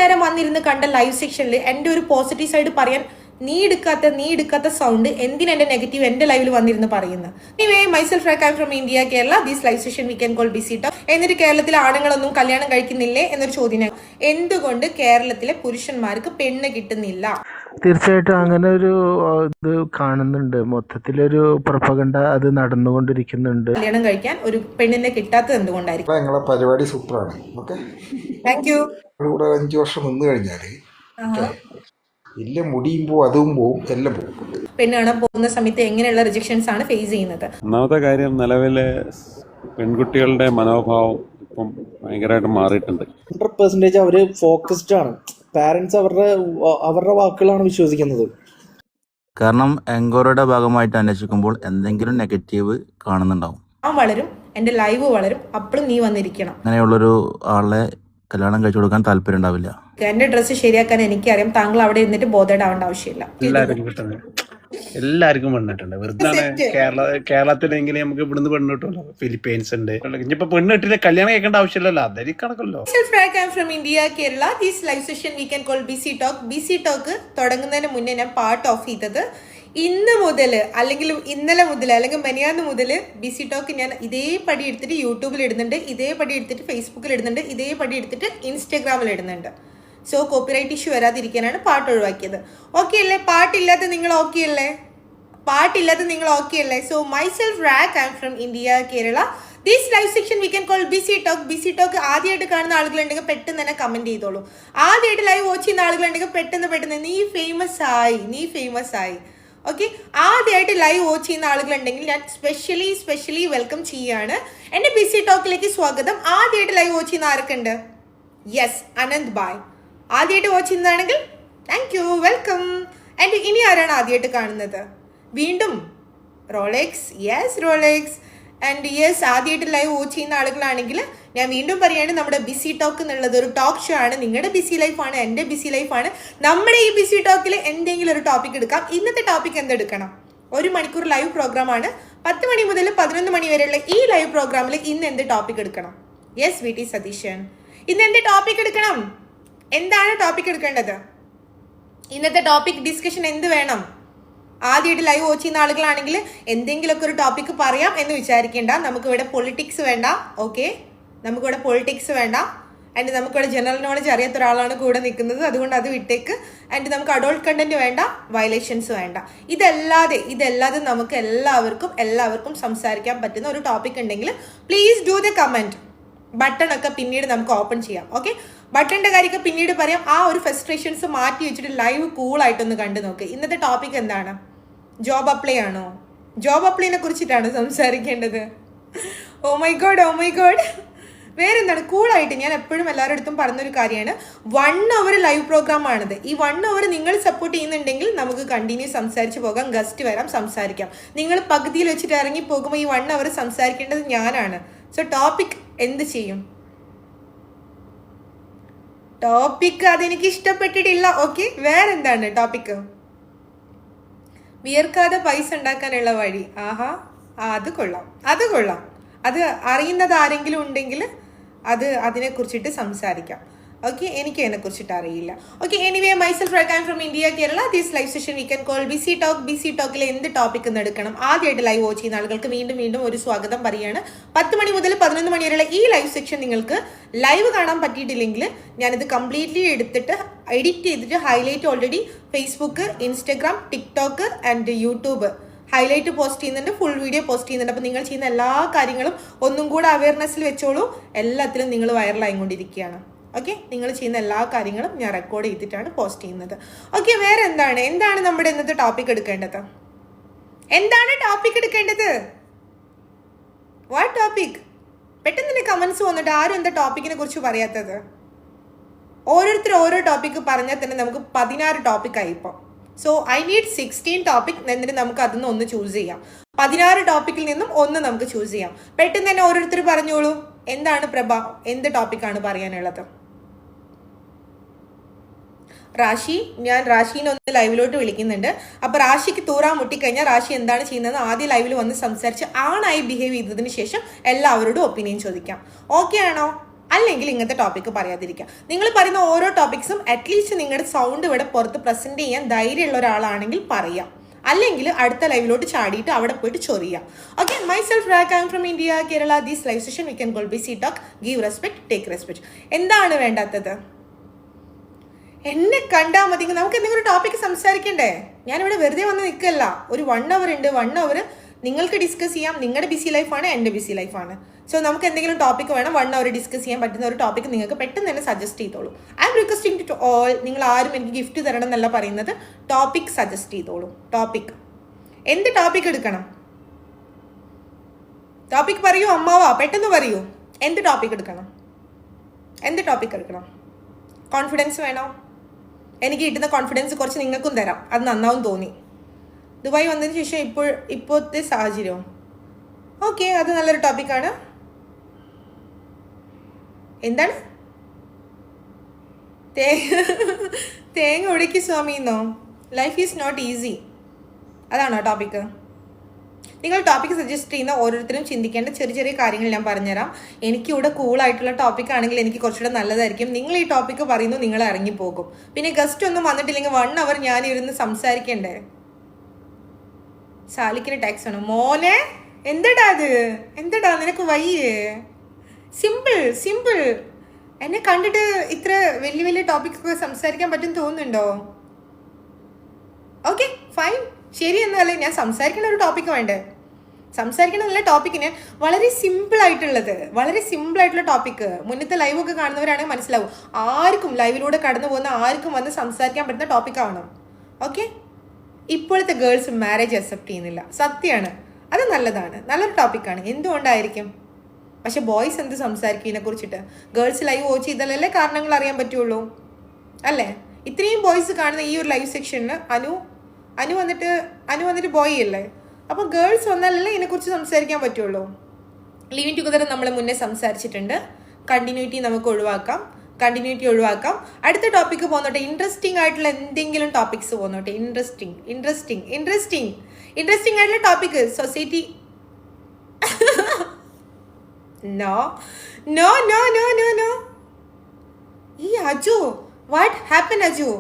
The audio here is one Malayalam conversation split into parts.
നേരം വന്നിരുന്ന് കണ്ട ലൈവ് സെക്ഷനിൽ എൻ്റെ ഒരു പോസിറ്റീവ് സൈഡ് പറയാൻ നീ എടുക്കാത്ത സൗണ്ട് എന്തിനാ എൻ്റെ നെഗറ്റീവ് എൻ്റെ ലൈവിൽ വന്നിരുന്ന് പറയുന്നത്. Anyway myself I am from India Kerala. This live session we can call BC talk. എന്നിട്ട് കേരളത്തിലെ ആണുങ്ങളൊന്നും കല്യാണം കഴിക്കുന്നില്ലേ എന്നൊരു ചോദ്യം. എന്തുകൊണ്ട് കേരളത്തിലെ പുരുഷന്മാർക്ക് പെണ്ണ് കിട്ടുന്നില്ല? തീർച്ചയായിട്ടും അങ്ങനെ ഒരു ഇത് കാണുന്നുണ്ട്. മൊത്തത്തിലൊരു പ്രൊപ്പഗണ്ട അത് നടന്നുകൊണ്ടിരിക്കുന്നുണ്ട്. കല്യാണം കഴിക്കാൻ ഒരു പെണ്ണിനെ കിട്ടാത്തത് എന്തുകൊണ്ടായിരിക്കും? നിങ്ങളെ പരിപാടി സൂപ്പറാണ്. Okay, thank U. ഇവിടെ 5 വർഷം നിന്ന് കഴിഞ്ഞാൽ ഇല്ല മുടിയും പോവും, അതും പോവും, എല്ലാം പോവും. പെണ്ണ് കാണാൻ പോകുന്ന സമയത്ത് എങ്ങനെയുള്ള റിജക്ഷൻസ് ആണ് ഫേസ് ചെയ്യുന്നത്? ഒന്നാമത്തെ കാര്യം, നിലവിലെ പെൺകുട്ടികളുടെ മനോഭാവം ഇപ്പം ഭയങ്കരമായിട്ട് മാറിയിട്ടുണ്ട്. 100% അവർ ഫോക്കസ്ഡ് ആണ്. പാരന്റ്സ് അവരുടെ വാക്കുകളാണ് വിശ്വസിക്കുന്നത്. കാരണം എൻക്വയറിയുടെ ഭാഗമായിട്ട് അന്വേഷിക്കുമ്പോൾ എന്തെങ്കിലും നെഗറ്റീവ് കാണുന്നുണ്ടാവും. ഞാൻ വളരും, എൻ്റെ ലൈവ് വളരും, അപ്പോഴും നീ വന്നിരിക്കണം. അങ്ങനെയുള്ളൊരു ആളെ കല്യാണം കഴിച്ചു കൊടുക്കാൻ താല്പര്യം ഉണ്ടാവില്ല. എന്റെ ഡ്രസ്സ് ശരിയാക്കാൻ എനിക്കറിയാം, താങ്കൾ അവിടെ ഇരുന്നിട്ട് ബോധേടാവേണ്ട ആവശ്യമില്ല. എല്ലാവർക്കും പെണ്ണിട്ടുണ്ട്. വെറുതെ കേരളത്തിലെങ്കിലും നമുക്ക് ഇവിടുന്ന് പെണ്ണ് കിട്ടുമല്ലോ. ഫിലിപ്പീൻസ് ഉണ്ട്. ഇനിയിപ്പോ പെണ്ണ് കിട്ടില്ല കല്യാണം കേൾക്കേണ്ട ആവശ്യമില്ലല്ലോ, അതൊരു കണക്കല്ലോ. From India Kerala. This live session we can call BC talk. BC talk തുടങ്ങുന്നതിന് മുന്നേ ഞാൻ പാർട്ട് ഓഫ് ചെയ്തത് ഇന്ന് മുതൽ അല്ലെങ്കിൽ ഇന്നലെ മുതൽ അല്ലെങ്കിൽ മെനിയാന്ന് മുതൽ ബിസി ടോക്ക് ഞാൻ ഇതേ പടി എടുത്തിട്ട് യൂട്യൂബിൽ ഇടുന്നുണ്ട്, ഇതേ പടി എടുത്തിട്ട് ഫേസ്ബുക്കിൽ ഇടുന്നുണ്ട്, ഇതേ പടി എടുത്തിട്ട് ഇൻസ്റ്റാഗ്രാമിൽ ഇടുന്നുണ്ട്. സോ കോപ്പിറൈറ്റ് ഇഷ്യൂ വരാതിരിക്കാനാണ് പാട്ട് ഒഴിവാക്കിയത്. ഓക്കെ അല്ലേ? പാട്ടില്ലാത്ത നിങ്ങൾ ഓക്കെ അല്ലേ? പാട്ടില്ലാത്ത നിങ്ങൾ ഓക്കെ അല്ലേ? So myself rack, I am from India Kerala. This live section we can call BC talk. BC talk ആദ്യമായിട്ട് കാണുന്ന ആളുകളുണ്ടെങ്കിൽ പെട്ടെന്ന് തന്നെ കമന്റ് ചെയ്തോളൂ. ആദ്യമായിട്ട് ലൈവ് വാച്ച് ചെയ്യുന്ന ആളുകളുണ്ടെങ്കിൽ പെട്ടെന്ന് നീ ഫേമസ് ആയി. ഓക്കെ, ആദ്യമായിട്ട് ലൈവ് വാച്ച് ചെയ്യുന്ന ആളുകളുണ്ടെങ്കിൽ ഞാൻ സ്പെഷ്യലി വെൽക്കം ചെയ്യാണ്. എൻ്റെ ബിസി ടോക്കിലേക്ക് സ്വാഗതം. ആദ്യമായിട്ട് ലൈവ് വാച്ച് ചെയ്യുന്ന ആരൊക്കെ ഉണ്ട്? യെസ്, അനന്ത് ബായ്. ആദ്യമായിട്ട് വാച്ച് ചെയ്യുന്നതാണെങ്കിൽ താങ്ക് യു, വെൽക്കം. ആൻഡ് ഇനി ആരാണ് ആദ്യമായിട്ട് കാണുന്നത്? വീണ്ടും Rolex. Yes, Rolex. And yes, ആദ്യമായിട്ട് ലൈവ് വാച്ച് ചെയ്യുന്ന ആളുകളാണെങ്കിൽ ഞാൻ വീണ്ടും പറയുകയാണ്, നമ്മുടെ ബിസി ടോക്ക് എന്നുള്ളത് ഒരു ടോക്ക് ഷോ ആണ്. നിങ്ങളുടെ ബിസി ലൈഫാണ്, എൻ്റെ ബിസി ലൈഫാണ്. നമ്മുടെ ഈ ബിസി ടോക്കിൽ എന്തെങ്കിലും ഒരു ടോപ്പിക് എടുക്കാം. ഇന്നത്തെ ടോപ്പിക് എന്തെടുക്കണം? 1 മണിക്കൂർ ലൈവ് പ്രോഗ്രാമാണ്. 10 മണി മുതൽ 11 മണി വരെയുള്ള ഈ ലൈവ് പ്രോഗ്രാമിൽ ഇന്ന് എന്ത് ടോപ്പിക് എടുക്കണം? Yes, V T Satheesan. ഇന്ന് എന്ത് ടോപ്പിക് എടുക്കണം? എന്താണ് ടോപ്പിക് എടുക്കേണ്ടത്? ഇന്നത്തെ ടോപ്പിക് ഡിസ്കഷൻ എന്ത് വേണം? ആദ്യമായിട്ട് ലൈവ് വാച്ച് ചെയ്യുന്ന ആളുകളാണെങ്കിൽ എന്തെങ്കിലുമൊക്കെ ഒരു ടോപ്പിക്ക് പറയാം എന്ന് വിചാരിക്കേണ്ട. നമുക്കിവിടെ പൊളിറ്റിക്സ് വേണ്ട. ഓക്കെ, നമുക്കിവിടെ പൊളിറ്റിക്സ് വേണ്ട. ആൻഡ് നമുക്കിവിടെ ജനറൽ നോളജ് അറിയാത്ത ഒരാളാണ് കൂടെ നിൽക്കുന്നത്, അതുകൊണ്ട് അത് വിട്ടേക്ക്. ആൻഡ് നമുക്ക് അഡോൾട്ട് കണ്ടന്റ് വേണ്ട, വയലേഷൻസ് വേണ്ട. ഇതല്ലാതെ നമുക്ക് എല്ലാവർക്കും സംസാരിക്കാൻ പറ്റുന്ന ഒരു ടോപ്പിക് ഉണ്ടെങ്കിൽ please do the comment. Button ഒക്കെ പിന്നീട് നമുക്ക് ഓപ്പൺ ചെയ്യാം. ഓക്കെ, ബട്ടണിൻ്റെ കാര്യമൊക്കെ പിന്നീട് പറയാം. ആ ഒരു ഫ്രസ്ട്രേഷൻസ് മാറ്റി വെച്ചിട്ട് ലൈവ് കൂളായിട്ടൊന്ന് കണ്ടു നോക്ക്. ഇന്നത്തെ ടോപ്പിക് എന്താണ്? ജോബ് അപ്ലൈ ആണോ? ജോബ് അപ്ലൈനെ കുറിച്ചിട്ടാണ് സംസാരിക്കേണ്ടത്. Oh my god. വേറെന്താണ്? കൂളായിട്ട് ഞാൻ എപ്പോഴും എല്ലാവരുടെ അടുത്തും പറഞ്ഞൊരു കാര്യമാണ്, 1 അവർ ലൈവ് പ്രോഗ്രാം ആണിത്. ഈ 1 അവർ നിങ്ങൾ സപ്പോർട്ട് ചെയ്യുന്നുണ്ടെങ്കിൽ നമുക്ക് കണ്ടിന്യൂ സംസാരിച്ച് പോകാം, ഗസ്റ്റ് വരാം, സംസാരിക്കാം. നിങ്ങൾ പകുതിയിൽ വെച്ചിട്ട് ഇറങ്ങി പോകുമ്പോൾ ഈ 1 അവർ സംസാരിക്കേണ്ടത് ഞാനാണ്. സോ ടോപ്പിക് എന്ത് ചെയ്യും? ടോപ്പിക് അതെനിക്ക് ഇഷ്ടപ്പെട്ടിട്ടില്ല. ഓക്കെ, വേറെന്താണ് ടോപ്പിക്ക്? വിയർക്കാതെ പൈസ ഉണ്ടാക്കാനുള്ള വഴി. ആഹാ, അത് കൊള്ളാം. അത് അറിയുന്നത് ആരെങ്കിലും ഉണ്ടെങ്കിൽ അതിനെക്കുറിച്ചിട്ട് സംസാരിക്കാം. ഓക്കെ, എനിക്ക് അതിനെക്കുറിച്ചിട്ട് അറിയില്ല. Okay, anyway myself I am from India Kerala. This live session we can call BC talk. Busy ടോക്കിൽ എന്ത് ടോപ്പിക് എന്ന് എടുക്കണം? ആദ്യമായിട്ട് ലൈവ് വാച്ച് ചെയ്യുന്ന ആളുകൾക്ക് വീണ്ടും ഒരു സ്വാഗതം പറയുകയാണ്. 10 മണി മുതൽ 11 മണി വരെയുള്ള ഈ ലൈവ് സെക്ഷൻ നിങ്ങൾക്ക് ലൈവ് കാണാൻ പറ്റിയിട്ടില്ലെങ്കിൽ ഞാനിത് കംപ്ലീറ്റ്ലി എടുത്തിട്ട് എഡിറ്റ് ചെയ്തിട്ട് highlight already Facebook, Instagram, TikTok and YouTube highlight post ചെയ്യുന്നുണ്ട്, ഫുൾ വീഡിയോ പോസ്റ്റ് ചെയ്യുന്നുണ്ട്. അപ്പോൾ നിങ്ങൾ ചെയ്യുന്ന എല്ലാ കാര്യങ്ങളും ഒന്നും കൂടെ അവയർനെസ്സിൽ വെച്ചോളൂ. എല്ലാത്തിലും നിങ്ങൾ വൈറലായിക്കൊണ്ടിരിക്കുകയാണ്. ഓക്കെ, നിങ്ങൾ ചെയ്യുന്ന എല്ലാ കാര്യങ്ങളും ഞാൻ റെക്കോർഡ് ചെയ്തിട്ടാണ് പോസ്റ്റ് ചെയ്യുന്നത്. ഓക്കെ, വേറെ എന്താണ് നമ്മുടെ ഇന്നത്തെ ടോപ്പിക് എടുക്കേണ്ടത്? What topic? പെട്ടെന്ന് തന്നെ കമൻസ് വന്നിട്ട് ആരും എന്താ ടോപ്പിക്കിനെ കുറിച്ച് പറയാത്തത്? ഓരോരുത്തർ ഓരോ ടോപ്പിക്ക് പറഞ്ഞാൽ തന്നെ നമുക്ക് 16 ടോപ്പിക്കായി ഇപ്പോൾ. So I need 16 topic. എന്നിട്ട് നമുക്ക് അതിൽ നിന്ന് ഒന്ന് ചൂസ് ചെയ്യാം. 16 ടോപ്പിക്കിൽ നിന്നും ഒന്ന് നമുക്ക് ചൂസ് ചെയ്യാം. പെട്ടെന്ന് തന്നെ ഓരോരുത്തർ പറഞ്ഞോളൂ. എന്താണ് പ്രഭ, എന്ത് ടോപ്പിക്കാണ് പറയാനുള്ളത്? റാഷി, ഞാൻ റാഷീനെ ഒന്ന് ലൈവിലോട്ട് വിളിക്കുന്നുണ്ട്. അപ്പോൾ റാഷിക്ക് തൂറാ മുട്ടിക്കഴിഞ്ഞാൽ റാഷി എന്താണ് ചെയ്യുന്നത് ആദ്യം ലൈവിൽ വന്ന് സംസാരിച്ച് ആണായി ബിഹേവ് ചെയ്തതിന് ശേഷം എല്ലാവരോടും ഒപ്പീനിയൻ ചോദിക്കാം. ഓക്കെ ആണോ? അല്ലെങ്കിൽ ഇങ്ങനത്തെ ടോപ്പിക്ക് പറയാതിരിക്കുക. നിങ്ങൾ പറയുന്ന ഓരോ ടോപ്പിക്സും അറ്റ്ലീസ്റ്റ് നിങ്ങളുടെ സൗണ്ട് ഇവിടെ പുറത്ത് പ്രസന്റ് ചെയ്യാൻ ധൈര്യമുള്ള ഒരാളാണെങ്കിൽ പറയാം, അല്ലെങ്കിൽ അടുത്ത ലൈവിലോട്ട് ചാടിയിട്ട് അവിടെ പോയിട്ട് ചൊറിയാം. Okay, myself rack, I M from India, Kerala. This live session we can call BC talk. Give respect, take respect. എന്താണ് വേണ്ടാത്തത്? എന്നെ കണ്ടാൽ മതി. നമുക്ക് എന്തെങ്കിലും ടോപ്പിക്ക് സംസാരിക്കണ്ടേ? ഞാനിവിടെ വെറുതെ വന്ന് നിൽക്കല്ല. ഒരു 1 hour ഉണ്ട്. 1 hour നിങ്ങൾക്ക് ഡിസ്കസ് ചെയ്യാം. നിങ്ങളുടെ ബിസി ലൈഫാണ്, എൻ്റെ ബിസി ലൈഫാണ്. സോ നമുക്ക് എന്തെങ്കിലും ടോപ്പിക്ക് വേണം, 1 hour ഡിസ്കസ് ചെയ്യാൻ പറ്റുന്ന ഒരു ടോപ്പിക്ക് നിങ്ങൾക്ക് പെട്ടെന്ന് തന്നെ സജസ്റ്റ് ചെയ്തോളൂ. I'm requesting to all. നിങ്ങൾ ആരും എനിക്ക് ഗിഫ്റ്റ് തരണം എന്നല്ല പറയുന്നത്, ടോപ്പിക് സജസ്റ്റ് ചെയ്തോളൂ. ടോപ്പിക് എന്ത് ടോപ്പിക് എടുക്കണം? ടോപ്പിക് പറയൂ അമ്മാവാ, പെട്ടെന്ന് പറയൂ. എന്ത് ടോപ്പിക് എടുക്കണം? എന്ത് ടോപ്പിക് എടുക്കണം? കോൺഫിഡൻസ് വേണോ? എനിക്ക് കിട്ടുന്ന കോൺഫിഡൻസ് കുറച്ച് നിങ്ങൾക്കും തരാം, അത് നന്നാവും തോന്നി. ദുബായ് വന്നതിന് ശേഷം ഇപ്പോഴത്തെ സാഹചര്യവും ഓക്കെ, അത് നല്ലൊരു ടോപ്പിക്കാണ്. എന്താണ് തേങ്ങ ഒഴുക്കി സ്വാമിന്നോ? ലൈഫ് ഈസ് നോട്ട് ഈസി, അതാണോ ടോപ്പിക്ക്? നിങ്ങൾ ടോപ്പിക്ക് സജസ്റ്റ് ചെയ്യുന്ന ഓരോരുത്തരും ചിന്തിക്കേണ്ട ചെറിയ ചെറിയ കാര്യങ്ങൾ ഞാൻ പറഞ്ഞുതരാം. എനിക്കിവിടെ കൂളായിട്ടുള്ള ടോപ്പിക് ആണെങ്കിൽ എനിക്ക് കുറച്ചുകൂടെ നല്ലതായിരിക്കും. നിങ്ങൾ ഈ ടോപ്പിക്ക് പറയുന്നു, നിങ്ങൾ ഇറങ്ങിപ്പോകും. പിന്നെ ഗസ്റ്റ് ഒന്നും വന്നിട്ടില്ലെങ്കിൽ 1 hour ഞാൻ ഇരുന്ന് സംസാരിക്കണ്ടേ? സാലിക്കിന് ടാക്സ് ആണ് മോനെ. എന്തടാ അത്? എന്തടാ നിനക്ക് വയ്യേ? സിമ്പിൾ. എന്നെ കണ്ടിട്ട് ഇത്ര വലിയ വലിയ ടോപ്പിക്സ് സംസാരിക്കാൻ പറ്റും തോന്നുന്നുണ്ടോ? ഓക്കെ ഫൈൻ, ശരി. എന്നാലേ ഞാൻ സംസാരിക്കുന്ന ഒരു ടോപ്പിക്ക് വേണ്ടേ? സംസാരിക്കണ നല്ല ടോപ്പിക്കിന് വളരെ സിമ്പിളായിട്ടുള്ള ടോപ്പിക്ക്. മുന്നത്തെ ലൈവൊക്കെ കാണുന്നവരാണെങ്കിൽ മനസ്സിലാവും. ആർക്കും ലൈവിലൂടെ കടന്നു പോകുന്ന ആർക്കും വന്ന് സംസാരിക്കാൻ പറ്റുന്ന ടോപ്പിക്കാവണം. ഓക്കെ, ഇപ്പോഴത്തെ ഗേൾസ് മാരേജ് അക്സെപ്റ്റ് ചെയ്യുന്നില്ല, സത്യമാണ്. അത് നല്ലതാണ്, നല്ലൊരു ടോപ്പിക്കാണ്. എന്തുകൊണ്ടായിരിക്കും? പക്ഷെ ബോയ്സ് എന്ത് സംസാരിക്കും ഇതിനെക്കുറിച്ചിട്ട്? ഗേൾസ് ലൈവ് വാച്ച് ചെയ്താലല്ലേ കാരണങ്ങൾ അറിയാൻ പറ്റുള്ളൂ, അല്ലേ? ഇത്രയും ബോയ്സ് കാണുന്ന ഈ ഒരു ലൈവ് സെക്ഷനിൽ അനു വന്നിട്ട് ബോയ് അല്ലേ? അപ്പോൾ ഗേൾസ് വന്നാലല്ലേ ഇതിനെക്കുറിച്ച് സംസാരിക്കാൻ പറ്റുള്ളൂ. ലിവിങ് ടുഗദർ നമ്മൾ മുന്നേ സംസാരിച്ചിട്ടുണ്ട്. കണ്ടിന്യൂറ്റി നമുക്ക് ഒഴിവാക്കാം. അടുത്ത ടോപ്പിക്ക് പോന്നോട്ടെ. ഇൻട്രസ്റ്റിംഗ് ആയിട്ടുള്ള എന്തെങ്കിലും ടോപ്പിക്സ് പോന്നോട്ടെ. ഇൻട്രസ്റ്റിംഗ് ആയിട്ടുള്ള ടോപ്പിക്ക്. Society no. ഈ Aju, what happen Aju?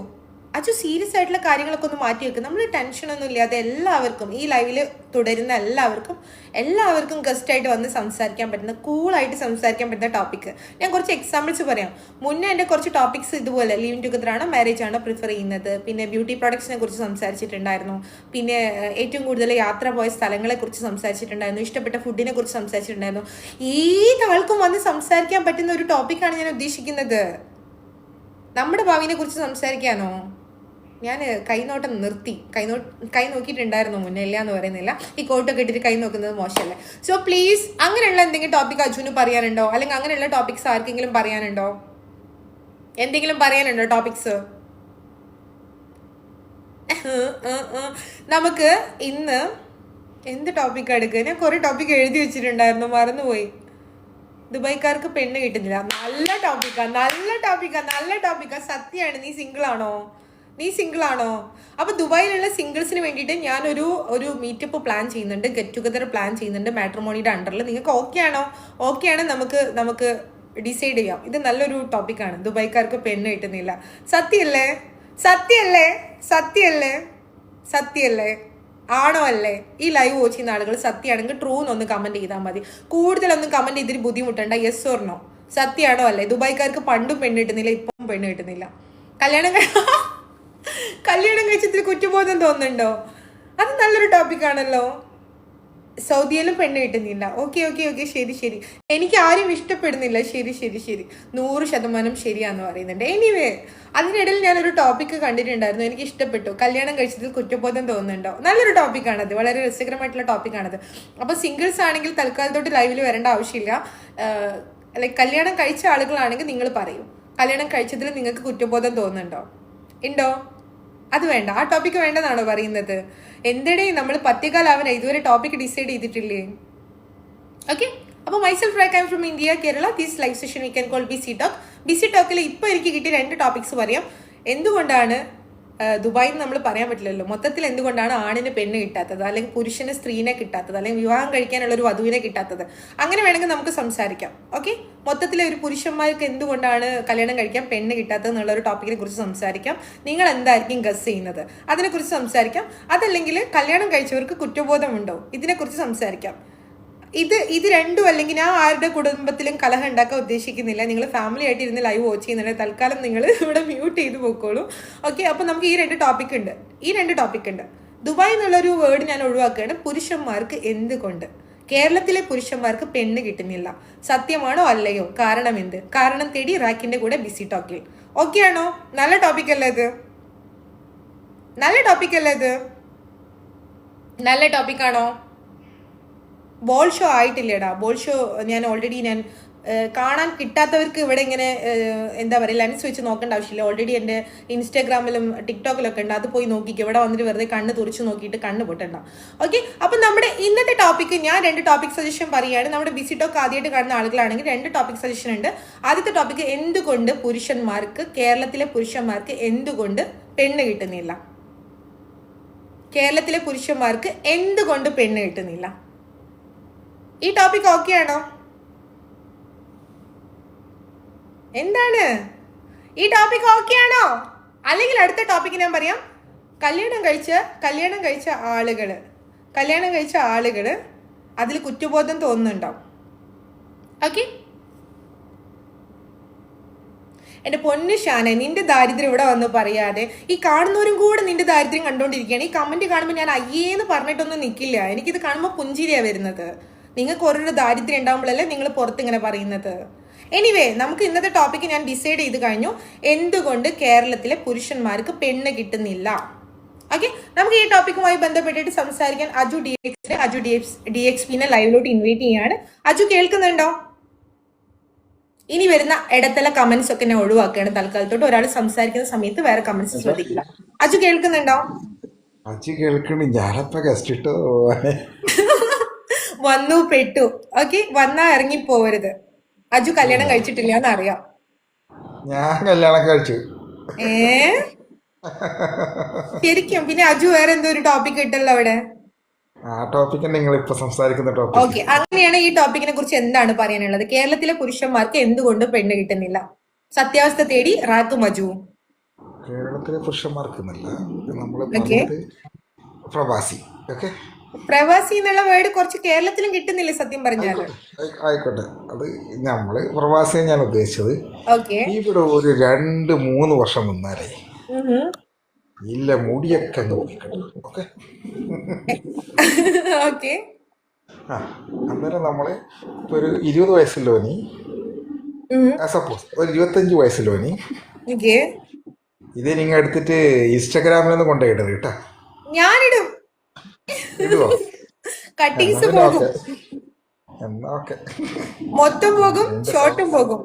Serious ആയിട്ടുള്ള കാര്യങ്ങളൊക്കെ ഒന്ന് മാറ്റി വെക്കും. നമ്മൾ ടെൻഷനൊന്നും ഇല്ലാതെ എല്ലാവർക്കും ഈ ലൈവിൽ തുടരുന്ന എല്ലാവർക്കും ഗസ്റ്റായിട്ട് വന്ന് സംസാരിക്കാൻ പറ്റുന്ന, കൂളായിട്ട് സംസാരിക്കാൻ പറ്റുന്ന ടോപ്പിക്ക്. ഞാൻ കുറച്ച് എക്സാമ്പിൾസ് പറയാം. മുന്നേ എൻ്റെ കുറച്ച് ടോപ്പിക്സ് ഇതുപോലെ ലിവിങ് ടുഗദർ ആണോ മാരേജ് ആണോ പ്രിഫർ ചെയ്യുന്നത്, പിന്നെ ബ്യൂട്ടി പ്രോഡക്ട്സിനെ കുറിച്ച് സംസാരിച്ചിട്ടുണ്ടായിരുന്നു, പിന്നെ ഏറ്റവും കൂടുതൽ യാത്ര പോയ സ്ഥലങ്ങളെ കുറിച്ച് സംസാരിച്ചിട്ടുണ്ടായിരുന്നു, ഇഷ്ടപ്പെട്ട ഫുഡിനെ കുറിച്ച് സംസാരിച്ചിട്ടുണ്ടായിരുന്നു. ഏതാൾക്കും വന്ന് സംസാരിക്കാൻ പറ്റുന്ന ഒരു ടോപ്പിക്കാണ് ഞാൻ ഉദ്ദേശിക്കുന്നത്. നമ്മുടെ ഭാവിനെ കുറിച്ച് സംസാരിക്കാനോ? ഞാൻ കൈനോട്ടം നിർത്തി. കൈ നോക്കിയിട്ടുണ്ടായിരുന്നു മുന്നേ, ഇല്ല എന്ന് പറയുന്നില്ല. ഈ കോട്ടൊക്കെ ഇട്ടിട്ട് കൈ നോക്കുന്നത് മോശമല്ലേ? സോ പ്ലീസ്, അങ്ങനെയുള്ള എന്തെങ്കിലും ടോപ്പിക് അജുവിന് പറയാനുണ്ടോ? അല്ലെങ്കിൽ അങ്ങനെയുള്ള ടോപ്പിക്സ് ആർക്കെങ്കിലും പറയാനുണ്ടോ? എന്തെങ്കിലും പറയാനുണ്ടോ ടോപ്പിക്സ്? നമുക്ക് ഇന്ന് എന്ത് ടോപ്പിക് എടുക്കുക? ഞാൻ കുറേ ടോപ്പിക് എഴുതി വെച്ചിട്ടുണ്ടായിരുന്നു, മറന്നുപോയി. ദുബായ്ക്കാർക്ക് പെണ്ണ് കിട്ടുന്നില്ല. നല്ല ടോപ്പിക്കാ. സത്യമാണ്. നീ സിംഗിൾ ആണോ? അപ്പോൾ ദുബായിലുള്ള സിംഗിൾസിന് വേണ്ടിയിട്ട് ഞാനൊരു മീറ്റപ്പ് പ്ലാൻ ചെയ്യുന്നുണ്ട്, ഗെറ്റ് ടുഗദർ പ്ലാൻ ചെയ്യുന്നുണ്ട് മാട്രിമോണിയുടെ അണ്ടറിൽ. നിങ്ങൾക്ക് ഓക്കെ ആണ്, നമുക്ക് ഡിസൈഡ് ചെയ്യാം. ഇത് നല്ലൊരു ടോപ്പിക്കാണ്. ദുബായ്ക്കാർക്ക് പെണ്ണ് കിട്ടുന്നില്ല. സത്യല്ലേ? ആണോ അല്ലേ? ഈ ലൈവ് വാച്ച് ചെയ്യുന്ന ആളുകൾ സത്യമാണെങ്കിൽ ട്രൂ എന്നൊന്ന് കമന്റ് ചെയ്താൽ മതി. കൂടുതലൊന്നും കമന്റ് ചെയ്തിട്ട് ബുദ്ധിമുട്ടണ്ട. യെസ് ഓർ നോ, സത്യമാണോ അല്ലേ? ദുബായ്ക്കാർക്ക് പണ്ടും പെണ്ണ് കിട്ടുന്നില്ല, ഇപ്പം പെണ്ണ് കിട്ടുന്നില്ല. കല്യാണം കഴിച്ചതിൽ കുറ്റബോധം തോന്നുന്നുണ്ടോ? അത് നല്ലൊരു ടോപ്പിക്കാണല്ലോ. സൗദിയിലും പെണ്ണ് കിട്ടുന്നില്ല. ഓക്കെ ശരി. എനിക്ക് ആരും ഇഷ്ടപ്പെടുന്നില്ല. ശരി 100% ശരിയാന്ന് പറയുന്നുണ്ട്. എനിവേ, അതിനിടയിൽ ഞാനൊരു ടോപ്പിക്ക് കണ്ടിട്ടുണ്ടായിരുന്നു, എനിക്ക് ഇഷ്ടപ്പെട്ടു. കല്യാണം കഴിച്ചതിൽ കുറ്റബോധം തോന്നുന്നുണ്ടോ? നല്ലൊരു ടോപ്പിക്കാണത്, വളരെ രസകരമായിട്ടുള്ള ടോപ്പിക്കാണത്. അപ്പോൾ സിംഗിൾസ് ആണെങ്കിൽ തൽക്കാലത്തോട്ട് ലൈവിൽ വരേണ്ട ആവശ്യമില്ല. ലൈക്ക് കല്യാണം കഴിച്ച ആളുകളാണെങ്കിൽ നിങ്ങൾ പറയൂ, കല്യാണം കഴിച്ചതിൽ നിങ്ങൾക്ക് കുറ്റബോധം തോന്നുന്നുണ്ടോ? ഉണ്ടോ? അത് വേണ്ട, ആ ടോപ്പിക്ക് വേണ്ടെന്നാണോ പറയുന്നത്? എന്തിടെ നമ്മൾ 10:15 ഇതുവരെ ടോപ്പിക് ഡിസൈഡ് ചെയ്തിട്ടില്ലേ? ഓക്കെ, അപ്പോൾ myself rack, I M from India, Kerala. This live session we can call BC talk. Busy ടോക്കിൽ ഇപ്പോൾ എനിക്ക് കിട്ടിയ 2 ടോപ്പിക്സ് പറയാം. എന്തുകൊണ്ടാണ് ദുബായിൽ നമ്മൾ പറയാൻ പറ്റില്ലല്ലോ. മൊത്തത്തിൽ എന്തുകൊണ്ടാണ് ആണിന് പെണ്ണ് കിട്ടാത്തത്, അല്ലെങ്കിൽ പുരുഷന് സ്ത്രീനെ കിട്ടാത്തത്, അല്ലെങ്കിൽ വിവാഹം കഴിക്കാനുള്ള ഒരു വധുവിനെ കിട്ടാത്തത്, അങ്ങനെ വേണമെങ്കിൽ നമുക്ക് സംസാരിക്കാം. ഓക്കെ, മൊത്തത്തിൽ ഒരു പുരുഷന്മാർക്ക് എന്തുകൊണ്ടാണ് കല്യാണം കഴിക്കാൻ പെണ്ണ് കിട്ടാത്തത് എന്നുള്ള ഒരു ടോപ്പിക്കിനെ കുറിച്ച് സംസാരിക്കാം. നിങ്ങൾ എന്തായിരിക്കും ഗസ് ചെയ്യുന്നത് അതിനെക്കുറിച്ച് സംസാരിക്കാം. അതല്ലെങ്കിൽ കല്യാണം കഴിച്ചവർക്ക് കുറ്റബോധമുണ്ടോ, ഇതിനെക്കുറിച്ച് സംസാരിക്കാം. ഇത് രണ്ടും അല്ലെങ്കിൽ ഞാൻ ആരുടെ കുടുംബത്തിലും കലഹം ഉണ്ടാക്കാൻ ഉദ്ദേശിക്കുന്നില്ല. നിങ്ങൾ ഫാമിലി ആയിട്ട് ഇരുന്ന് ലൈവ് വാച്ച് ചെയ്യുന്നുണ്ട്, തൽക്കാലം നിങ്ങൾ ഇവിടെ മ്യൂട്ട് ചെയ്ത് പോയിക്കോളൂ. ഓക്കെ, അപ്പോൾ നമുക്ക് ഈ രണ്ട് ടോപ്പിക് ഉണ്ട്. ദുബായ് എന്നുള്ളൊരു വേർഡ് ഞാൻ ഒഴിവാക്കുകയാണ്. പുരുഷന്മാർക്ക് എന്തുകൊണ്ട്, കേരളത്തിലെ പുരുഷന്മാർക്ക് പെണ്ണ് കിട്ടുന്നില്ല, സത്യമാണോ അല്ലയോ, കാരണം എന്ത്, കാരണം തേടി റാക്കിന്റെ കൂടെ ബിസി ടോക്കിൽ. ഓക്കെ ആണോ? നല്ല ടോപ്പിക് അല്ലേ ഇത്? നല്ല ടോപ്പിക്കാണോ? ബോൾ ഷോ ആയിട്ടില്ലേടാ. ബോൾ ഷോ ഞാൻ ഓൾറെഡി കാണാൻ കിട്ടാത്തവർക്ക് ഇവിടെ ഇങ്ങനെ എന്താ പറയുക, ലെൻസ് വെച്ച് നോക്കേണ്ട ആവശ്യമില്ല. ഓൾറെഡി എൻ്റെ ഇൻസ്റ്റാഗ്രാമിലും ടിക്ടോക്കിലൊക്കെ ഉണ്ട്, അത് പോയി നോക്കിക്കും. ഇവിടെ വന്നിട്ട് വെറുതെ കണ്ണ് തുറച്ച് നോക്കിയിട്ട് കണ്ണ് പൊട്ടണ്ട. ഓക്കെ, അപ്പം നമ്മുടെ ഇന്നത്തെ ടോപ്പിക്ക് ഞാൻ 2 ടോപ്പിക് സജഷൻ പറയുകയാണ്. നമ്മുടെ ബിസി ടോക്ക് ആദ്യമായിട്ട് കാണുന്ന ആളുകളാണെങ്കിൽ 2 ടോപ്പിക് സജഷൻ ഉണ്ട്. ആദ്യത്തെ ടോപ്പിക്ക്, എന്തുകൊണ്ട് കേരളത്തിലെ പുരുഷന്മാർക്ക് എന്തുകൊണ്ട് പെണ്ണ് കിട്ടുന്നില്ല. കേരളത്തിലെ പുരുഷന്മാർക്ക് എന്തുകൊണ്ട് പെണ്ണ് കിട്ടുന്നില്ല. ഈ ടോപ്പിക് ഓക്കെ ആണോ? എന്താണ് ഈ ടോപ്പിക് ഓക്കെ ആണോ? അല്ലെങ്കിൽ അടുത്ത ടോപ്പിക്ക് ഞാൻ പറയാം. കല്യാണം കഴിച്ച ആളുകള് അതിൽ കുറ്റബോധം തോന്നുന്നുണ്ടാവും. ഓക്കെ, എൻ്റെ പൊന്നു ഷാന, നിന്റെ ദാരിദ്ര്യം ഇവിടെ വന്ന് പറയാതെ ഈ കാണുന്നവരും കൂടെ നിന്റെ ദാരിദ്ര്യം കണ്ടുകൊണ്ടിരിക്കുകയാണ്. ഈ കമന്റ് കാണുമ്പോൾ ഞാൻ അയ്യേന്ന് പറഞ്ഞിട്ടൊന്നും നിൽക്കില്ല. എനിക്കിത് കാണുമ്പോൾ പുഞ്ചിരിയാണ് വരുന്നത്. നിങ്ങൾക്ക് ഓരോരോ ദാരിദ്ര്യം ഉണ്ടാകുമ്പോഴല്ലേ നിങ്ങൾ പുറത്ത് ഇങ്ങനെ പറയുന്നത്. എനിവേ, നമുക്ക് ഇന്നത്തെ ടോപ്പിക്ക് ഞാൻ ഡിസൈഡ് ചെയ്ത് കഴിഞ്ഞു. എന്തുകൊണ്ട് കേരളത്തിലെ പുരുഷന്മാർക്ക് പെണ്ണ് കിട്ടുന്നില്ല. ഓക്കെ, നമുക്ക് ഈ ടോപ്പിക്കുമായി ബന്ധപ്പെട്ടിട്ട് സംസാരിക്കാൻ അജു DXP ലൈവിലോട്ട് ഇൻവൈറ്റ് ചെയ്യാണ്. അജു കേൾക്കുന്നുണ്ടോ? ഇനി വരുന്ന ഇടത്തല കമന്റ്സ് ഒക്കെ ഞാൻ ഒഴിവാക്കുകയാണ് തൽക്കാലത്തോട്ട്. ഒരാൾ സംസാരിക്കുന്ന സമയത്ത് വേറെ കമന്റ്സ് ശ്രദ്ധിക്കില്ല. അജു കേൾക്കുന്നുണ്ടോ? ഞാനപ്പ ഗസ്റ്റ് ഇട്ടോ വന്നു പെട്ടു. ഓക്കെ, വന്നാ ഇറങ്ങിപ്പോവരുത്. അജു കല്യാണം കഴിച്ചിട്ടില്ല എന്നറിയാം. ഞാൻ കല്യാണം കഴിച്ചു. ശരിക്കും? പിന്നെ അജു വേറെ എന്തോ ഒരു ടോപ്പിക് ഇട്ടല്ലോ അവിടെ. ആ ടോപ്പിക് നിങ്ങൾ ഇപ്പൊ സംസാരിക്കുന്ന ടോപ്പിക്. ഓക്കെ, അങ്ങനെയാണ് ഈ ടോപ്പിക്കിനെ കുറിച്ച് എന്താണ് പറയാനുള്ളത്? കേരളത്തിലെ പുരുഷന്മാർക്ക് എന്തുകൊണ്ട് പെണ്ണ് കിട്ടുന്നില്ല, സത്യാവസ്ഥ തേടി റാക്കും അജുവും. കേരളത്തിലെ പുരുഷന്മാർക്ക് എന്നല്ല, നമ്മള് പ്രവാസി. ഓക്കെ, പ്രവാസി എന്നുള്ള വേർഡ് കുറച്ച് കേരളത്തിലും കിട്ടുന്നില്ല സത്യം പറഞ്ഞാല്. ആയിക്കോട്ടെ, അത് നമ്മള് പ്രവാസിയെ ഞാൻ ഉദ്ദേശിച്ചത്. ഓക്കെ, ഇവിടെ ഒരു 2-3 വർഷം നിന്നാലേ ഇല്ല മുടിയൊക്കെ അങ്ങ് പോയിക്കട്ടെ. ഓക്കെ ഓക്കെ, ആ അന്നേരം നമ്മള് ഇപ്പൊ ഒരു 20 വയസ്സിലോനി, സപ്പോസ് ഒരു 25 വയസ്സിലോനി ഇത് നിങ്ങൾ എടുത്തിട്ട് ഇൻസ്റ്റാഗ്രാമിലൊന്നും കൊണ്ടുപോയിട്ടത് കേട്ടാ. ഞാനിടും. ഇടുവോ? കട്ടിങ്സ് പോകും, എന്നാ ഓക്കെ, മൊത്തം പോകും, ഷോർട്ടും പോകും.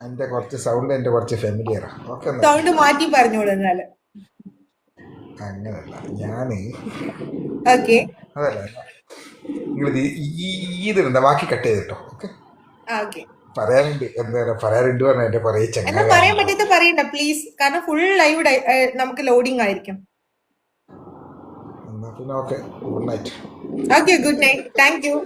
എന്റെ കുറച്ച് സൗണ്ട് എന്റെ കുറച്ച് ഫെമിലിയറാ. ഓക്കെ, സൗണ്ട് മാറ്റി പറഞ്ഞോളൂ എന്നാല്. അങ്ങനല്ല ഞാന് ഓക്കെ, അതല്ല നിങ്ങൾ ഇതിരുന്ന ബാക്കി കട്ട് ചെയ്തിട്ടോ. ഓക്കെ, പറയാനുണ്ട് എന്താ പറയാനുണ്ട് പറഞ്ഞ എന്റെ എന്നാ പറയാൻ പറ്റാത്ത പറയണ്ട പ്ലീസ്, കാരണം ഫുൾ ലൈവ് നമുക്ക് ലോഡിംഗ് ആയിരിക്കും. എന്നാ പിന്നെ okay, good night. Okay, good night, thank you.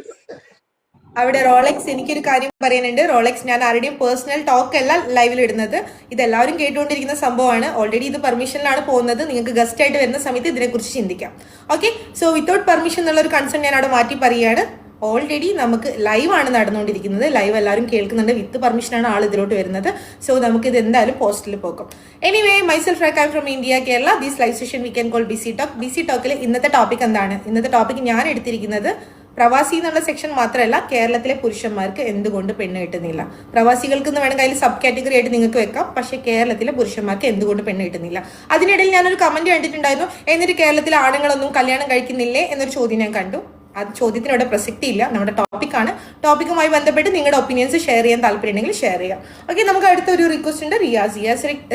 അവിടെ റോളക്സ്, എനിക്കൊരു കാര്യം പറയാനുണ്ട്. റോളക്സ്, ഞാൻ ആരുടെയും പേഴ്സണൽ ടോക്ക് അല്ല ലൈവിൽ ഇടുന്നത്. ഇതെല്ലാവരും കേട്ടുകൊണ്ടിരിക്കുന്ന സംഭവമാണ്. ഓൾറെഡി ഇത് പെർമിഷനിലാണ് പോകുന്നത്. നിങ്ങൾക്ക് ഗസ്റ്റ് ആയിട്ട് വരുന്ന സമയത്ത് ഇതിനെക്കുറിച്ച് ചിന്തിക്കാം. ഓക്കെ, സോ വിത്തൗട്ട് പെർമിഷൻ എന്നുള്ളൊരു കൺസേൺ ഞാൻ അവിടെ മാറ്റി പറയുകയാണ്. ഓൾറെഡി നമുക്ക് ലൈവാണ് നടന്നുകൊണ്ടിരിക്കുന്നത്. ലൈവ് എല്ലാവരും കേൾക്കുന്നുണ്ട്. വിത്ത് പെർമിഷനാണ് ആൾ ഇതിലോട്ട് വരുന്നത്. സോ നമുക്ക് ഇത് എന്തായാലും പോസ്റ്റിൽ പോകാം. Anyway, myself rack, I from India, Kerala. This live session we can call BC talk. Busy ടോക്കിൽ ഇന്നത്തെ ടോപ്പിക് എന്താണ്? ഇന്നത്തെ ടോപ്പിക് ഞാൻ എടുത്തിരിക്കുന്നത് പ്രവാസി എന്നുള്ള സെക്ഷൻ മാത്രമല്ല, കേരളത്തിലെ പുരുഷന്മാർക്ക് എന്തുകൊണ്ട് പെണ്ണ് കിട്ടുന്നില്ല. പ്രവാസികൾക്ക് എന്ന് വേണമെങ്കിൽ അതിൽ സബ് കാറ്റഗറി ആയിട്ട് നിങ്ങൾക്ക് വെക്കാം. പക്ഷേ കേരളത്തിലെ പുരുഷന്മാർക്ക് എന്തുകൊണ്ട് പെണ്ണ് കിട്ടുന്നില്ല. അതിനിടയിൽ ഞാനൊരു കമന്റ് കണ്ടിട്ടുണ്ടായിരുന്നു, എന്നിട്ട് കേരളത്തിലെ ആണുങ്ങളൊന്നും കല്യാണം കഴിക്കുന്നില്ലേ എന്നൊരു ചോദ്യം ഞാൻ കണ്ടു. അത് ചോദ്യത്തിനോട് പ്രസക്തി ഇല്ല. നമ്മുടെ ടോപ്പിക്കാണ്. ടോപ്പിക്കുമായി ബന്ധപ്പെട്ട് നിങ്ങളുടെ ഒപ്പീനിയൻസ് ഷെയർ ചെയ്യാൻ താല്പര്യമുണ്ടെങ്കിൽ ഷെയർ ചെയ്യാം. ഓക്കെ, നമുക്ക് അടുത്തൊരു റിക്വസ്റ്റ് ഉണ്ട്.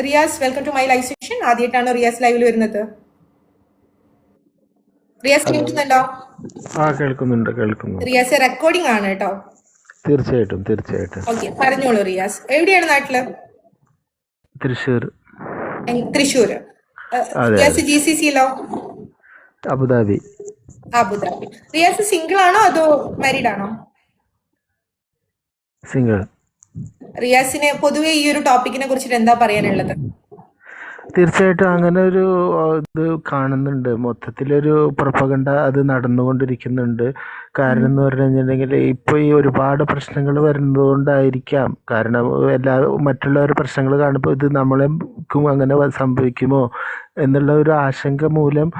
Riyas, welcome to my live session. ആദ്യമായിട്ടാണോ റിയാസ് ലൈവിൽ വരുന്നത്? റിയാസ് കേൾക്കുന്നുണ്ടോ? കേൾക്കുന്നുണ്ട്. റിയാസ് റെക്കോർഡിംഗ് ആണ് കേട്ടോ. തീർച്ചയായിട്ടും. ഓക്കെ, പറഞ്ഞോളൂ റിയാസ്. എവിടെയാണ് നാട്ടില്? തൃശ്ശൂർ. അതെ റിയാസ് അതെ GCC-ലോ? അബുദാബി. അബുദാബി. റിയാസ് സിംഗിൾ ആണോ അതോ മാരീഡ് ആണോ? സിംഗിൾ. റിയാസിന് പൊതുവെ ഈ ഒരു ടോപ്പിക്കിനെ കുറിച്ചിട്ട് എന്താ പറയാനുള്ളത്? തീർച്ചയായിട്ടും അങ്ങനെ ഒരു ഇത് കാണുന്നുണ്ട്. മൊത്തത്തിലൊരു പ്രൊപ്പഗണ്ട അത് നടന്നുകൊണ്ടിരിക്കുന്നുണ്ട്. കാരണം എന്ന് പറഞ്ഞു കഴിഞ്ഞിട്ടുണ്ടെങ്കിൽ ഇപ്പോൾ ഈ ഒരുപാട് പ്രശ്നങ്ങൾ വരുന്നത് കൊണ്ടായിരിക്കാം. കാരണം മറ്റുള്ളവരുടെ പ്രശ്നങ്ങൾ കാണുമ്പോൾ ഇത് നമ്മളെക്കും അങ്ങനെ സംഭവിക്കുമോ എന്നുള്ള ഒരു ആശങ്ക മൂലം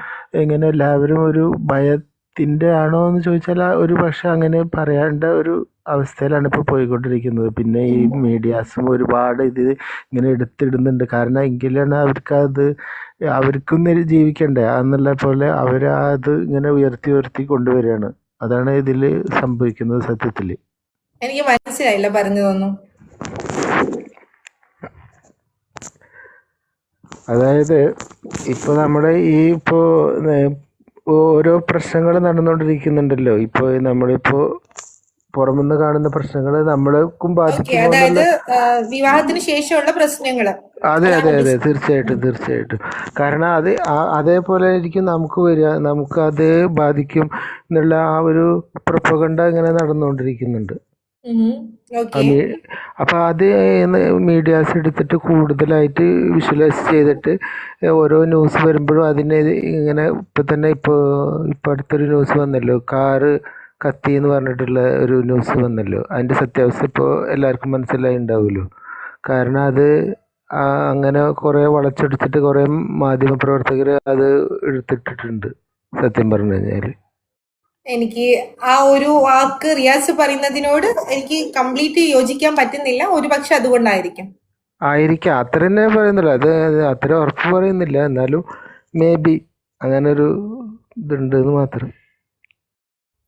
ഇങ്ങനെ എല്ലാവരും ഒരു ഭയത്തിൻ്റെ ആണോ എന്ന് ചോദിച്ചാൽ ഒരു പക്ഷെ അങ്ങനെ പറയേണ്ട ഒരു അവസ്ഥയിലാണ് ഇപ്പോൾ പോയിക്കൊണ്ടിരിക്കുന്നത്. പിന്നെ ഈ മീഡിയാസും ഒരുപാട് ഇത് ഇങ്ങനെ എടുത്തിടുന്നുണ്ട്. കാരണം എങ്കിലാണ് അവർക്കും ജീവിക്കണ്ടേ എന്നുള്ള പോലെ അവരത് ഇങ്ങനെ ഉയർത്തി കൊണ്ടുവരികയാണ്. അതാണ് ഇതിൽ സംഭവിക്കുന്നത് സത്യത്തിൽ. എനിക്ക് മനസ്സിലായില്ല പറഞ്ഞതൊന്നും. അതായത് ഇപ്പോൾ നമ്മുടെ ഇപ്പോൾ ഓരോ പ്രശ്നങ്ങൾ നടന്നുകൊണ്ടിരിക്കുന്നുണ്ടല്ലോ. ഇപ്പോൾ നമ്മളിപ്പോൾ പുറമെന്ന് കാണുന്ന പ്രശ്നങ്ങൾ നമ്മളെക്കും ബാധിക്കുമോ അതായത് വിവാഹത്തിന് ശേഷമുള്ള പ്രശ്നങ്ങള്. അതെ തീർച്ചയായിട്ടും. കാരണം അതേപോലെ ആയിരിക്കും നമുക്ക് വരിക, നമുക്ക് അത് ബാധിക്കും എന്നുള്ള ആ ഒരു പ്രൊപ്പഗണ്ട ഇങ്ങനെ നടന്നുകൊണ്ടിരിക്കുന്നുണ്ട്. അപ്പൊ അത് മീഡിയാസ് എടുത്തിട്ട് കൂടുതലായിട്ട് വിഷ്വലൈസ് ചെയ്തിട്ട് ഓരോ ന്യൂസ് വരുമ്പോഴും അതിനെ ഇങ്ങനെ ഇപ്പൊ അടുത്തൊരു ന്യൂസ് വന്നല്ലോ, കാറ് കത്തി എന്ന് പറഞ്ഞിട്ടുള്ള ഒരു ന്യൂസ് വന്നല്ലോ. അതിന്റെ സത്യാവസ്ഥ ഇപ്പോൾ എല്ലാവർക്കും മനസ്സിലായി ഉണ്ടാവുമല്ലോ. കാരണം അത് അങ്ങനെ കുറെ വളച്ചൊടിച്ചിട്ട് കുറെ മാധ്യമപ്രവർത്തകർ അത് എടുത്തിട്ടിട്ടുണ്ട് സത്യം പറഞ്ഞു കഴിഞ്ഞാല്. എനിക്ക് ആ ഒരു വാക്ക് റിയാസ് പറയുന്നതിനോട് എനിക്ക് കംപ്ലീറ്റ് യോജിക്കാൻ പറ്റുന്നില്ല. ഒരുപക്ഷെ അതുകൊണ്ടായിരിക്കും. അത്ര തന്നെ പറയുന്നില്ല, അത് അത്ര ഉറപ്പ് പറയുന്നില്ല. എന്നാലും മേ ബി അങ്ങനെ ഒരു ഇതുണ്ട് എന്ന് മാത്രം.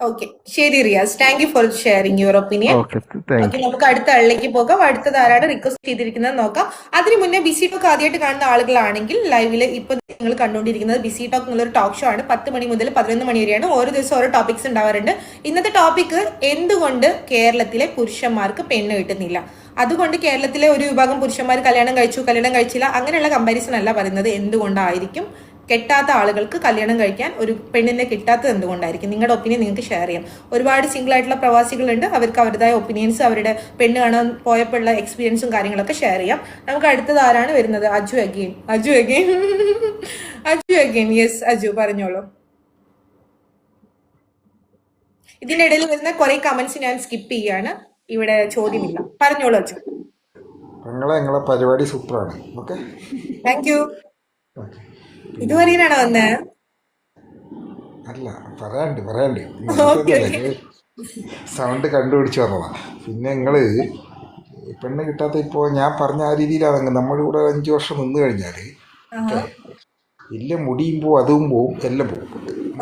ഓക്കെ, ശരി Riyas, thank you for sharing your opinion. Okay, thank U. നമുക്ക് അടുത്ത ആളിലേക്ക് പോകാം. അടുത്തത് ആരാണ് റിക്വസ്റ്റ് ചെയ്തിരിക്കുന്നത് നോക്കാം. അതിനു മുന്നേ ബിസി ടോക്ക് ആദ്യമായിട്ട് കാണുന്ന ആളുകളാണെങ്കിൽ ലൈവില് ഇപ്പൊ നിങ്ങൾ കണ്ടുകൊണ്ടിരിക്കുന്നത് ബിസി ടോക്ക് എന്നുള്ളൊരു ടോക്ക് ഷോ ആണ്. 10 മണി മുതൽ 11 മണി വരെയാണ്. ഓരോ ദിവസം ഓരോ ടോപ്പിക്സ് ഉണ്ടാവാറുണ്ട്. ഇന്നത്തെ ടോപ്പിക് എന്തുകൊണ്ട് കേരളത്തിലെ പുരുഷന്മാർക്ക് പെണ്ണ് കിട്ടുന്നില്ല. അതുകൊണ്ട് കേരളത്തിലെ ഒരു വിഭാഗം പുരുഷന്മാർ കല്യാണം കഴിച്ചില്ല അങ്ങനെയുള്ള കമ്പാരിസൺ അല്ല പറയുന്നത്. എന്തുകൊണ്ടായിരിക്കും കെട്ടാത്ത ആളുകൾക്ക് കല്യാണം കഴിക്കാൻ ഒരു പെണ്ണിനെ കിട്ടാത്തത് എന്തുകൊണ്ടായിരിക്കും? നിങ്ങളുടെ ഒപ്പീനിയൻ നിങ്ങൾക്ക് ഷെയർ ചെയ്യാം. ഒരുപാട് സിംഗിൾ ആയിട്ടുള്ള പ്രവാസികളുണ്ട്. അവർക്ക് അവരുടേതായ ഒപ്പീനിയൻസ്, അവരുടെ പെണ്ണ് കാണാൻ പോയപ്പോഴുള്ള എക്സ്പീരിയൻസും കാര്യങ്ങളൊക്കെ ഷെയർ ചെയ്യാം. നമുക്ക് അടുത്തത് ആരാണ് വരുന്നത്? അജു അഗെയിൻ. യെസ് അജു, പറഞ്ഞോളൂ. ഇതിന്റെ ഇടയിൽ വരുന്ന കുറെ കമന്റ്സ് ഞാൻ സ്കിപ്പ് ചെയ്യാണ്. ഇവിടെ ചോദ്യമില്ല. പറഞ്ഞോളൂ അജു. നിങ്ങളെ പരിപാടി സൂപ്പറാണ്. Okay, thank U. ഇതുവരെയാണോ വന്നേ? അല്ല, പറയാണ്ട് സൗണ്ട് കണ്ടുപിടിച്ച് വന്നതാ. പിന്നെ നിങ്ങള് പെണ്ണ് കിട്ടാത്ത ഇപ്പോൾ ഞാൻ പറഞ്ഞ ആ രീതിയിലാണ്. നമ്മളിവിടെ 5 വർഷം നിന്ന് കഴിഞ്ഞാൽ ഇല്ല മുടിയും പോവും, അതും പോവും, എല്ലാം പോവും.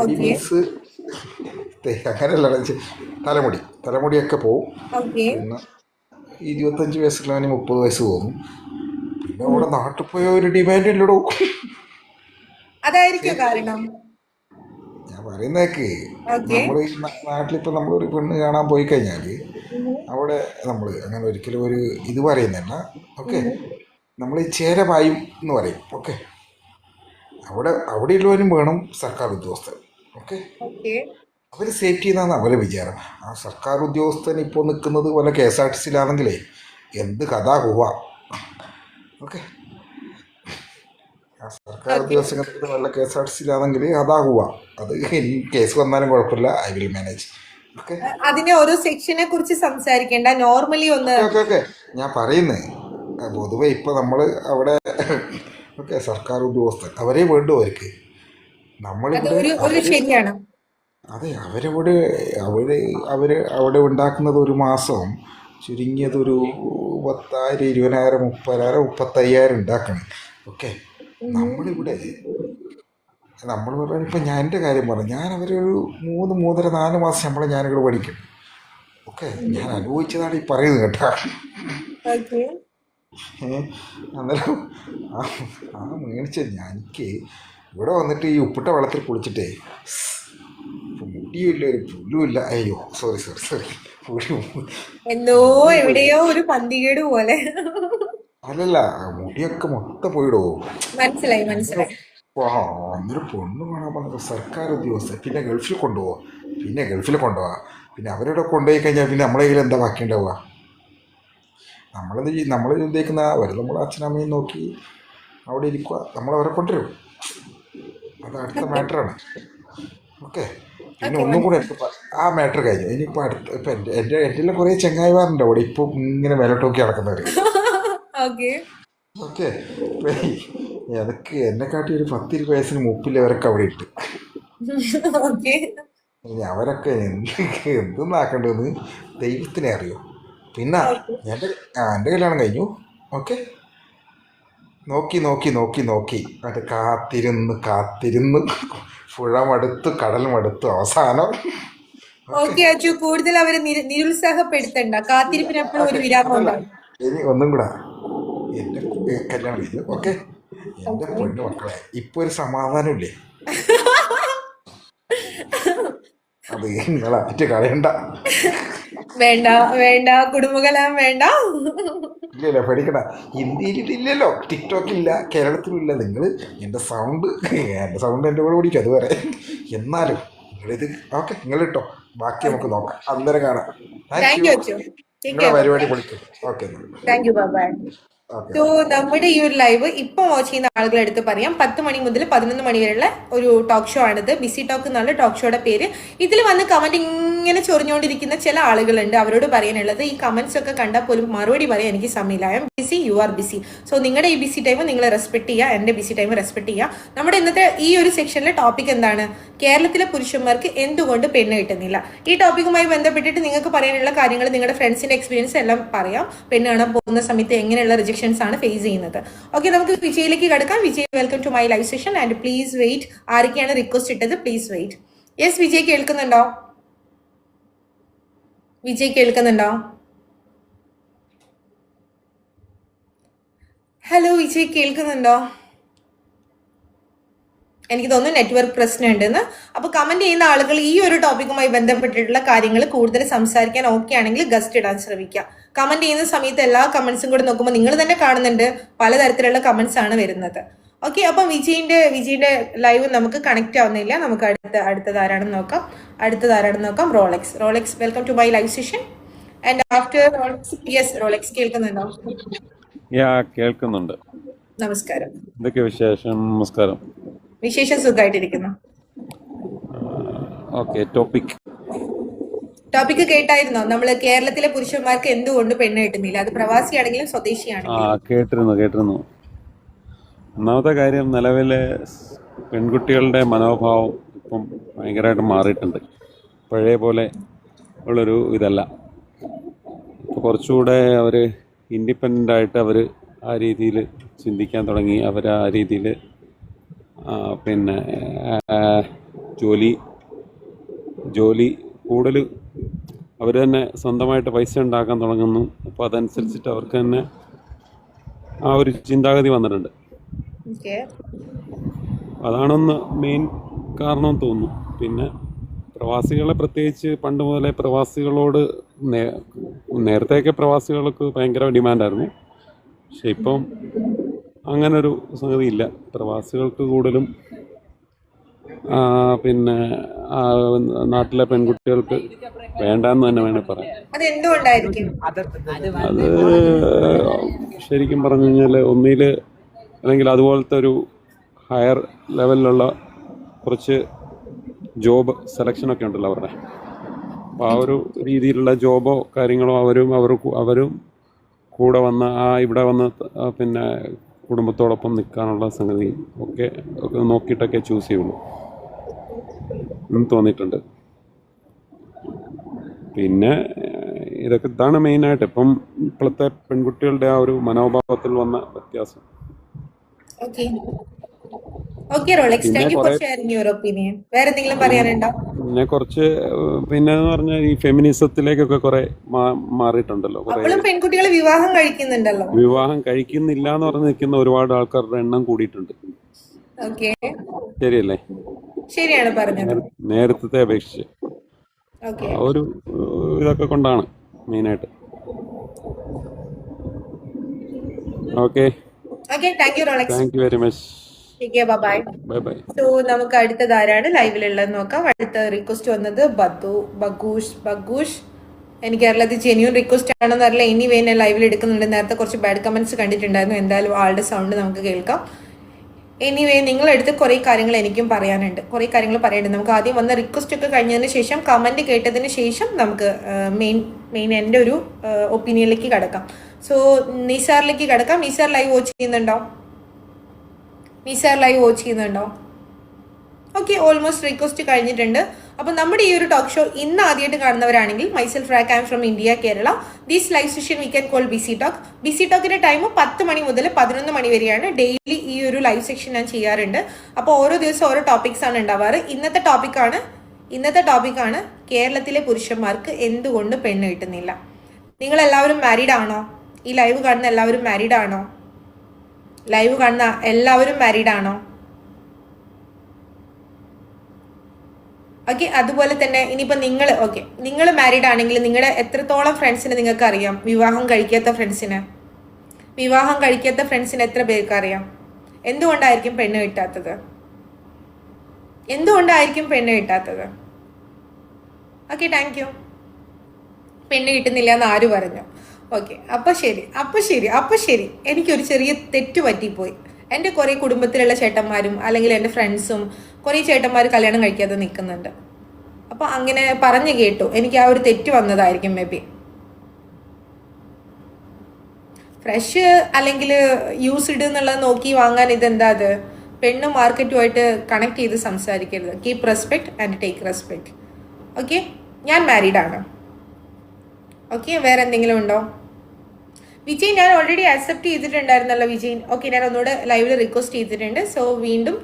മുടി മീൻസ് അങ്ങനെയല്ല, തലമുടിയൊക്കെ പോവും. പിന്നെ 25 വയസ്സുള്ളവന് 30 വയസ്സ് തോന്നും. പിന്നെ അവിടെ നാട്ടിൽ പോയ ഒരു ഡിമാൻഡ് ഇല്ലടോ. അതായിരിക്കും കാരണം. ഞാൻ പറയുന്നേക്ക് നമ്മള് നാട്ടിലിപ്പോ നമ്മളൊരു പെണ്ണ് കാണാൻ പോയി കഴിഞ്ഞാല് അവിടെ നമ്മള് അങ്ങനെ ഒരിക്കലും ഒരു ഇത് പറയുന്നില്ല. ഓക്കെ, നമ്മൾ ചേരമായും എന്ന് പറയും. ഓക്കെ, അവിടെയുള്ളവരും വേണം സർക്കാർ ഉദ്യോഗസ്ഥൻ. ഓക്കെ, അവര് സേഫ്റ്റി എന്നാണ് അവരെ വിചാരം. ആ സർക്കാർ ഉദ്യോഗസ്ഥൻ ഇപ്പോൾ നിൽക്കുന്നത് പോലെ KSRTC-യിലാണെങ്കിലേ എന്ത് കഥ പോവാ. ഓക്കെ, ആ സർക്കാർ ഉദ്യോഗസ്ഥൻ വല്ല KSRTC-യിലാണെങ്കിൽ അതാകുക. അത് കേസ് വന്നാലും കുഴപ്പമില്ല, ഐ വിൽ മാനേജ്. ഓക്കെ, അതിനെ ഓരോ സെക്ഷനെ കുറിച്ച് സംസാരിക്കേണ്ട, നോർമലി ഒന്ന് ഓക്കെ ഞാൻ പറയുന്നത് പൊതുവെ ഇപ്പൊ നമ്മള് അവിടെ ഓക്കെ സർക്കാർ ഉദ്യോഗസ്ഥൻ അവരെ വേണ്ടു. അവർക്ക് നമ്മളിവിടെ ശരിയാണ്. അതെ, അവര് അവിടെ ഉണ്ടാക്കുന്നത് ഒരു മാസം ചുരുങ്ങിയതൊരു 10,000, 20,000, 30,000, 35,000 ഉണ്ടാക്കണം. ഓക്കെ, നമ്മൾ പറഞ്ഞാൽ ഇപ്പം ഞാൻ എൻ്റെ കാര്യം പറഞ്ഞു, ഞാൻ അവരൊരു 3, 3.5, 4 മാസം ശമ്പളം ഞാനിവിടെ പഠിക്കും. ഓക്കെ, ഞാൻ അനുഭവിച്ചതാണ് ഈ പറയുന്നത് കേട്ടോ. അന്നേരം മേടിച്ചത് എനിക്ക് ഇവിടെ വന്നിട്ട് ഈ ഉപ്പിട്ട വെള്ളത്തിൽ കുളിച്ചിട്ടേ മുടിയില്ല, ഒരു പുല്ലുമില്ല. അയ്യോ സോറി എന്തോ എവിടെയോ ഒരു പന്തികേട് പോലെ. അല്ലല്ല, മുടിയൊക്കെ മൊത്തം പോയിടോ. മനസ്സിലായി. അന്നൊരു പെണ്ണ് കാണാൻ പറഞ്ഞത് സർക്കാർ ഉദ്യോഗസ്ഥർ, പിന്നെ ഗൾഫിൽ കൊണ്ടുപോകുക, പിന്നെ അവരുടെ കൊണ്ടുപോയി കഴിഞ്ഞാൽ പിന്നെ നമ്മളെ കയ്യിൽ എന്താ ബാക്കി ഉണ്ടാവുക? നമ്മൾ ഉദ്ദേശിക്കുന്ന അവർ നമ്മളെ അച്ഛനമ്മയും നോക്കി അവിടെ ഇരിക്കുക, നമ്മളവരെ കൊണ്ടുവരും. അത് അടുത്ത മാറ്ററാണ്. ഓക്കെ. പിന്നെ ഓക്കെ ഒന്നും കൂടെ ആ മാറ്റർ കഴിഞ്ഞു. ഇനിയിപ്പോൾ ഇപ്പം എൻ്റെ കുറേ ചെങ്ങായിമാരുണ്ട് അവിടെ ഇപ്പോൾ ഇങ്ങനെ വിലട്ടോക്കി നടക്കുന്നവർ. Okay okay. എനിക്ക് എന്നെക്കാട്ടി ഒരു 10-20 വയസ്സിന് മുപ്പില്ലവരൊക്കെ അവിടെ ഇട്ട്. ഓക്കെ ഇനി അവരൊക്കെ എന്തെന്നാക്കേണ്ടതെന്ന് ദൈവത്തിനെ അറിയോ. പിന്നെ എൻ്റെ കല്യാണം കഴിഞ്ഞു. ഓക്കെ. നോക്കി അത് കാത്തിരുന്ന് പുഴ മടുത്തു, കടൽ മടുത്തു, അവസാനം ഓക്കെ അച്ചു, കൂടുതൽ അവരെ നിരുത്സാഹപ്പെടുത്തണ്ട. കാത്തിരിപ്പിന് എപ്പോഴും ഒരു വിരാമം അതല്ല. ഉണ്ടാവും. ഇനി ഒന്നും കൂടെ എൻ്റെ കല്യാണം കഴിഞ്ഞു. ഓക്കെ. എൻ്റെ പൊന്നു മക്കളെ, ഇപ്പോൾ ഒരു സമാധാനമില്ലേ? അത് നിങ്ങളായിട്ട് കളയണ്ട. വേണ്ട കുടുംബകലം വേണ്ട. ഇല്ലല്ലോ, പേടിക്കണ്ട. ഇന്ത്യയിലില്ലല്ലോ, ടിക്ടോക്കില്ല, കേരളത്തിലില്ല. നിങ്ങൾ എൻ്റെ സൗണ്ട് എൻ്റെ കൂടെ പിടിക്കും, അത് വരെ. എന്നാലും നിങ്ങളിത് ഓക്കെ, നിങ്ങളിട്ടോ, ബാക്കി നമുക്ക് നോക്കാം, അന്നേരം കാണാം. Thank you Achu. നിങ്ങളുടെ പരിപാടി പൊളിക്കും. Okay. Thank you, bye. Okay. So നമ്മുടെ ഈ ഒരു ലൈവ് ഇപ്പൊ വാച്ച് ചെയ്യുന്ന ആളുകളെ എടുത്ത് പറയാം, 10 മണി മുതൽ 11 മണി വരെയുള്ള ഒരു ടോക്ക് ഷോ ആണിത്. ബിസി ടോക്ക് എന്നുള്ള ടോക്ക് ഷോയുടെ പേര്. ഇതിൽ വന്ന് കമന്റ് ഇങ്ങനെ ചൊറിഞ്ഞുകൊണ്ടിരിക്കുന്ന ചില ആളുകളുണ്ട്. അവരോട് പറയാനുള്ളത്, ഈ കമന്റ്സ് ഒക്കെ കണ്ടാൽ പോലും മറുപടി പറയാൻ എനിക്ക് സമയമില്ല. I am busy, you are BC. So നിങ്ങളുടെ ഈ ബിസി ടൈം നിങ്ങൾ റെസ്പെക്ട് ചെയ്യുക, എന്റെ ബിസി ടൈം റെസ്പെക്ട് ചെയ്യുക. നമ്മുടെ ഇന്നത്തെ ഈ ഒരു സെക്ഷനിലെ ടോപ്പിക് എന്താണ്? കേരളത്തിലെ പുരുഷന്മാർക്ക് എന്തുകൊണ്ട് പെണ്ണ് കിട്ടുന്നില്ല. ഈ ടോപ്പിക്കുമായി ബന്ധപ്പെട്ടിട്ട് നിങ്ങൾക്ക് പറയാനുള്ള കാര്യങ്ങൾ, നിങ്ങളുടെ ഫ്രണ്ട്സിന്റെ എക്സ്പീരിയൻസ് എല്ലാം പറയാം. പെണ്ണ് കാണാൻ പോകുന്ന സമയത്ത് എങ്ങനെയുള്ള റിജക്ഷൻസ് ആണ് ഫേസ് ചെയ്യുന്നത്. ഓക്കെ, നമുക്ക് വിജയിലേക്ക് കടക്കാം. Vijay, welcome to my live session and please wait. ആരൊക്കെയാണ് റിക്വസ്റ്റ് ഇട്ടത്? Please wait. യെസ്, വിജയ് കേൾക്കുന്നുണ്ടോ? ഹലോ വിജയ്, കേൾക്കുന്നുണ്ടോ? എനിക്ക് തോന്നുന്നു നെറ്റ്വർക്ക് പ്രശ്നമുണ്ടെന്ന്. അപ്പൊ കമന്റ് ചെയ്യുന്ന ആളുകൾ ഈ ഒരു ടോപ്പിക്കുമായി ബന്ധപ്പെട്ടിട്ടുള്ള കാര്യങ്ങൾ കൂടുതൽ സംസാരിക്കാൻ ഓക്കെ ആണെങ്കിൽ ഗസ്റ്റ് ഇടാൻ ശ്രമിക്കുക. കമന്റ് ചെയ്യുന്ന സമയത്ത് എല്ലാ കമന്റ്സും കൂടെ നോക്കുമ്പോൾ നിങ്ങൾ തന്നെ കാണുന്നുണ്ട് പലതരത്തിലുള്ള കമന്റ്സ് ആണ് വരുന്നത്. ഓക്കെ, അപ്പം വിജയിന്റെ ലൈവ് നമുക്ക് കണക്ട് ആവുന്നില്ല. നമുക്ക് അടുത്തത് ആരാണെന്ന് നോക്കാം. Rolex, welcome to my live session. And after Rolex, yes Rolex കേൾക്കുന്നുണ്ടോ? കേൾക്കുന്നുണ്ട്. നമസ്കാരം. എന്തൊക്കെ വിശേഷം? നമസ്കാരം. വിശേഷം, സുഖമായിട്ടിരിക്കുന്നു. ഓക്കെ, ടോപ്പിക് കേട്ടായിരുന്നോ? നമ്മള് കേരളത്തിലെ പുരുഷന്മാർക്ക് എന്തുകൊണ്ട് പെണ്ണ് കിട്ടുന്നില്ല? അത് പ്രവാസിയാണെങ്കിലും സ്വദേശിയാണെങ്കിലും. കേട്ടിരുന്നു. ഒന്നാമത്തെ കാര്യം, നിലവിലെ പെൺകുട്ടികളുടെ മനോഭാവം ഇപ്പം ഭയങ്കരമായിട്ട് മാറിയിട്ടുണ്ട്. പഴയ പോലെ ഉള്ളൊരു ഇതല്ല. ഇപ്പോൾ കുറച്ചുകൂടെ അവർ ഇൻഡിപെൻഡൻ്റ് ആയിട്ട് അവർ ആ രീതിയിൽ ചിന്തിക്കാൻ തുടങ്ങി. അവർ ആ രീതിയിൽ പിന്നെ ജോലി കൂടുതൽ അവർ തന്നെ സ്വന്തമായിട്ട് പൈസ ഉണ്ടാക്കാൻ തുടങ്ങുന്നു. അപ്പോൾ അതനുസരിച്ചിട്ട് അവർക്ക് തന്നെ ആ ഒരു ചിന്താഗതി വന്നിട്ടുണ്ട്. അതാണൊന്ന് മെയിൻ കാരണം തോന്നുന്നു. പിന്നെ പ്രവാസികളെ, പ്രത്യേകിച്ച് പണ്ട് മുതലേ പ്രവാസികളോട് നേരത്തെയൊക്കെ പ്രവാസികൾക്ക് ഭയങ്കര ഡിമാൻഡായിരുന്നു. പക്ഷെ ഇപ്പം അങ്ങനൊരു സംഗതി ഇല്ല. പ്രവാസികൾക്ക് കൂടുതലും പിന്നെ നാട്ടിലെ പെൺകുട്ടികൾക്ക് വേണ്ടാന്ന് തന്നെ വേണേൽ പറയാം. അത് എന്തുകൊണ്ടായിരിക്കും? അത് ശരിക്കും പറഞ്ഞു കഴിഞ്ഞാൽ ഒന്നിൽ അല്ലെങ്കിൽ അതുപോലത്തെ ഒരു ഹയർ ലെവലിലുള്ള കുറച്ച് ജോബ് സെലക്ഷനൊക്കെ ഉണ്ടല്ലോ അവരുടെ. അപ്പോൾ ആ ഒരു രീതിയിലുള്ള ജോബോ കാര്യങ്ങളോ അവരും കൂടെ വന്ന് ഇവിടെ വന്ന് പിന്നെ കുടുംബത്തോടൊപ്പം നിൽക്കാനുള്ള സംഗതി ഒക്കെ നോക്കിയിട്ടൊക്കെ ചൂസ് ചെയ്യുള്ളൂ എന്ന് തോന്നിയിട്ടുണ്ട്. പിന്നെ ഇതാണ് മെയിനായിട്ട് ഇപ്പം ഇപ്പോഴത്തെ പെൺകുട്ടികളുടെ ആ ഒരു മനോഭാവത്തിൽ വന്ന വ്യത്യാസം. പിന്നെ കുറച്ച് പിന്നെന്ന് പറഞ്ഞാൽ ഈ ഫെമിനിസത്തിലേക്കൊക്കെ കുറെ മാറിയിട്ടുണ്ടല്ലോ. പെൺകുട്ടികൾ വിവാഹം കഴിക്കുന്നില്ല എന്ന് പറഞ്ഞ് നിൽക്കുന്ന ഒരുപാട് ആൾക്കാരുടെ എണ്ണം കൂടിയിട്ടുണ്ട്. ശരിയല്ലേ? ശരിയാണ് പറഞ്ഞത്. നേരത്തെ അപേക്ഷിച്ച് ആ ഒരു ഇതൊക്കെ കൊണ്ടാണ് മെയിനായിട്ട്. Okay, thank you very much. Bye. Bye bye. So നമുക്ക് അടുത്തത് ആരാണ് ലൈവിലുള്ളത് നോക്കാം. അടുത്ത റിക്വസ്റ്റ് വന്നത് ബഗൂഷ്. എനിക്ക് അറിയില്ല ജെന്യൂൻ റിക്വസ്റ്റ് ആണെന്ന് അറിയില്ല. എനിവേ ഞാൻ ലൈവിൽ എടുക്കുന്നുണ്ട്. നേരത്തെ കുറച്ച് ബാഡ് കമന്റ്സ് കണ്ടിട്ടുണ്ടായിരുന്നു. എന്തായാലും ആളുടെ സൗണ്ട് നമുക്ക് കേൾക്കാം. എനിവേ നിങ്ങളെടുത്ത് കുറേ കാര്യങ്ങൾ എനിക്കും പറയാനുണ്ട്. കുറേ കാര്യങ്ങൾ പറയാനുണ്ട്. നമുക്ക് ആദ്യം വന്ന റിക്വസ്റ്റ് ഒക്കെ കഴിഞ്ഞതിന് ശേഷം കമന്റ് കേട്ടതിന് ശേഷം നമുക്ക് മെയിൻ എൻ്റെ ഒരു ഒപ്പീനിയനിലേക്ക് കടക്കാം. സോ നിസാറിലേക്ക് കടക്കാം. നിസാർ ലൈവ് വാച്ച് ചെയ്യുന്നുണ്ടോ? ഓക്കെ, ഓൾമോസ്റ്റ് റിക്വസ്റ്റ് കഴിഞ്ഞിട്ടുണ്ട്. അപ്പോൾ നമ്മുടെ ഈ ഒരു ടോക്ക് ഷോ ഇന്ന് ആദ്യമായിട്ട് കാണുന്നവരാണെങ്കിൽ myself rack, I am from India Kerala. This live session we can call BC talk. Busy ടോക്കിന്റെ ടൈം 10 മണി മുതൽ 11 മണി വരെയാണ്. ഡെയിലി ഈ ഒരു ലൈവ് സെക്ഷൻ ഞാൻ ചെയ്യാറുണ്ട്. അപ്പോൾ ഓരോ ദിവസം ഓരോ ടോപ്പിക്സ് ആണ് ഉണ്ടാവാറ്. ഇന്നത്തെ ടോപ്പിക്കാണ് കേരളത്തിലെ പുരുഷന്മാർക്ക് എന്തുകൊണ്ട് പെണ്ണ് കിട്ടുന്നില്ല. നിങ്ങൾ എല്ലാവരും മാരീഡ് ആണോ? ഈ ലൈവ് കാണുന്ന എല്ലാവരും മാരീഡ് ആണോ? ഓക്കെ, അതുപോലെ തന്നെ ഇനിയിപ്പോൾ നിങ്ങൾ മാരീഡ് ആണെങ്കിൽ നിങ്ങളുടെ എത്രത്തോളം ഫ്രണ്ട്സിനെ നിങ്ങൾക്ക് അറിയാം? വിവാഹം കഴിക്കാത്ത ഫ്രണ്ട്സിനെ എത്ര പേർക്ക് അറിയാം? എന്തുകൊണ്ടായിരിക്കും പെണ്ണ് കിട്ടാത്തത്? Okay, thank U. പെണ്ണ് കിട്ടുന്നില്ല എന്ന് ആര് പറഞ്ഞു? ഓക്കെ, അപ്പോൾ ശരി. എനിക്കൊരു ചെറിയ തെറ്റ് പറ്റിപ്പോയി. എൻ്റെ കുറേ കുടുംബത്തിലുള്ള ചേട്ടന്മാരും അല്ലെങ്കിൽ എൻ്റെ ഫ്രണ്ട്സും കുറേ ചേട്ടന്മാർ കല്യാണം കഴിക്കാതെ നിൽക്കുന്നുണ്ട്. അപ്പോൾ അങ്ങനെ പറഞ്ഞു കേട്ടു. എനിക്ക് ആ ഒരു തെറ്റ് വന്നതായിരിക്കും മേ ബി. ഫ്രഷ് അല്ലെങ്കിൽ യൂസ്ഡ് എന്നുള്ളത് നോക്കി വാങ്ങാൻ ഇതെന്താ അത്? പെണ്ണ് മാർക്കറ്റുമായിട്ട് കണക്ട് ചെയ്ത് സംസാരിക്കരുത്. Keep respect and take respect. Okay, ഞാൻ മാരീഡ് ആണ്. ഓക്കെ, വേറെ എന്തെങ്കിലും ഉണ്ടോ? വിജയ് ഞാൻ ഓൾറെഡി അക്സെപ്റ്റ് ചെയ്തിട്ടുണ്ടായിരുന്നല്ലോ വിജയ്. ഓക്കെ, ഞാൻ ഒന്നുകൂടെ ലൈവിൽ റിക്വസ്റ്റ് ചെയ്തിട്ടുണ്ട്. സോ വീണ്ടും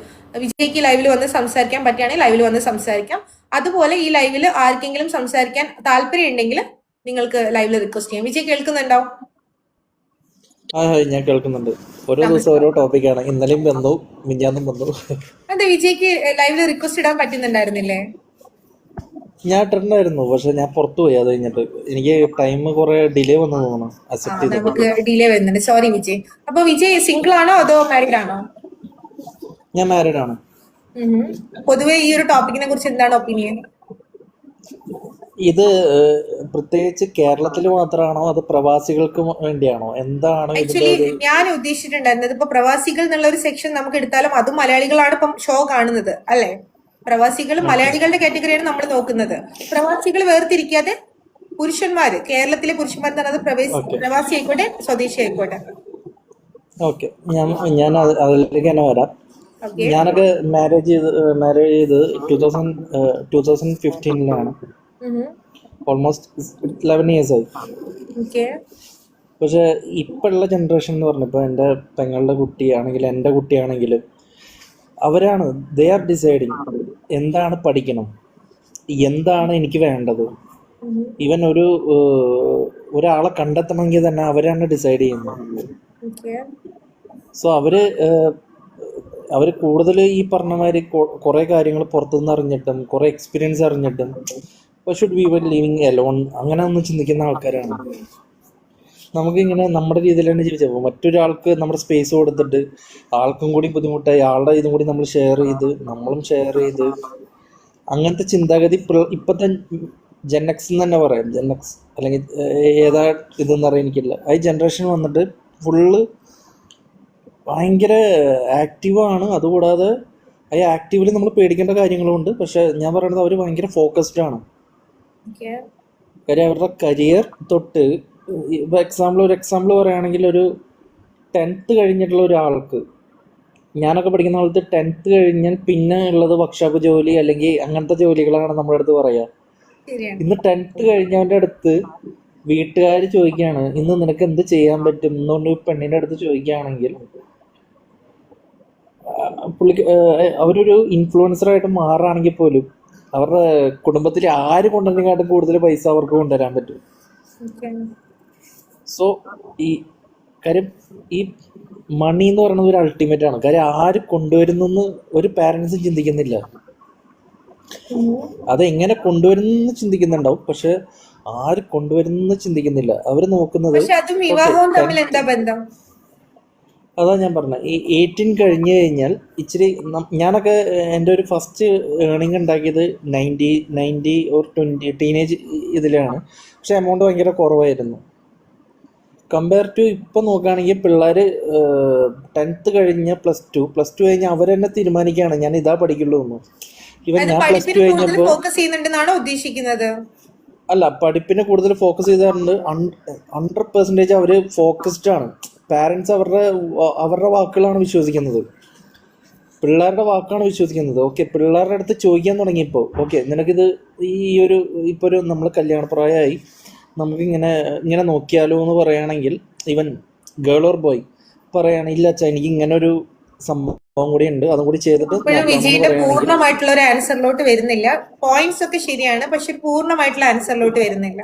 വിജയ്ക്ക് ലൈവിൽ വന്ന് സംസാരിക്കാൻ പറ്റുകയാണെങ്കിൽ ലൈവിൽ വന്ന് സംസാരിക്കാം. അതുപോലെ ഈ ലൈവിൽ ആർക്കെങ്കിലും സംസാരിക്കാൻ താല്പര്യം ഉണ്ടെങ്കിൽ നിങ്ങൾക്ക് ലൈവിൽ റിക്വസ്റ്റ് ചെയ്യാം. വിജയ് കേൾക്കുന്നുണ്ടോ? ഞാൻ കേൾക്കുന്നുണ്ട്. ഓരോ ദിവസം ഓരോ ടോപ്പിക്കാണ്. ഇന്നലെയും വന്നു, മിഞ്ഞാന്നും വന്നു. അതെ, വിജയ്ക്ക് ലൈവിൽ റിക്വസ്റ്റ് ഇടാൻ പറ്റുന്നുണ്ടായിരുന്നില്ലേ? ഞാൻ ഇട്ടിട്ടുണ്ടായിരുന്നു, പക്ഷെ ഞാൻ പുറത്തു പോയി. അത് കഴിഞ്ഞിട്ട് എനിക്ക് ടൈം കുറെ ഡിലേ വന്നു തോന്നുന്നു. അക്സെപ്റ്റ് ചെയ്തു. നമുക്ക് ഡിലേ വരുന്നുണ്ട്. സോറി വിജയ്. അപ്പൊ വിജയ് സിംഗിൾ ആണോ അതോ മാരീഡ് ആണോ? ഞാൻ മാരീഡ് ആണ്. പൊതുവെ ഈ ഒരു ടോപ്പിക്കിനെ കുറിച്ച് എന്താണ് ഒപ്പീനിയൻ? ഇത് പ്രത്യേകിച്ച് കേരളത്തിൽ മാത്രമാണോ അത് പ്രവാസികൾക്ക് വേണ്ടിയാണോ? എന്താണ് ആക്ച്വലി ഞാൻ ഉദ്ദേശിച്ചിട്ടുണ്ടായിരുന്നത് ഇപ്പൊ പ്രവാസികൾ എന്നുള്ള ഒരു സെക്ഷൻ നമുക്ക് എടുത്താലും അതും മലയാളികളാണ് ഇപ്പം ഷോ കാണുന്നത് അല്ലെ? പ്രവാസികൾ മലയാളികളുടെ കാറ്റഗറിയാണ് നമ്മൾ നോക്കുന്നത്. പ്രവാസികൾ വേർതിരിക്കാതെ പുരുഷന്മാര്, കേരളത്തിലെ പുരുഷന്മാർ എന്ന് പറയുന്നത് പ്രവാസി ആയിക്കോട്ടെ സ്വദേശി ആയിക്കോട്ടെ. ഓക്കെ, ഞാൻ അതിലേക്ക് തന്നെ വരാം. ഞാനൊക്കെ മാരേജ് ചെയ്ത് 2015 ഓൾമോസ്റ്റ് 11 years ആയി. പക്ഷെ ഇപ്പോഴുള്ള ജനറേഷൻ എന്ന് പറഞ്ഞപ്പോൾ എൻ്റെ പെങ്ങളുടെ കുട്ടിയാണെങ്കിലും എൻ്റെ കുട്ടിയാണെങ്കിലും അവരാണ് ദേ ആർ ഡിസൈഡിങ് എന്താണ് പഠിക്കണം, എന്താണ് എനിക്ക് വേണ്ടത്. ഈവൻ ഒരാളെ കണ്ടെത്തണമെങ്കിൽ തന്നെ അവരാണ് ഡിസൈഡ് ചെയ്യുന്നത്. സോ അവര് കൂടുതൽ ഈ പറഞ്ഞമാതിരി കുറെ കാര്യങ്ങൾ പുറത്തുനിന്ന് അറിഞ്ഞിട്ടും കുറെ എക്സ്പീരിയൻസ് അറിഞ്ഞിട്ടും ഷുഡ് ബി ലിവിങ് എലോൺ അങ്ങനെ ഒന്നും ചിന്തിക്കുന്ന ആൾക്കാരാണ്. നമുക്കിങ്ങനെ നമ്മുടെ രീതിയിൽ തന്നെ ജീവിച്ചു പോകും. മറ്റൊരാൾക്ക് നമ്മുടെ സ്പേസ് കൊടുത്തിട്ട് ആൾക്കും കൂടി ബുദ്ധിമുട്ടായി, ആളുടെ ഇതും കൂടി നമ്മൾ ഷെയർ ചെയ്ത് നമ്മളും ഷെയർ ചെയ്ത് അങ്ങനത്തെ ചിന്താഗതി ഇപ്പോഴത്തെ ജെൻഎക്സ് എന്ന് തന്നെ പറയാം. ജെൻഎക്സ് അല്ലെങ്കിൽ ഏതാ ഇതെന്ന് അറിയാൻ എനിക്കില്ല. ആ ജനറേഷൻ വന്നിട്ട് ഫുള്ള് ഭയങ്കര ആക്റ്റീവാണ്. അതുകൂടാതെ ആ ആക്റ്റീവില് നമ്മൾ പേടിക്കേണ്ട കാര്യങ്ങളുണ്ട്. പക്ഷെ ഞാൻ പറയുന്നത് അവർ ഭയങ്കര ഫോക്കസ്ഡ് ആണ്. കാര്യം അവരുടെ കരിയർ തൊട്ട് ഇപ്പോൾ ഒരു എക്സാമ്പിൾ പറയുകയാണെങ്കിൽ ഒരു 10th കഴിഞ്ഞിട്ടുള്ള ഒരാൾക്ക്, ഞാനൊക്കെ പഠിക്കുന്ന കാലത്ത് 10th കഴിഞ്ഞാൽ പിന്നെ ഉള്ളത് വർക്ക്ഷോപ്പ് ജോലി അല്ലെങ്കിൽ അങ്ങനത്തെ ജോലികളാണ് നമ്മുടെ അടുത്ത് പറയുക. ഇന്ന് 10th കഴിഞ്ഞവൻ്റെ അടുത്ത് വീട്ടുകാർ ചോദിക്കുകയാണ് ഇന്ന് നിനക്ക് എന്ത് ചെയ്യാൻ പറ്റും എന്നുകൊണ്ട് പെണ്ണിൻ്റെ അടുത്ത് ചോദിക്കുകയാണെങ്കിൽ അവരൊരു ഇൻഫ്ലുവൻസറായിട്ട് മാറുകയാണെങ്കിൽ പോലും അവരുടെ കുടുംബത്തിൽ ആര് കൊണ്ടുവന്നതിനെക്കാട്ടും കൂടുതൽ പൈസ അവർക്ക് കൊണ്ടുവരാൻ പറ്റും. സോ ഈ കാര്യം ഈ മണി എന്ന് പറയുന്നത് ഒരു അൾട്ടിമേറ്റ് ആണ്. കാര്യം ആര് കൊണ്ടുവരുന്നെന്ന് ഒരു പാരൻസും ചിന്തിക്കുന്നില്ല. അതെങ്ങനെ കൊണ്ടുവരുന്നെന്ന് ചിന്തിക്കുന്നുണ്ടാവും, പക്ഷെ ആര് കൊണ്ടുവരുന്നെന്ന് ചിന്തിക്കുന്നില്ല. അവര് നോക്കുന്നത് അതാ ഞാൻ പറഞ്ഞത്, ഈ 18 കഴിഞ്ഞ് കഴിഞ്ഞാൽ ഇച്ചിരി ഞാനൊക്കെ എൻ്റെ ഒരു ഫസ്റ്റ് ഏണിങ് ഉണ്ടാക്കിയത് 90 ഓർ 20 ടീനേജ് ഇതിലാണ്. പക്ഷെ എമൗണ്ട് ഭയങ്കര കുറവായിരുന്നു കമ്പയർ ടു ഇപ്പം നോക്കുകയാണെങ്കിൽ. പിള്ളേർ 10th കഴിഞ്ഞ് പ്ലസ് ടു കഴിഞ്ഞ് അവർ തന്നെ തീരുമാനിക്കുകയാണ് ഞാൻ ഇതാ പഠിക്കുള്ളൂ എന്ന്. ഇവൻ അത് ഞാൻ പ്ലസ് പഠിപ്പിന് ടു കൂടുതൽ കഴിഞ്ഞപ്പോൾ ഫോക്കസ് ചെയ്യുന്നുണ്ടെന്നാണോ ഉദ്ദേശിക്കുന്നത്? അല്ല, പഠിപ്പിനെ കൂടുതൽ ഫോക്കസ് ചെയ്താറുണ്ട്. 100% അവർ ഫോക്കസ്ഡ് ആണ്. പാരൻസ് അവരുടെ വാക്കുകളാണ് വിശ്വസിക്കുന്നത്, പിള്ളേരുടെ വാക്കാണ് വിശ്വസിക്കുന്നത്. ഓക്കെ, പിള്ളേരുടെ അടുത്ത് ചോദിക്കാൻ തുടങ്ങിയപ്പോൾ ഓക്കെ നിനക്കിത് ഇപ്പോൾ ഒരു നമ്മൾ കല്യാണപ്രായമായി നമുക്കിങ്ങനെ നോക്കിയാലോ എന്ന് പറയുകയാണെങ്കിൽ ഈവൻ ഗേൾ ഓർ ബോയ് പറയുകയാണ് ഇല്ല അച്ഛാ എനിക്ക് ഇങ്ങനെ ഒരു സംഭവം കൂടി ഉണ്ട്, അതും കൂടി ചെയ്തിട്ട് അപ്പോഴും നോക്കാമെന്ന് വിജയുടെ പറയുകയാണെങ്കിൽ പൂർണ്ണമായിട്ടുള്ള ഒരു ആൻസറിലോട്ട് വരുന്നില്ല. പോയിന്റ്സ് ഒക്കെ ശരിയാണ്, പക്ഷെ പൂർണ്ണമായിട്ടുള്ള ആൻസറിലോട്ട് വരുന്നില്ല.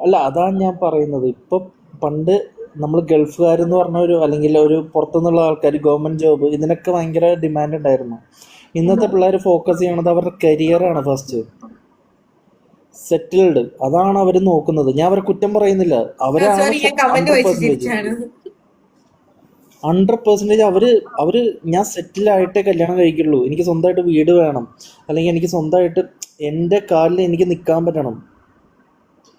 അല്ല, അതാണ് ഞാൻ പറയുന്നത്. ഇപ്പം പണ്ട് നമ്മൾ ഗൾഫുകാരെന്ന് പറഞ്ഞ അല്ലെങ്കിൽ ഒരു പുറത്തുനിന്നുള്ള ആൾക്കാർ ഗവൺമെൻറ് ജോബ് ഇതിനൊക്കെ ഭയങ്കര ഡിമാൻഡ് ഉണ്ടായിരുന്നു. ഇന്നത്തെ പിള്ളേർ ഫോക്കസ് ചെയ്യണത് അവരുടെ കരിയറാണ് ഫസ്റ്റ്, സെറ്റിൽഡ്, അതാണ് അവർ നോക്കുന്നത്. ഞാൻ അവരെ കുറ്റം പറയുന്നില്ല, അവരാണ് സോറി, ഞാൻ കമന്റ് വായിച്ച് 100% തിരിച്ചാണ്. 100% അവര് ഞാൻ സെറ്റിലായിട്ടേ കല്യാണം കഴിക്കുള്ളൂ, എനിക്ക് സ്വന്തമായിട്ട് വീട് വേണം, അല്ലെങ്കിൽ എനിക്ക് സ്വന്തമായിട്ട് എൻ്റെ കാലിൽ എനിക്ക് നിൽക്കാൻ പറ്റണം,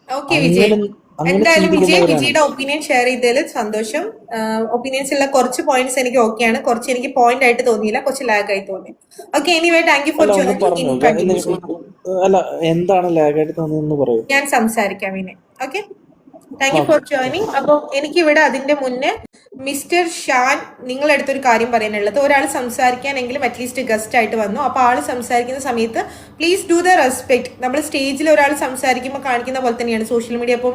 ഓക്കെ വിജയ്, അങ്ങനെ എന്തായാലും ചിന്തിക്കുന്നവരാണ്. വിജയുടെ ഒപ്പീനിയൻ ഷെയർ ചെയ്തതിൽ സന്തോഷം. ഒപ്പീനിയൻസ് ഉള്ള കുറച്ച് പോയിന്റ്സ് എനിക്ക് ഓക്കെയാണ്, കുറച്ച് എനിക്ക് പോയിന്റ് ആയിട്ട് തോന്നിയില്ല, കുറച്ച് ലാഗ് ആയി തോന്നി. Okay, anyway thank you for അല്ല, ഒന്ന് ജോയിനിങ്. പറഞ്ഞു. അല്ല, എന്താണ് ലാഗായിട്ട് തോന്നിയെന്ന് പറയൂ. ഞാൻ സംസാരിക്കാം ഇനി. Okay, thank you for joining. അപ്പോൾ എനിക്കിവിടെ അതിന്റെ മുന്നേ മിസ്റ്റർ ഷാൻ നിങ്ങളെടുത്തൊരു കാര്യം പറയാനുള്ളത്, ഒരാൾ സംസാരിക്കാനെങ്കിലും അറ്റ്ലീസ്റ്റ് ഗസ്റ്റ് ആയിട്ട് വന്നു. അപ്പോൾ ആൾ സംസാരിക്കുന്ന സമയത്ത് പ്ലീസ് ഡു ദ റെസ്പെക്ട്. നമ്മൾ സ്റ്റേജിൽ ഒരാൾ സംസാരിക്കുമ്പോൾ കാണിക്കുന്ന പോലെ തന്നെയാണ് സോഷ്യൽ മീഡിയ. അപ്പം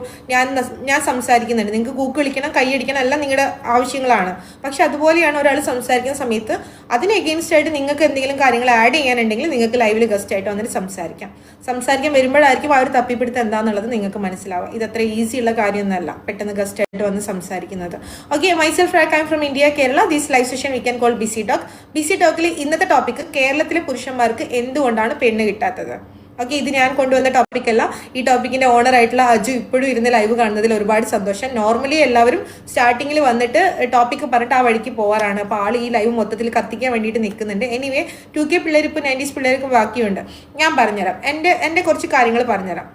ഞാൻ സംസാരിക്കുന്നുണ്ട്, നിങ്ങൾക്ക് കൂക്ക് വിളിക്കണം, കൈയടിക്കണം, എല്ലാം നിങ്ങളുടെ ആവശ്യങ്ങളാണ്. പക്ഷെ അതുപോലെയാണ് ഒരാൾ സംസാരിക്കുന്ന സമയത്ത് അതിന് എഗെയിൻസ്റ്റ് ആയിട്ട് നിങ്ങൾക്ക് എന്തെങ്കിലും കാര്യങ്ങൾ ആഡ് ചെയ്യാനുണ്ടെങ്കിൽ നിങ്ങൾക്ക് ലൈവിൽ ഗസ്റ്റ് ആയിട്ട് വന്നിട്ട് സംസാരിക്കാൻ വരുമ്പോഴായിരിക്കും ആ ഒരു തപ്പിപ്പിടുത്തം എന്താണെന്നുള്ളത് നിങ്ങൾക്ക് മനസ്സിലാവുക. ഇത് അത്ര ഈസി ഉള്ള കാര്യമൊന്നുമല്ല പെട്ടെന്ന് ഗസ്റ്റ് ആയിട്ട് വന്ന് സംസാരിക്കുന്നത്. Okay, myself rack, I M from India, Kerala. This live session we can call BC talk. Busy ടോക്കിൽ ഇന്നത്തെ ടോപ്പിക് കേരളത്തിലെ പുരുഷന്മാർക്ക് എന്തുകൊണ്ടാണ് പെണ്ണ് കിട്ടാത്തത്. ഓക്കെ, ഇത് ഞാൻ കൊണ്ടുവന്ന ടോപ്പിക് അല്ല. ഈ ടോപ്പിക്കിന്റെ ഓണർ ആയിട്ടുള്ള അജു ഇപ്പോഴും ഇരുന്ന് ലൈവ് കാണുന്നതിൽ ഒരുപാട് സന്തോഷം. നോർമലി എല്ലാവരും സ്റ്റാർട്ടിങ്ങിൽ വന്നിട്ട് ടോപ്പിക്ക് പറഞ്ഞിട്ട് ആ വഴിക്ക് പോകാറാണ്. അപ്പോൾ ആൾ ഈ ലൈവ് മൊത്തത്തിൽ കത്തിക്കാൻ വേണ്ടിയിട്ട് നിൽക്കുന്നുണ്ട്. എനിവേ 2K പിള്ളേർ ഇപ്പോൾ 90s പിള്ളേർക്ക് ബാക്കിയുണ്ട്. ഞാൻ പറഞ്ഞുതരാം, എൻ്റെ കുറച്ച് കാര്യങ്ങൾ പറഞ്ഞുതരാം.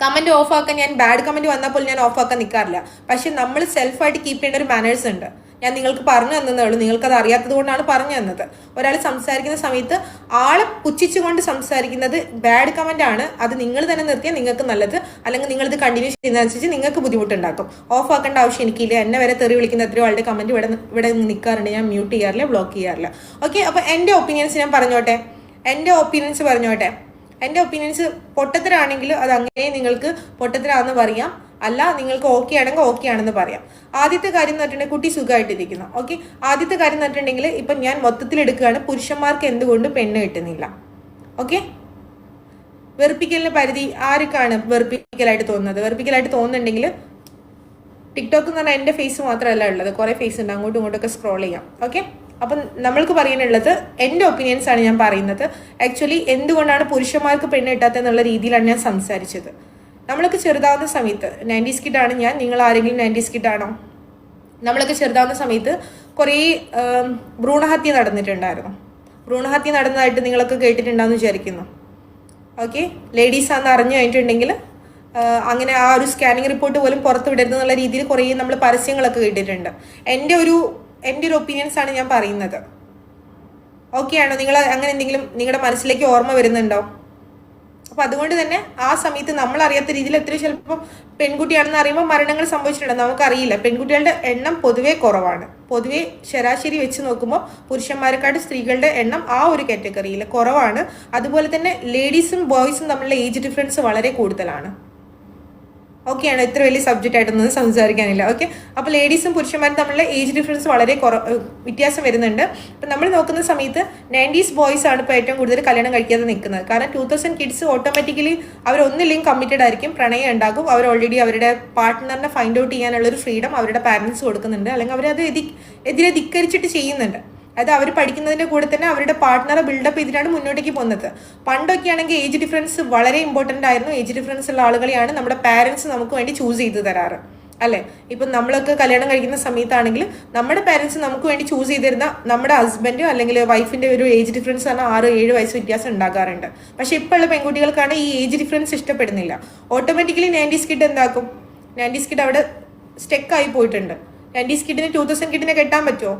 കമന്റ് ഓഫ് ആക്കാൻ, ഞാൻ ബാഡ് കമന്റ് വന്നപ്പോൾ ഞാൻ ഓഫ് ആക്കാൻ നിൽക്കാറില്ല. പക്ഷെ നമ്മൾ സെൽഫായിട്ട് കീപ്പ് ചെയ്യേണ്ട ഒരു മാനേഴ്സ് ഉണ്ട്. ഞാൻ നിങ്ങൾക്ക് പറഞ്ഞു തന്നതേ ഉള്ളൂ, നിങ്ങൾക്കത് അറിയാത്തത് കൊണ്ടാണ് പറഞ്ഞു തന്നത്. ഒരാൾ സംസാരിക്കുന്ന സമയത്ത് ആളെ പുച്ഛിച്ചുകൊണ്ട് സംസാരിക്കുന്നത് ബാഡ് കമന്റ് ആണ്. അത് നിങ്ങൾ തന്നെ നിർത്തിയാൽ നിങ്ങൾക്ക് നല്ലത്, അല്ലെങ്കിൽ നിങ്ങളിത് കണ്ടിന്യൂ ചെയ്യുന്നതനുസരിച്ച് നിങ്ങൾക്ക് ബുദ്ധിമുട്ടുണ്ടാക്കും. ഓഫ് ആക്കേണ്ട ആവശ്യം എനിക്കില്ല. എന്നെ വരെ തെറി വിളിക്കുന്ന എത്രയോ ആളുടെ കമന്റ് ഇവിടെ നിൽക്കാറുണ്ട്. ഞാൻ മ്യൂട്ട് ചെയ്യാറില്ല, ബ്ലോക്ക് ചെയ്യാറില്ല. ഓക്കെ, അപ്പോൾ എൻ്റെ ഒപ്പീനിയൻസ് ഞാൻ പറഞ്ഞോട്ടെ. എൻ്റെ ഒപ്പീനിയൻസ് പൊട്ടത്തരാണെങ്കിൽ അത് അങ്ങനെ നിങ്ങൾക്ക് പൊട്ടത്തരാണെന്ന് പറയാം, അല്ല നിങ്ങൾക്ക് ഓക്കെ ആണെങ്കിൽ ഓക്കെ ആണെന്ന് പറയാം. ആദ്യത്തെ കാര്യം എന്ന് പറഞ്ഞിട്ടുണ്ടെങ്കിൽ കുട്ടി സുഖമായിട്ടിരിക്കുന്നു. ഓക്കെ, ആദ്യത്തെ കാര്യം എന്ന് പറഞ്ഞിട്ടുണ്ടെങ്കിൽ ഇപ്പം ഞാൻ മൊത്തത്തിൽ എടുക്കുകയാണ്, പുരുഷന്മാർക്ക് എന്തുകൊണ്ട് പെണ്ണ് കിട്ടുന്നില്ല. ഓക്കെ, വെറുപ്പിക്കലിന് പരിധി ആർക്കാണ് വെറുപ്പിക്കലായിട്ട് തോന്നുന്നുണ്ടെങ്കിൽ ടിക്ടോക്ക് എന്ന് പറഞ്ഞാൽ എൻ്റെ ഫേസ് മാത്രമല്ല ഉള്ളത്, കുറേ ഫേസ് ഉണ്ട്, അങ്ങോട്ടും ഇങ്ങോട്ടൊക്കെ സ്ക്രോൾ ചെയ്യാം. ഓക്കെ, അപ്പം നമ്മൾക്ക് പറയാനുള്ളത് എൻ്റെ ഒപ്പീനിയൻസ് ആണ് ഞാൻ പറയുന്നത്. ആക്ച്വലി എന്തുകൊണ്ടാണ് പുരുഷന്മാർക്ക് പെണ്ണ് കിട്ടാത്തെന്നുള്ള രീതിയിലാണ് ഞാൻ സംസാരിച്ചത്. നമ്മളൊക്കെ ചെറുതാവുന്ന സമയത്ത് 90s കിഡാണ് ഞാൻ, നിങ്ങൾ ആരെങ്കിലും 90s കിഡാണോ? നമ്മളൊക്കെ ചെറുതാവുന്ന സമയത്ത് കുറേ ഭ്രൂണഹത്യ നടന്നിട്ടുണ്ടായിരുന്നു. ഭ്രൂണഹത്യ നടന്നതായിട്ട് നിങ്ങളൊക്കെ കേട്ടിട്ടുണ്ടാകുമെന്ന് വിചാരിക്കുന്നു. ഓക്കെ, ലേഡീസാണെന്ന് അറിഞ്ഞു കഴിഞ്ഞിട്ടുണ്ടെങ്കിൽ അങ്ങനെ ആ ഒരു സ്കാനിങ് റിപ്പോർട്ട് പോലും പുറത്ത് വിടരുതെന്നുള്ള രീതിയിൽ കുറേ നമ്മൾ പരസ്യങ്ങളൊക്കെ കേട്ടിട്ടുണ്ട്. എൻ്റെ ഒരു ഒപ്പീനിയൻസ് ആണ് ഞാൻ പറയുന്നത്. ഓക്കെ ആണോ? നിങ്ങൾ അങ്ങനെ എന്തെങ്കിലും നിങ്ങളുടെ മനസ്സിലേക്ക് ഓർമ്മ വരുന്നുണ്ടോ? അപ്പോൾ അതുകൊണ്ട് തന്നെ ആ സമയത്ത് നമ്മൾ അറിയാത്ത രീതിയിൽ എത്രയോ ചിലപ്പോൾ പെൺകുട്ടിയാണെന്ന് അറിയുമ്പോൾ മരണങ്ങൾ സംഭവിച്ചിട്ടുണ്ട്, നമുക്കറിയില്ല. പെൺകുട്ടികളുടെ എണ്ണം പൊതുവേ കുറവാണ്. പൊതുവേ ശരാശരി വെച്ച് നോക്കുമ്പോൾ പുരുഷന്മാരെക്കാട്ട് സ്ത്രീകളുടെ എണ്ണം ആ ഒരു കാറ്റഗറിയിൽ കുറവാണ്. അതുപോലെ തന്നെ ലേഡീസും ബോയ്സും തമ്മിലുള്ള ഏജ് ഡിഫറൻസ് വളരെ കൂടുതലാണ്. ഓക്കെ ആണോ? ഇത്ര വലിയ സബ്ജക്റ്റ് ആയിട്ടൊന്നും സംസാരിക്കാനില്ല. ഓക്കെ, അപ്പോൾ ലേഡീസും പുരുഷന്മാരും തമ്മിലുള്ള ഏജ് ഡിഫറൻസ് വളരെ വ്യത്യാസം വരുന്നുണ്ട്. അപ്പം നമ്മൾ നോക്കുന്ന സമയത്ത് 90s ബോയ്സ് ആണ് ഇപ്പോൾ ഏറ്റവും കൂടുതൽ കല്യാണം കഴിക്കാതെ നിൽക്കുന്നത്. കാരണം 2000 കിഡ്സ് ഓട്ടോമാറ്റിക്കലി അവരൊന്നില്ലെങ്കിൽ കമ്മിറ്റഡ് ആയിരിക്കും, പ്രണയം ഉണ്ടാകും, അവർ ഓൾറെഡി അവരുടെ പാർട്ട്ണറിനെ ഫൈൻഡ് ഔട്ട് ചെയ്യാനുള്ളൊരു ഫ്രീഡം അവരുടെ പാരൻസ് കൊടുക്കുന്നുണ്ട്, അല്ലെങ്കിൽ അവരത് എതിരെ ധിക്കരിച്ചിട്ട് ചെയ്യുന്നുണ്ട്. അത് അവർ പഠിക്കുന്നതിൻ്റെ കൂടെ തന്നെ അവരുടെ പാർട്ട്ണറെ ബിൽഡപ്പ് ചെയ്തിട്ടാണ് മുന്നോട്ടേക്ക് പോകുന്നത്. പണ്ടൊക്കെ ആണെങ്കിൽ ഏജ് ഡിഫറൻസ് വളരെ ഇമ്പോർട്ടൻ്റ് ആയിരുന്നു. ഏജ് ഡിഫറൻസ് ഉള്ള ആളുകളെയാണ് നമ്മുടെ പാരൻസ് നമുക്ക് വേണ്ടി ചൂസ് ചെയ്ത് തരാറ്. അല്ലേ? ഇപ്പം നമ്മളൊക്കെ കല്യാണം കഴിക്കുന്ന സമയത്താണെങ്കിൽ നമ്മുടെ പാരൻസ് നമുക്ക് വേണ്ടി ചൂസ് ചെയ്തിരുന്ന നമ്മുടെ ഹസ്ബൻഡ് അല്ലെങ്കിൽ വൈഫിന്റെ ഒരു ഏജ് ഡിഫറൻസ് പറഞ്ഞാൽ 6-7 വയസ്സ് വ്യത്യാസം ഉണ്ടാകാറുണ്ട്. പക്ഷെ ഇപ്പോൾ ഉള്ള പെൺകുട്ടികൾക്കാണ് ഈ ഏജ് ഡിഫറൻസ് ഇഷ്ടപ്പെടുന്നില്ല. ഓട്ടോമാറ്റിക്കലി 90s കിഡ് എന്താക്കും? 90s കിഡ് അവിടെ സ്റ്റെക്കായി പോയിട്ടുണ്ട്. 90s കിഡിന് 2000 കിഡിനെ കെട്ടാൻ പറ്റുമോ?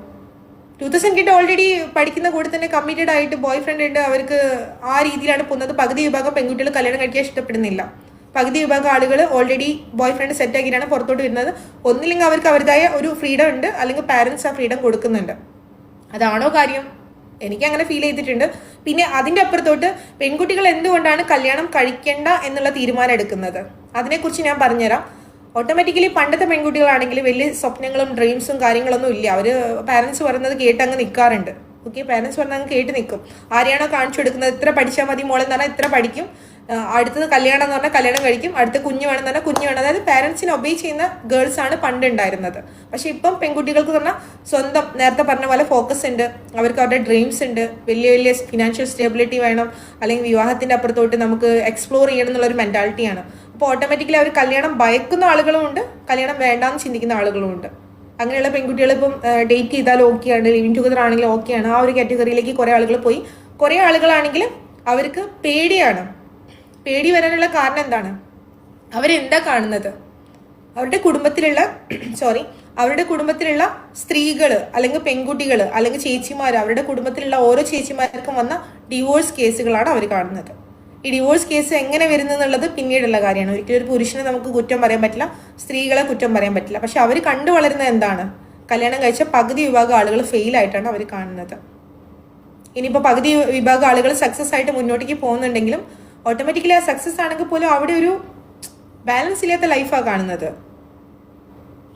2000 കിഡ് ഓൾറെഡി പഠിക്കുന്ന കൂടെ തന്നെ കമ്മിറ്റഡ് ആയിട്ട് ബോയ് ഫ്രണ്ട് ഉണ്ട്, അവർക്ക് ആ രീതിയിലാണ് പോകുന്നത്. പകുതി വിഭാഗം പെൺകുട്ടികൾ കല്യാണം കഴിക്കാൻ ഇഷ്ടപ്പെടുന്നില്ല. പകുതി വിഭാഗം ആളുകൾ ഓൾറെഡി ബോയ് ഫ്രണ്ട് സെറ്റ് ആക്കിയിട്ടാണ് പുറത്തോട്ട് വരുന്നത്. ഒന്നില്ലെങ്കിൽ അവർക്ക് അവരുടേതായ ഒരു ഫ്രീഡം ഉണ്ട്, അല്ലെങ്കിൽ പാരൻസ് ആ ഫ്രീഡം കൊടുക്കുന്നുണ്ട്. അതാണോ കാര്യം? എനിക്ക് അങ്ങനെ ഫീൽ ചെയ്തിട്ടുണ്ട്. പിന്നെ അതിൻ്റെ അപ്പുറത്തോട്ട് പെൺകുട്ടികൾ എന്തുകൊണ്ടാണ് കല്യാണം കഴിക്കേണ്ട എന്നുള്ള തീരുമാനം എടുക്കുന്നത്, അതിനെക്കുറിച്ച് ഞാൻ പറഞ്ഞുതരാം. ഓട്ടോമാറ്റിക്കലി പണ്ടത്തെ പെൺകുട്ടികളാണെങ്കിൽ വലിയ സ്വപ്നങ്ങളും ഡ്രീംസും കാര്യങ്ങളൊന്നും ഇല്ല. അവർ പാരൻസ് പറയുന്നത് കേട്ട് അങ്ങ് നിൽക്കാറുണ്ട്. ഓക്കെ, പാരൻസ് പറഞ്ഞാൽ അങ്ങ് കേട്ട് നിൽക്കും. ആരെയാണോ കാണിച്ചു കൊടുക്കുന്നത്, ഇത്ര പഠിച്ചാൽ മതി മോളെന്ന് പറഞ്ഞാൽ ഇത്ര പഠിക്കും, അടുത്തത് കല്യാണം എന്ന് പറഞ്ഞാൽ കല്യാണം കഴിക്കും, അടുത്ത കുഞ്ഞ് വേണമെന്ന് പറഞ്ഞാൽ കുഞ്ഞ് വേണം. അതായത് പാരൻസിനെ ഒബേ ചെയ്യുന്ന ഗേൾസ് ആണ് പണ്ട് ഉണ്ടായിരുന്നത്. പക്ഷെ ഇപ്പം പെൺകുട്ടികൾക്ക് പറഞ്ഞാൽ സ്വന്തം നേരത്തെ പറഞ്ഞ പോലെ ഫോക്കസ് ഉണ്ട്, അവർക്ക് അവരുടെ ഡ്രീംസ് ഉണ്ട്, വലിയ വലിയ ഫിനാൻഷ്യൽ സ്റ്റെബിലിറ്റി വേണം, അല്ലെങ്കിൽ വിവാഹത്തിന്റെ അപ്പുറത്തോട്ട് നമുക്ക് എക്സ്പ്ലോർ ചെയ്യണം എന്നുള്ളൊരു മെന്റാലിറ്റിയാണ്. അപ്പോൾ ഓട്ടോമാറ്റിക്കലി അവർ കല്യാണം ഭയക്കുന്ന ആളുകളും ഉണ്ട്, കല്യാണം വേണ്ടാന്ന് ചിന്തിക്കുന്ന ആളുകളും ഉണ്ട്. അങ്ങനെയുള്ള പെൺകുട്ടികൾ ഇപ്പം ഡേറ്റ് ചെയ്താൽ ഓക്കെയാണ്, ലിവിങ് ടുഗദർ ആണെങ്കിൽ ഓക്കെയാണ്, ആ ഒരു കാറ്റഗറിയിലേക്ക് കുറേ ആളുകൾ പോയി. കുറേ ആളുകളാണെങ്കിൽ അവർക്ക് പേടിയാണ്. പേടി വരാനുള്ള കാരണം എന്താണ്? അവരെന്താ കാണുന്നത്? അവരുടെ കുടുംബത്തിലുള്ള സ്ത്രീകൾ അല്ലെങ്കിൽ പെൺകുട്ടികൾ അല്ലെങ്കിൽ ചേച്ചിമാർ, അവരുടെ കുടുംബത്തിലുള്ള ഓരോ ചേച്ചിമാർക്കും വന്ന ഡിവോഴ്സ് കേസുകളാണ് അവർ കാണുന്നത്. ഈ ഡിവോഴ്സ് കേസ് എങ്ങനെ വരുന്നെന്നുള്ളത് പിന്നീടുള്ള കാര്യമാണ്. ഒരിക്കലും ഒരു പുരുഷനെ നമുക്ക് കുറ്റം പറയാൻ പറ്റില്ല, സ്ത്രീകളെ കുറ്റം പറയാൻ പറ്റില്ല. പക്ഷെ അവർ കണ്ടു വളരുന്നത് എന്താണ്? കല്യാണം കഴിച്ച പകുതി വിഭാഗം ആളുകൾ ഫെയിൽ ആയിട്ടാണ് അവർ കാണുന്നത്. ഇനിയിപ്പോൾ പകുതി വിഭാഗം ആളുകൾ സക്സസ് ആയിട്ട് മുന്നോട്ടേക്ക് പോകുന്നുണ്ടെങ്കിലും ഓട്ടോമാറ്റിക്കലി ആ സക്സസ് ആണെങ്കിൽ പോലും അവിടെ ഒരു ബാലൻസ് ഇല്ലാത്ത ലൈഫാണ് കാണുന്നത്.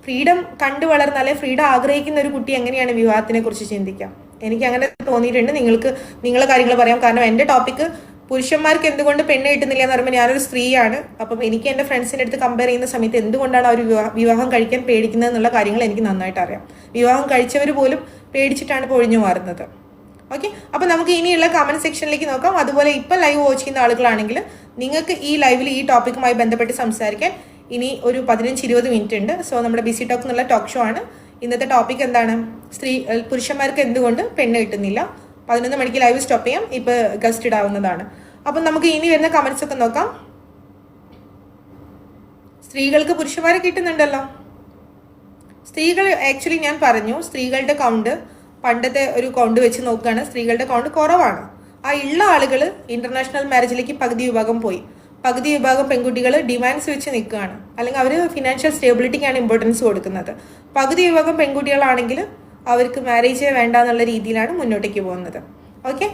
ഫ്രീഡം കണ്ടു വളർന്ന അല്ലെങ്കിൽ ഫ്രീഡം ആഗ്രഹിക്കുന്ന ഒരു കുട്ടി എങ്ങനെയാണ് വിവാഹത്തിനെ കുറിച്ച് ചിന്തിക്കാം? എനിക്ക് അങ്ങനെ തോന്നിയിട്ടുണ്ട്. നിങ്ങൾക്ക് നിങ്ങളെ കാര്യങ്ങൾ പറയാം. കാരണം എൻ്റെ ടോപ്പിക്ക് പുരുഷന്മാർക്ക് എന്തുകൊണ്ട് പെണ്ണ് കിട്ടുന്നില്ല എന്ന് പറയുമ്പോൾ ഞാനൊരു സ്ത്രീയാണ്. അപ്പം എനിക്ക് എൻ്റെ ഫ്രണ്ട്സിൻ്റെ അടുത്ത് കമ്പയർ ചെയ്യുന്ന സമയത്ത് എന്തുകൊണ്ടാണ് അവർ വിവാഹം കഴിക്കാൻ പേടിക്കുന്നത് എന്നുള്ള കാര്യങ്ങൾ എനിക്ക് നന്നായിട്ട് അറിയാം. വിവാഹം കഴിച്ചവർ പോലും പേടിച്ചിട്ടാണ് ഇപ്പോൾ ഒഴിഞ്ഞു മാറുന്നത്. ഓക്കെ, അപ്പം നമുക്ക് ഇനിയുള്ള കമൻറ്റ് സെക്ഷനിലേക്ക് നോക്കാം. അതുപോലെ ഇപ്പം ലൈവ് വാച്ച് ചെയ്യുന്ന ആളുകളാണെങ്കിൽ നിങ്ങൾക്ക് ഈ ലൈവിൽ ഈ ടോപ്പിക്കുമായി ബന്ധപ്പെട്ട് സംസാരിക്കാൻ ഇനി ഒരു 15-20 മിനിറ്റ് ഉണ്ട്. സോ നമ്മുടെ ബിസി ടോക്ക് എന്നുള്ള ടോക്ക് ഷോ ആണ്. ഇന്നത്തെ ടോപ്പിക് എന്താണ്? പുരുഷന്മാർക്ക് എന്തുകൊണ്ട് പെണ്ണ് കിട്ടുന്നില്ല. 11 മണിക്ക് ലൈവ് സ്റ്റോപ്പ് ചെയ്യാം, ഇപ്പോൾ ഗസ്റ്റ് ഇടാവുന്നതാണ്. അപ്പം നമുക്ക് ഇനി വരുന്ന കമൻറ്റ്സ് ഒക്കെ നോക്കാം. സ്ത്രീകൾക്ക് പുരുഷന്മാരെ കിട്ടുന്നുണ്ടല്ലോ. സ്ത്രീകൾ ആക്ച്വലി ഞാൻ പറഞ്ഞു, സ്ത്രീകളുടെ കൗണ്ട് പണ്ടത്തെ ഒരു കൗണ്ട് വെച്ച് നോക്കുകയാണ്, സ്ത്രീകളുടെ കൗണ്ട് കുറവാണ്. ആ ഉള്ള ആളുകൾ ഇന്റർനാഷണൽ മാരേജിലേക്ക് പകുതി വിഭാഗം പോയി. പകുതി വിഭാഗം പെൺകുട്ടികൾ ഡിമാൻഡ്സ് വെച്ച് നിൽക്കുകയാണ്, അല്ലെങ്കിൽ അവർ ഫിനാൻഷ്യൽ സ്റ്റേബിലിറ്റിക്കാണ് ഇമ്പോർട്ടൻസ് കൊടുക്കുന്നത്. പകുതി വിഭാഗം പെൺകുട്ടികളാണെങ്കിൽ അവർക്ക് മാരേജ് വേണ്ട എന്നുള്ള രീതിയിലാണ് മുന്നോട്ടേക്ക് പോകുന്നത്. ഓക്കെ,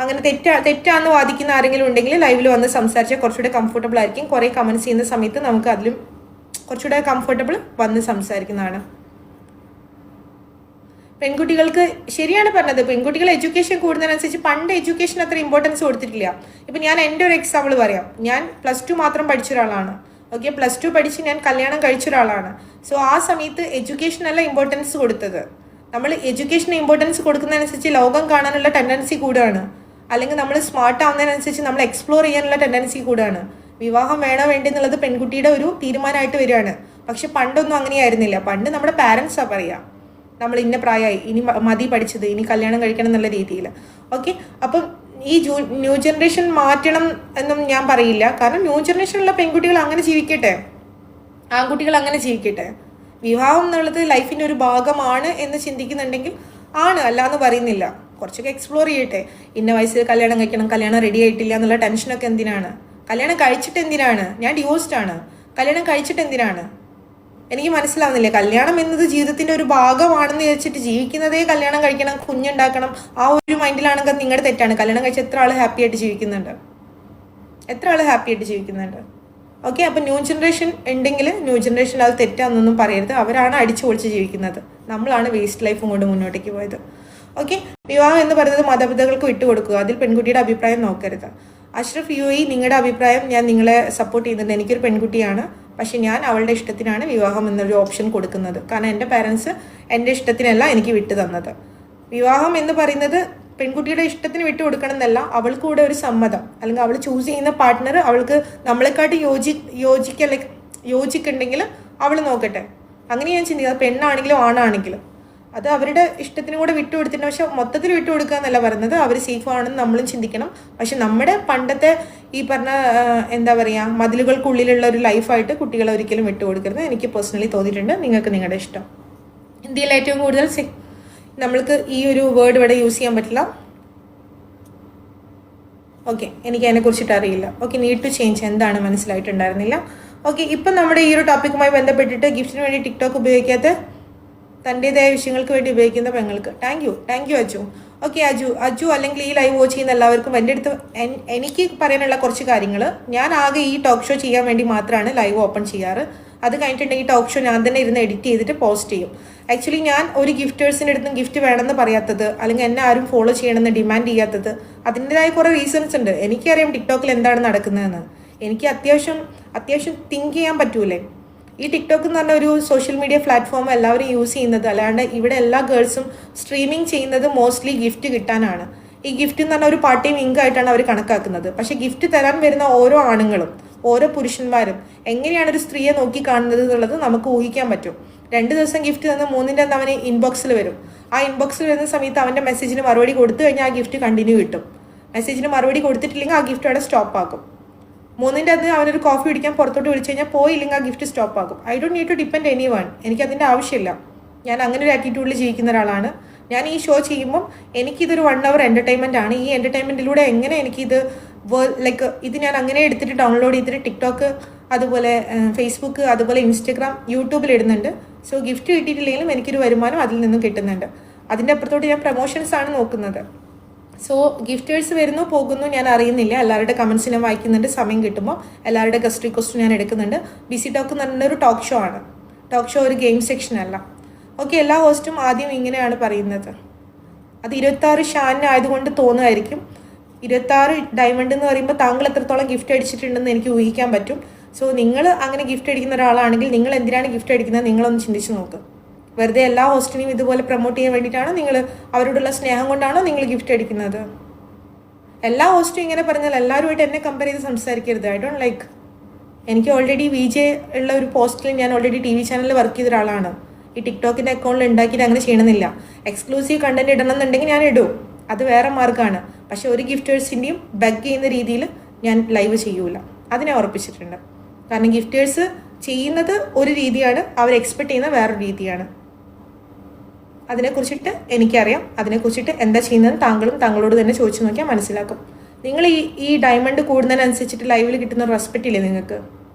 അങ്ങനെ തെറ്റാന്ന് വാദിക്കുന്ന ആരെങ്കിലും ഉണ്ടെങ്കിൽ ലൈവിൽ വന്ന് സംസാരിച്ചാൽ കുറച്ചുകൂടെ കംഫർട്ടബിൾ ആയിരിക്കും. കുറേ കമൻറ്റ്സ് ചെയ്യുന്ന സമയത്ത് നമുക്ക് അതിലും കുറച്ചുകൂടെ കംഫർട്ടബിൾ വന്ന് സംസാരിക്കുന്നതാണ്. പെൺകുട്ടികൾക്ക് ശരിയാണ് പറഞ്ഞത്, പെൺകുട്ടികൾ എഡ്യൂക്കേഷൻ കൂടുന്നതിനനുസരിച്ച് പണ്ട് എഡ്യൂക്കേഷൻ അത്ര ഇമ്പോർട്ടൻസ് കൊടുത്തിട്ടില്ല. ഇപ്പം ഞാൻ എൻ്റെ ഒരു എക്സാമ്പിൾ പറയാം. ഞാൻ +2 മാത്രം പഠിച്ച ഒരാളാണ്. ഓക്കെ, +2 പഠിച്ച് ഞാൻ കല്യാണം കഴിച്ച ഒരാളാണ്. സോ ആ സമയത്ത് എഡ്യൂക്കേഷനല്ല ഇമ്പോർട്ടൻസ് കൊടുത്തത്. നമ്മൾ എഡ്യൂക്കേഷന് ഇമ്പോർട്ടൻസ് കൊടുക്കുന്നതനുസരിച്ച് ലോകം കാണാനുള്ള ടെൻഡൻസി കൂടുകയാണ്, അല്ലെങ്കിൽ നമ്മൾ സ്മാർട്ട് ആവുന്നതിനനുസരിച്ച് നമ്മൾ എക്സ്പ്ലോർ ചെയ്യാനുള്ള ടെൻഡൻസി കൂടുകയാണ്. വിവാഹം വേണോ വേണ്ടി എന്നുള്ളത് പെൺകുട്ടിയുടെ ഒരു തീരുമാനമായിട്ട് വരികയാണ്. പക്ഷെ പണ്ടൊന്നും അങ്ങനെയായിരുന്നില്ല. പണ്ട് നമ്മുടെ പാരൻസാണ് പറയുക, നമ്മൾ ഇന്ന പ്രായമായി, ഇനി മതി പഠിച്ചത്, ഇനി കല്യാണം കഴിക്കണം എന്നുള്ള രീതിയിൽ. ഓക്കെ, അപ്പം ഈ ന്യൂ ജനറേഷൻ മാറ്റണം എന്നും ഞാൻ പറയില്ല. കാരണം ന്യൂ ജനറേഷനിലുള്ള പെൺകുട്ടികൾ അങ്ങനെ ജീവിക്കട്ടെ, ആൺകുട്ടികൾ അങ്ങനെ ജീവിക്കട്ടെ. വിവാഹം എന്നുള്ളത് ലൈഫിൻ്റെ ഒരു ഭാഗമാണ് എന്ന് ചിന്തിക്കുന്നുണ്ടെങ്കിൽ ആണ്, അല്ലാന്ന് പറയുന്നില്ല. കുറച്ചൊക്കെ എക്സ്പ്ലോർ ചെയ്യട്ടെ. ഇന്ന വയസ്സിൽ കല്യാണം കഴിക്കണം, കല്യാണം റെഡി ആയിട്ടില്ല എന്നുള്ള ടെൻഷനൊക്കെ എന്തിനാണ്? കല്യാണം കഴിച്ചിട്ട് എന്തിനാണ്? ഞാൻ ഡിവോഴ്സ്ഡ് ആണ്, കല്യാണം കഴിച്ചിട്ട് എന്തിനാണ്? എനിക്ക് മനസ്സിലാവുന്നില്ല. കല്യാണം എന്നത് ജീവിതത്തിന്റെ ഒരു ഭാഗമാണെന്ന് വിചാരിച്ചിട്ട് ജീവിക്കുന്നതേ കല്യാണം കഴിക്കണം, കുഞ്ഞുണ്ടാക്കണം, ആ ഒരു മൈൻഡിലാണെങ്കിൽ നിങ്ങളുടെ തെറ്റാണ്. കല്യാണം കഴിച്ച് എത്ര ആൾ ഹാപ്പി ആയിട്ട് ജീവിക്കുന്നുണ്ട്? ഓക്കെ, അപ്പം ന്യൂ ജനറേഷൻ ഉണ്ടെങ്കിൽ ന്യൂ ജനറേഷൻ അത് തെറ്റാന്നൊന്നും പറയരുത്. അവരാണ് അടിച്ചു പൊളിച്ച് ജീവിക്കുന്നത്, നമ്മളാണ് വേസ്റ്റ് ലൈഫും കൊണ്ട് മുന്നോട്ടേക്ക് പോയത്. ഓക്കെ, വിവാഹം എന്ന് പറയുന്നത് മാതാപിതാക്കൾക്ക് വിട്ടുകൊടുക്കുക, അതിൽ പെൺകുട്ടിയുടെ അഭിപ്രായം നോക്കരുത്. അഷ്റഫ് UAE, നിങ്ങളുടെ അഭിപ്രായം ഞാൻ നിങ്ങളെ സപ്പോർട്ട് ചെയ്യുന്നുണ്ട്. എനിക്കൊരു പെൺകുട്ടിയാണ്, പക്ഷെ ഞാൻ അവളുടെ ഇഷ്ടത്തിനാണ് വിവാഹം എന്നൊരു ഓപ്ഷൻ കൊടുക്കുന്നത്. കാരണം എൻ്റെ പാരൻസ് എൻ്റെ ഇഷ്ടത്തിനല്ല എനിക്ക് വിട്ടു തന്നത്. വിവാഹം എന്ന് പറയുന്നത് പെൺകുട്ടിയുടെ ഇഷ്ടത്തിന് വിട്ടു കൊടുക്കണം എന്നല്ല, അവൾക്ക് കൂടെ ഒരു സമ്മതം, അല്ലെങ്കിൽ അവൾ ചൂസ് ചെയ്യുന്ന പാർട്ട്ണർ അവൾക്ക് നമ്മളെക്കാട്ടി യോജിക്കുന്നുണ്ടെങ്കിൽ അവൾ നോക്കട്ടെ. അങ്ങനെ ഞാൻ ചിന്തിക്കുന്നത്, പെണ്ണാണെങ്കിലും ആണാണെങ്കിലും അത് അവരുടെ ഇഷ്ടത്തിനും കൂടെ വിട്ടുകൊടുത്തിട്ട്. പക്ഷെ മൊത്തത്തിൽ വിട്ടുകൊടുക്കുക എന്നല്ല പറയുന്നത്, അവർ സേഫ് ആണെന്ന് നമ്മളും ചിന്തിക്കണം. പക്ഷെ നമ്മുടെ പണ്ടത്തെ ഈ പറഞ്ഞ എന്താ പറയുക, മതിലുകൾക്കുള്ളിലുള്ള ഒരു ലൈഫായിട്ട് കുട്ടികളെ ഒരിക്കലും വിട്ടുകൊടുക്കരുത്. എനിക്ക് പേഴ്സണലി തോന്നിയിട്ടുണ്ട്. നിങ്ങൾക്ക് നിങ്ങളുടെ ഇഷ്ടം. ഇന്ത്യയിൽ ഏറ്റവും കൂടുതൽ നമ്മൾക്ക് ഈ ഒരു വേർഡ് ഇവിടെ യൂസ് ചെയ്യാൻ പറ്റില്ല. ഓക്കെ, എനിക്ക് അതിനെക്കുറിച്ചിട്ട് അറിയില്ല. ഓക്കെ, നീഡ് ടു ചേഞ്ച് എന്താണ് മനസ്സിലായിട്ടുണ്ടായിരുന്നില്ല. ഓക്കെ, ഇപ്പം നമ്മുടെ ഈ ഒരു ടോപ്പിക്കുമായി ബന്ധപ്പെട്ടിട്ട് ഗിഫ്റ്റിന് വേണ്ടി ടിക്ടോക്ക് ഉപയോഗിക്കാത്ത തൻ്റേതായ വിഷയങ്ങൾക്ക് വേണ്ടി ഉപയോഗിക്കുന്ന പെങ്ങൾക്ക് thank you Aju. Okay, Aju അല്ലെങ്കിൽ ഈ ലൈവ് വാച്ച് ചെയ്യുന്ന എല്ലാവർക്കും എൻ്റെ അടുത്ത് എനിക്ക് പറയാനുള്ള കുറച്ച് കാര്യങ്ങൾ. ഞാൻ ആകെ ഈ ടോക്ക് ഷോ ചെയ്യാൻ വേണ്ടി മാത്രമാണ് ലൈവ് ഓപ്പൺ ചെയ്യാറ്. അത് കഴിഞ്ഞിട്ടുണ്ടെങ്കിൽ ടോക്ക് ഷോ ഞാൻ തന്നെ ഇരുന്ന് എഡിറ്റ് ചെയ്തിട്ട് പോസ്റ്റ് ചെയ്യും. ആക്ച്വലി ഞാൻ ഒരു ഗിഫ്റ്റേഴ്സിൻ്റെ അടുത്തും ഗിഫ്റ്റ് വേണമെന്ന് പറയാത്തത്, അല്ലെങ്കിൽ എന്നെ ആരും ഫോളോ ചെയ്യണമെന്ന് ഡിമാൻഡ് ചെയ്യാത്തത്, അതിൻ്റെതായ കുറേ റീസൺസ് ഉണ്ട്. എനിക്കറിയാം ടിക്ടോക്കിൽ എന്താണ് നടക്കുന്നതെന്ന്. എനിക്ക് അത്യാവശ്യം തിങ്ക് ചെയ്യാൻ പറ്റൂലേ. ഈ ടിക്ടോക്ക് എന്ന് പറഞ്ഞ ഒരു സോഷ്യൽ മീഡിയ പ്ലാറ്റ്ഫോം എല്ലാവരും യൂസ് ചെയ്യുന്നത്, അല്ലാണ്ട് ഇവിടെ എല്ലാ ഗേൾസും സ്ട്രീമിങ് ചെയ്യുന്നത് മോസ്റ്റ്ലി ഗിഫ്റ്റ് കിട്ടാനാണ്. ഈ ഗിഫ്റ്റ് എന്ന് പറഞ്ഞാൽ ഒരു പാർട്ട് ടൈം ഇൻകമായിട്ടാണ് അവർ കണക്കാക്കുന്നത്. പക്ഷേ ഗിഫ്റ്റ് തരാൻ വരുന്ന ഓരോ ആണുങ്ങളും ഓരോ പുരുഷന്മാരും എങ്ങനെയാണ് ഒരു സ്ത്രീയെ നോക്കി കാണുന്നത് എന്നുള്ളത് നമുക്ക് ഊഹിക്കാൻ പറ്റും. 2 ദിവസം ഗിഫ്റ്റ് തന്ന് 3ൻ്റെ അന്ന് അവന് ഇൻബോക്സിൽ വരും. ആ ഇൻബോക്സിൽ വരുന്ന സമയത്ത് അവൻ്റെ മെസ്സേജിന് മറുപടി കൊടുത്തു കഴിഞ്ഞാൽ ആ ഗിഫ്റ്റ് കണ്ടിന്യൂ കിട്ടും. മെസ്സേജിന് മറുപടി കൊടുത്തിട്ടില്ലെങ്കിൽ ആ ഗിഫ്റ്റ് അവിടെ സ്റ്റോപ്പ് ആക്കും. 3ൻ്റെ അന്ന് അവനൊരു കോഫി കുടിക്കാൻ പുറത്തോട്ട് വിളിച്ചു കഴിഞ്ഞാൽ പോയില്ലെങ്കിൽ ആ ഗിഫ്റ്റ് സ്റ്റോപ്പ് ആക്കും. I don't need to depend anyone. എനിക്കതിൻ്റെ ആവശ്യമില്ല. ഞാൻ അങ്ങനെ ഒരു ആറ്റിറ്റ്യൂഡിൽ ജീവിക്കുന്ന ഒരാളാണ്. ഞാൻ ഈ ഷോ ചെയ്യുമ്പം എനിക്കിതൊരു 1 hour എൻ്റർടൈൻമെൻ്റ് ആണ്. ഈ എൻ്റർടൈൻമെൻറ്റിലൂടെ എങ്ങനെ എനിക്കിത് ഇത് ഞാൻ അങ്ങനെ എടുത്തിട്ട് ഡൗൺലോഡ് ചെയ്തിട്ട് ടിക്ടോക്ക്, അതുപോലെ ഫേസ്ബുക്ക്, അതുപോലെ ഇൻസ്റ്റഗ്രാം, യൂട്യൂബിൽ ഇടുന്നുണ്ട്. സോ ഗിഫ്റ്റ് കിട്ടിയിട്ടില്ലെങ്കിലും എനിക്കൊരു വരുമാനം അതിൽ നിന്നും കിട്ടുന്നുണ്ട്. അതിൻ്റെ അപ്പുറത്തോട്ട് ഞാൻ പ്രൊമോഷൻസ് ആണ് നോക്കുന്നത്. സോ ഗിഫ്റ്റേഴ്സ് വരുന്നു പോകുന്നു ഞാൻ അറിയുന്നില്ല. എല്ലാവരുടെ കമൻസ് ഞാൻ വായിക്കുന്നുണ്ട്. സമയം കിട്ടുമ്പോൾ എല്ലാവരുടെ ഗസ്റ്റ് റിക്വസ്റ്റ് ഞാൻ എടുക്കുന്നുണ്ട്. ബിസി ടോക്ക് എന്ന് പറഞ്ഞൊരു ടോക്ക് ഷോ ആണ്. ടോക്ക് ഷോ ഒരു ഗെയിം സെക്ഷൻ അല്ല. ഓക്കെ, എല്ലാ ഹോസ്റ്റും ആദ്യം ഇങ്ങനെയാണ് പറയുന്നത്. അത് 26 ഷാനിന് ആയതുകൊണ്ട് തോന്നുമായിരിക്കും. 26 ഡയമണ്ട് എന്ന് പറയുമ്പോൾ താങ്കൾ എത്രത്തോളം ഗിഫ്റ്റ് അടിച്ചിട്ടുണ്ടെന്ന് എനിക്ക് ഊഹിക്കാൻ പറ്റും. സോ നിങ്ങൾ അങ്ങനെ ഗിഫ്റ്റ് അടിക്കുന്ന ഒരാളാണെങ്കിൽ നിങ്ങൾ എന്തിനാണ് ഗിഫ്റ്റ് അടിക്കുന്നത് നിങ്ങളൊന്ന് ചിന്തിച്ച് നോക്ക്. വെറുതെ എല്ലാ ഹോസ്റ്റിനെയും ഇതുപോലെ പ്രൊമോട്ട് ചെയ്യാൻ വേണ്ടിയിട്ടാണോ, നിങ്ങൾ അവരോടുള്ള സ്നേഹം കൊണ്ടാണോ നിങ്ങൾ ഗിഫ്റ്റ് അടിക്കുന്നത്? എല്ലാ ഹോസ്റ്റും ഇങ്ങനെ പറഞ്ഞാൽ എല്ലാവരുമായിട്ട് എന്നെ കമ്പയർ ചെയ്ത് സംസാരിക്കരുത്. I don't like. എനിക്ക് ഓൾറെഡി VJ ഉള്ള ഒരു പോസ്റ്റിൽ ഞാൻ ഓൾറെഡി TV ചാനലിൽ വർക്ക് ചെയ്ത ഒരാളാണ്. ഈ ടിക്ടോക്കിൻ്റെ അക്കൗണ്ടിൽ ഉണ്ടാക്കിയിട്ട് അങ്ങനെ ചെയ്യണമെന്നില്ല. എക്സ്ക്ലൂസീവ് കണ്ടന്റ് ഇടണം എന്നുണ്ടെങ്കിൽ ഞാൻ ഇടും, അത് വേറെ മാർഗ്ഗമാണ്. പക്ഷെ ഒരു ഗിഫ്റ്റേഴ്സിൻ്റെയും ബഗ് ചെയ്യുന്ന രീതിയിൽ ഞാൻ ലൈവ് ചെയ്യൂല. അതിനെ ഉറപ്പിച്ചിട്ടുണ്ട്. കാരണം ഗിഫ്റ്റേഴ്സ് ചെയ്യുന്നത് ഒരു രീതിയാണ്, അവർ എക്സ്പെക്ട് ചെയ്യുന്ന വേറൊരു രീതിയാണ്. അതിനെക്കുറിച്ചിട്ട് എനിക്കറിയാം. അതിനെക്കുറിച്ചിട്ട് എന്താ ചെയ്യുന്നത് താങ്കളും താങ്കളോട് തന്നെ ചോദിച്ചു നോക്കിയാൽ മനസ്സിലാക്കും. നിങ്ങൾ ഈ ഡയമണ്ട് കൂടുന്നതിനനുസരിച്ചിട്ട് ലൈവിൽ കിട്ടുന്ന റെസ്പെക്റ്റ് ഇല്ലേ നിങ്ങൾക്ക്,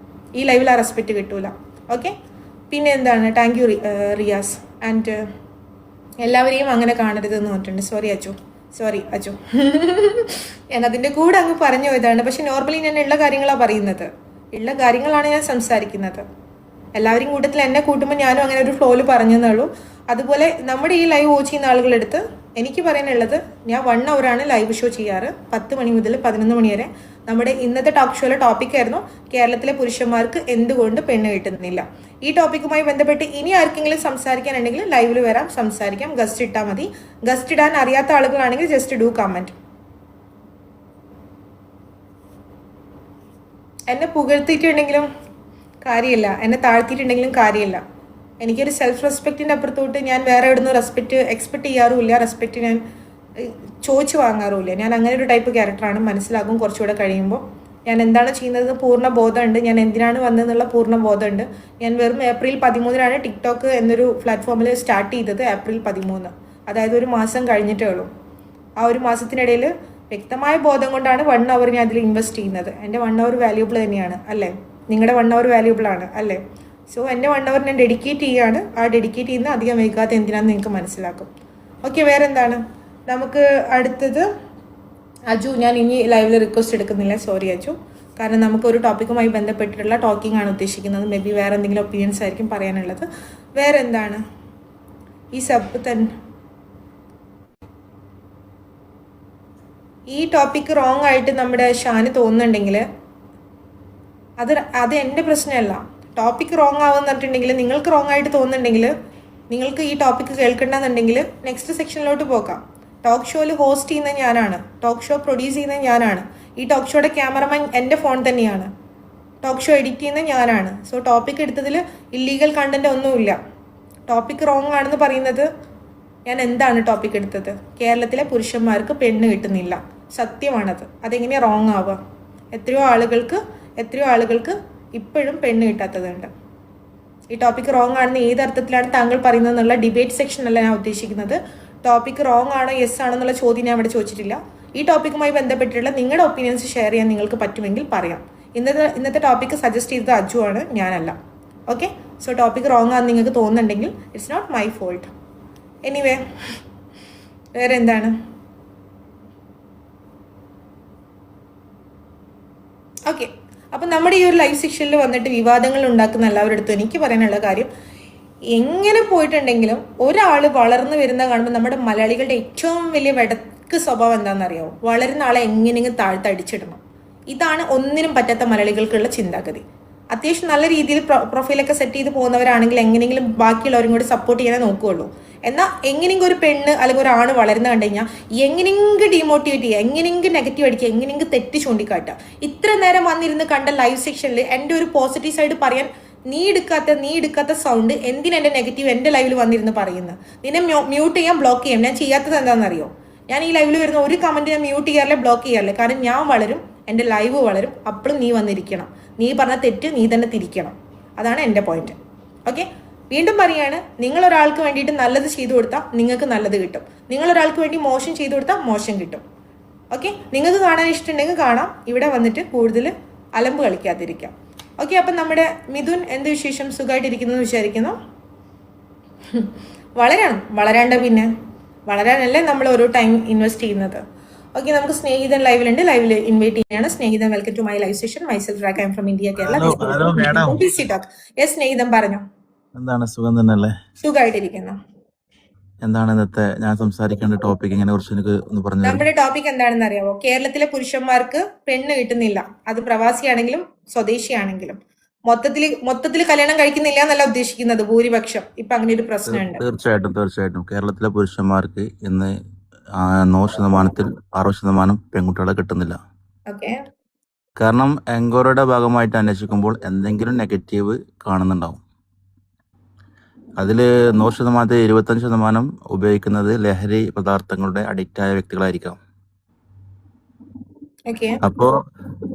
ഈ ലൈവിൽ ആ റെസ്പെക്റ്റ് കിട്ടൂല. ഓക്കെ, പിന്നെ എന്താണ്, താങ്ക് യു റിയാസ്. ആൻഡ് എല്ലാവരെയും അങ്ങനെ കാണരുതെന്ന് പറഞ്ഞിട്ടുണ്ട്. സോറി അച്ചു ഞാൻ അതിൻ്റെ കൂടെ അങ്ങ് പറഞ്ഞു പോയതാണ്. പക്ഷെ നോർമലി ഞാൻ ഉള്ള കാര്യങ്ങളാണ് പറയുന്നത്, ഉള്ള കാര്യങ്ങളാണ് ഞാൻ സംസാരിക്കുന്നത്. എല്ലാവരും കൂട്ടത്തിൽ എന്നെ കൂട്ടുമ്പോൾ ഞാനും അങ്ങനെ ഒരു ഫ്ലോയിൽ പറഞ്ഞെന്നുള്ളൂ. അതുപോലെ നമ്മുടെ ഈ ലൈവ് വാച്ച് ചെയ്യുന്ന ആളുകളെടുത്ത് എനിക്ക് പറയാനുള്ളത്, ഞാൻ 1 hour ലൈവ് ഷോ ചെയ്യാറ്. 10 മണി മുതൽ 11 മണി വരെ. നമ്മുടെ ഇന്നത്തെ ടോക്ക് ഷോയിലെ ടോപ്പിക്കായിരുന്നു കേരളത്തിലെ പുരുഷന്മാർക്ക് എന്തുകൊണ്ട് പെണ്ണ് കിട്ടുന്നില്ല. ഈ ടോപ്പിക്കുമായി ബന്ധപ്പെട്ട് ഇനി ആർക്കെങ്കിലും സംസാരിക്കാനുണ്ടെങ്കിൽ ലൈവിൽ വരാം, സംസാരിക്കാം. ഗസ്റ്റ് ഇട്ടാൽ മതി. ഗസ്റ്റ് ഇടാൻ അറിയാത്ത ആളുകളാണെങ്കിൽ ജസ്റ്റ് ഡു കമൻറ്റ്. എന്നെ പുകഴ്ത്തിയിട്ടുണ്ടെങ്കിലും കാര്യമില്ല, എന്നെ താഴ്ത്തിയിട്ടുണ്ടെങ്കിലും കാര്യമില്ല. എനിക്കൊരു സെൽഫ് റെസ്പെക്റ്റിൻ്റെ അപ്പുറത്തോട്ട് ഞാൻ വേറെ എവിടുന്ന് റെസ്പെക്റ്റ് എക്സ്പെക്ട് ചെയ്യാറുമില്ല. റെസ്പെക്റ്റ് ഞാൻ ചോദിച്ചു വാങ്ങാറുമില്ല. ഞാൻ അങ്ങനെ ഒരു ടൈപ്പ് ക്യാരക്ടറാണ്. മനസ്സിലാകും കുറച്ചുകൂടെ കഴിയുമ്പോൾ. ഞാൻ എന്താണ് ചെയ്യുന്നത് പൂർണ്ണ ബോധമുണ്ട്. ഞാൻ എന്തിനാണ് വന്നതെന്നുള്ള പൂർണ്ണ ബോധമുണ്ട്. ഞാൻ വെറും April 13 ടിക്ടോക്ക് എന്നൊരു പ്ലാറ്റ്ഫോമിൽ സ്റ്റാർട്ട് ചെയ്തത്. April 13, അതായത് ഒരു മാസം കഴിഞ്ഞിട്ടേ ഉള്ളൂ. ആ ഒരു മാസത്തിനിടയിൽ വ്യക്തമായ ബോധം കൊണ്ടാണ് 1 hour ഞാൻ അതിൽ ഇൻവെസ്റ്റ് ചെയ്യുന്നത്. എൻ്റെ 1 hour വാല്യൂബിൾ തന്നെയാണ് അല്ലേ? നിങ്ങളുടെ 1 hour വാല്യൂബിൾ ആണ് അല്ലേ? സോ എൻ്റെ 1 hour ഞാൻ ഡെഡിക്കേറ്റ് ചെയ്യുകയാണ്. ആ ഡെഡിക്കേറ്റ് ചെയ്യുന്ന അധികം വൈകാതെ എന്തിനാണെന്ന് നിങ്ങൾക്ക് മനസ്സിലാക്കും. ഓക്കെ, വേറെ എന്താണ് നമുക്ക് അടുത്തത്? അജു, ഞാൻ ഇനി ലൈവിൽ റിക്വസ്റ്റ് എടുക്കുന്നില്ല. സോറി അജു. കാരണം നമുക്കൊരു ടോപ്പിക്കുമായി ബന്ധപ്പെട്ടിട്ടുള്ള ടോക്കിംഗ് ആണ് ഉദ്ദേശിക്കുന്നത്. മേ ബി വേറെ എന്തെങ്കിലും ഒപ്പീനിയൻസ് ആയിരിക്കും പറയാനുള്ളത്. വേറെ എന്താണ് ഈ സബ് തന്നെ ഈ ടോപ്പിക്ക് റോങ് ആയിട്ട് നമ്മുടെ ഷാന് തോന്നുന്നുണ്ടെങ്കിൽ അത് എൻ്റെ പ്രശ്നമല്ല. ടോപ്പിക്ക് റോങ് ആവുമെന്ന് പറഞ്ഞിട്ടുണ്ടെങ്കിൽ, നിങ്ങൾക്ക് റോങ് ആയിട്ട് തോന്നുന്നുണ്ടെങ്കിൽ, നിങ്ങൾക്ക് ഈ ടോപ്പിക്ക് കേൾക്കണ്ടെന്നുണ്ടെങ്കിൽ നെക്സ്റ്റ് സെക്ഷനിലോട്ട് പോകാം. ടോക്ക് ഷോയിൽ ഹോസ്റ്റ് ചെയ്യുന്നത് ഞാനാണ്. ടോക്ക് ഷോ പ്രൊഡ്യൂസ് ചെയ്യുന്നത് ഞാനാണ്. ഈ ടോക്ക് ഷോയുടെ ക്യാമറമാൻ എൻ്റെ ഫോൺ തന്നെയാണ്. ടോക്ക് ഷോ എഡിറ്റ് ചെയ്യുന്ന ഞാനാണ്. സോ ടോപ്പിക് എടുത്തതിൽ ഇല്ലീഗൽ കണ്ടന്റ് ഒന്നുമില്ല. ടോപ്പിക് റോങ് ആണെന്ന് പറയുന്നത് ഞാൻ എന്താണ് ടോപ്പിക് എടുത്തത്? കേരളത്തിലെ പുരുഷന്മാർക്ക് പെണ്ണ് കിട്ടുന്നില്ല, സത്യമാണത്. അതെങ്ങനെയാണ് റോങ് ആവുക? എത്രയോ ആളുകൾക്ക് ഇപ്പോഴും പെണ്ണ് കിട്ടാത്തതുണ്ട്. ഈ ടോപ്പിക് റോങ് ആണെന്ന് ഏത് അർത്ഥത്തിലാണ് താങ്കൾ പറയുന്നത് എന്നുള്ള ഡിബേറ്റ് സെക്ഷനല്ല ഞാൻ ഉദ്ദേശിക്കുന്നത്. ടോപ്പിക് റോങ് ആണോ യെസ് ആണോ എന്നുള്ള ചോദ്യം ഞാൻ ഇവിടെ ചോദിച്ചിട്ടില്ല. ഈ ടോപ്പിക്കുമായി ബന്ധപ്പെട്ടിട്ടുള്ള നിങ്ങളുടെ ഒപ്പീനിയൻസ് ഷെയർ ചെയ്യാൻ നിങ്ങൾക്ക് പറ്റുമെങ്കിൽ പറയാം. ഇന്നത്തെ ടോപ്പിക്ക് സജസ്റ്റ് ചെയ്തത് അജു ആണ്, ഞാനല്ല. ഓക്കെ, സോ ടോപ്പിക് റോങ് ആണെന്ന് നിങ്ങൾക്ക് തോന്നുന്നുണ്ടെങ്കിൽ it's not my fault. Anyway, വേറെ എന്താണ്? ഓക്കെ, അപ്പം നമ്മുടെ ഈ ഒരു ലൈവ് സെക്ഷനിൽ വന്നിട്ട് വിവാദങ്ങൾ ഉണ്ടാക്കുന്ന എല്ലാവരുടെ അടുത്തും എനിക്ക് പറയാനുള്ള കാര്യം, എങ്ങനെ പോയിട്ടുണ്ടെങ്കിലും ഒരാൾ വളർന്നു വരുന്ന കാണുമ്പോൾ നമ്മുടെ മലയാളികളുടെ ഏറ്റവും വലിയ വെടക്ക് സ്വഭാവം എന്താണെന്നറിയാമോ? വളരുന്ന ആളെ എങ്ങനെയെങ്കിലും താഴ്ത്തടിച്ചിടണം. ഇതാണ് ഒന്നിനും പറ്റാത്ത മലയാളികൾക്കുള്ള ചിന്താഗതി. അത്യാവശ്യം നല്ല രീതിയിൽ പ്രൊഫൈലൊക്കെ സെറ്റ് ചെയ്ത് പോകുന്നവരാണെങ്കിൽ എങ്ങനെയെങ്കിലും ബാക്കിയുള്ളവരും കൂടി സപ്പോർട്ട് ചെയ്യാനേ നോക്കുകയുള്ളൂ. എന്നാൽ എങ്ങനെയെങ്കിലും ഒരു പെണ്ണ് അല്ലെങ്കിൽ ഒരു ആണ് വളർന്നു കണ്ടു കഴിഞ്ഞാൽ എങ്ങനെയെങ്കിലും ഡീമോട്ടിവേറ്റ് ചെയ്യുക, എങ്ങനെയെങ്കിലും നെഗറ്റീവ് അടിക്കുക, എങ്ങനെയെങ്കിലും തെറ്റ് ചൂണ്ടിക്കാട്ടുക. ഇത്ര നേരം വന്നിരുന്ന് കണ്ട ലൈവ് സെക്ഷനിൽ എൻ്റെ ഒരു പോസിറ്റീവ് സൈഡ് പറയാൻ നീ എടുക്കാത്ത സൗണ്ട് എന്തിനാ എൻ്റെ നെഗറ്റീവ് എൻ്റെ ലൈവിൽ വന്നിരുന്ന് പറയുന്നത്? നിന്നെ മ്യൂട്ട് ചെയ്യാം, ബ്ലോക്ക് ചെയ്യാം. ഞാൻ ചെയ്യാത്തത് എന്താണെന്നറിയോ? ഞാൻ ഈ ലൈവിൽ വരുന്ന ഒരു കമൻറ്റ് ഞാൻ മ്യൂട്ട് ചെയ്യാറില്ല, ബ്ലോക്ക് ചെയ്യാറില്ല. കാരണം ഞാൻ വളരും, എൻ്റെ ലൈവ് വളരും. അപ്പോഴും നീ വന്നിരിക്കണം. നീ പറഞ്ഞ തെറ്റ് നീ തന്നെ തിരിക്കണം. അതാണ് എൻ്റെ പോയിന്റ്. ഓക്കെ, വീണ്ടും പറയാണ്, നിങ്ങളൊരാൾക്ക് വേണ്ടിയിട്ട് നല്ലത് ചെയ്തു കൊടുത്താൽ നിങ്ങൾക്ക് നല്ലത് കിട്ടും. നിങ്ങളൊരാൾക്ക് വേണ്ടി മോശം ചെയ്തു കൊടുത്താൽ മോശം കിട്ടും. ഓക്കെ, നിങ്ങൾക്ക് കാണാൻ ഇഷ്ടമുണ്ടെങ്കിൽ കാണാം. ഇവിടെ വന്നിട്ട് കൂടുതൽ അലമ്പ് കളിക്കാതിരിക്കാം. ഓക്കെ, അപ്പം നമ്മുടെ മിഥുൻ എന്ത് വിശേഷം? സുഖമായിട്ടിരിക്കുന്നു എന്ന് വിചാരിക്കുന്നു. വളരാണ്ട പിന്നെ വളരാനല്ലേ നമ്മൾ ഓരോ ടൈം ഇൻവെസ്റ്റ് ചെയ്യുന്നത്. ഓക്കെ, നമുക്ക് സ്നേഹിതൻ ലൈവിലുണ്ട്. ലൈവിൽ ഇൻവൈറ്റ് ചെയ്യാണ്. സ്നേഹിതൻ, welcome to my live session. Myself Rakha, I M from India, Kerala. Yes സ്നേഹിതൻ, പറഞ്ഞോ. എന്താണ്, സുഖം തന്നെയല്ലേ? സുഖമായിട്ടിരിക്കുന്നു. എന്താണ് ഇന്നത്തെ ഞാൻ സംസാരിക്കേണ്ട ടോപ്പിക്? ഇതിനെ കുറിച്ച് എനിക്ക് ഒന്ന് പറഞ്ഞു. നമ്മുടെ ടോപ്പിക് എന്താണെന്ന് അറിയാമോ? കേരളത്തിലെ പുരുഷന്മാർക്ക് പെണ്ണ് കിട്ടുന്നില്ല. അത് പ്രവാസിയാണെങ്കിലും സ്വദേശിയാണെങ്കിലും മൊത്തത്തിൽ കല്യാണം കഴിക്കുന്നില്ല എന്നല്ല ഉദ്ദേശിക്കുന്നത് ഭൂരിപക്ഷം. ഇപ്പൊ അങ്ങനെ ഒരു പ്രശ്നമുണ്ട്. തീർച്ചയായിട്ടും കേരളത്തിലെ പുരുഷന്മാർക്ക് ഇന്ന് 100%-ൽ 60% പെൺകുട്ടികളെ കിട്ടുന്നില്ല. ഓക്കെ, കാരണം എൻക്വയറിയുടെ ഭാഗമായിട്ട് അന്വേഷിക്കുമ്പോൾ എന്തെങ്കിലും നെഗറ്റീവ് കാണുന്നുണ്ടാവും. അതിൽ 100%-ൽ 25% ഉപയോഗിക്കുന്നത് ലഹരി പദാർത്ഥങ്ങളുടെ അഡിക്റ്റായ വ്യക്തികളായിരിക്കാം. ഓക്കെ, അപ്പോൾ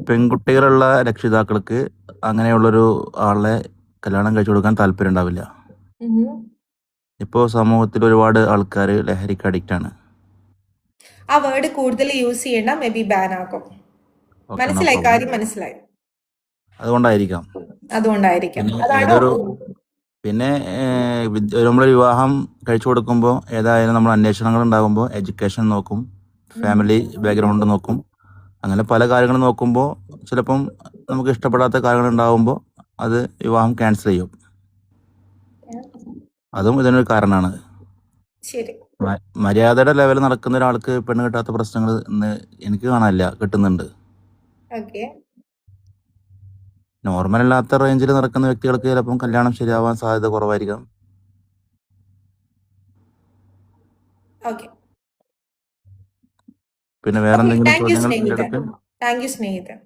പെൺകുട്ടികളുള്ള രക്ഷിതാക്കൾക്ക് അങ്ങനെയുള്ളൊരു ആളെ കല്യാണം കഴിച്ചു കൊടുക്കാൻ താല്പര്യം ഉണ്ടാവില്ല. ഇപ്പോൾ സമൂഹത്തിൽ ഒരുപാട് ആൾക്കാർ ലഹരിക്ക് അഡിക്റ്റാണ്. ആ വേർഡ് കൂടുതൽ യൂസ് ചെയ്യണ്ട, മേ ബി ബാൻ ആക്കും. മനസ്സിലായി, കാര്യം മനസ്സിലായി. അതുകൊണ്ടായിരിക്കാം. അതാണ് പിന്നെ നമ്മൾ വിവാഹം കഴിച്ചു കൊടുക്കുമ്പോൾ ഏതായാലും നമ്മൾ അന്വേഷണങ്ങൾ ഉണ്ടാകുമ്പോൾ എഡ്യൂക്കേഷൻ നോക്കും, ഫാമിലി ബാക്ക്ഗ്രൗണ്ട് നോക്കും, അങ്ങനെ പല കാര്യങ്ങൾ നോക്കുമ്പോൾ ചിലപ്പം നമുക്ക് ഇഷ്ടപ്പെടാത്ത കാര്യങ്ങൾ ഉണ്ടാകുമ്പോൾ അത് വിവാഹം ക്യാൻസൽ ചെയ്യും. അതും ഇതിനൊരു കാരണമാണ്. ശരി, മര്യാദയുടെ ലെവലിൽ നടക്കുന്ന ഒരാൾക്ക് പെണ്ണ് കിട്ടാത്ത പ്രശ്നങ്ങൾ ഇന്ന് എനിക്ക് കാണാനില്ല, കിട്ടുന്നുണ്ട്. ഓക്കെ, നോർമൽ അല്ലാത്ത റേഞ്ചിൽ നടക്കുന്ന വ്യക്തികൾക്ക് ചിലപ്പം കല്യാണം ശരിയാവാൻ സാധ്യത കുറവായിരിക്കാം. ഓക്കെ. പിന്നെ വേറെ എന്തെങ്കിലും താങ്ക് യു ചോദ്യങ്ങൾ സ്നേഹിതൻ.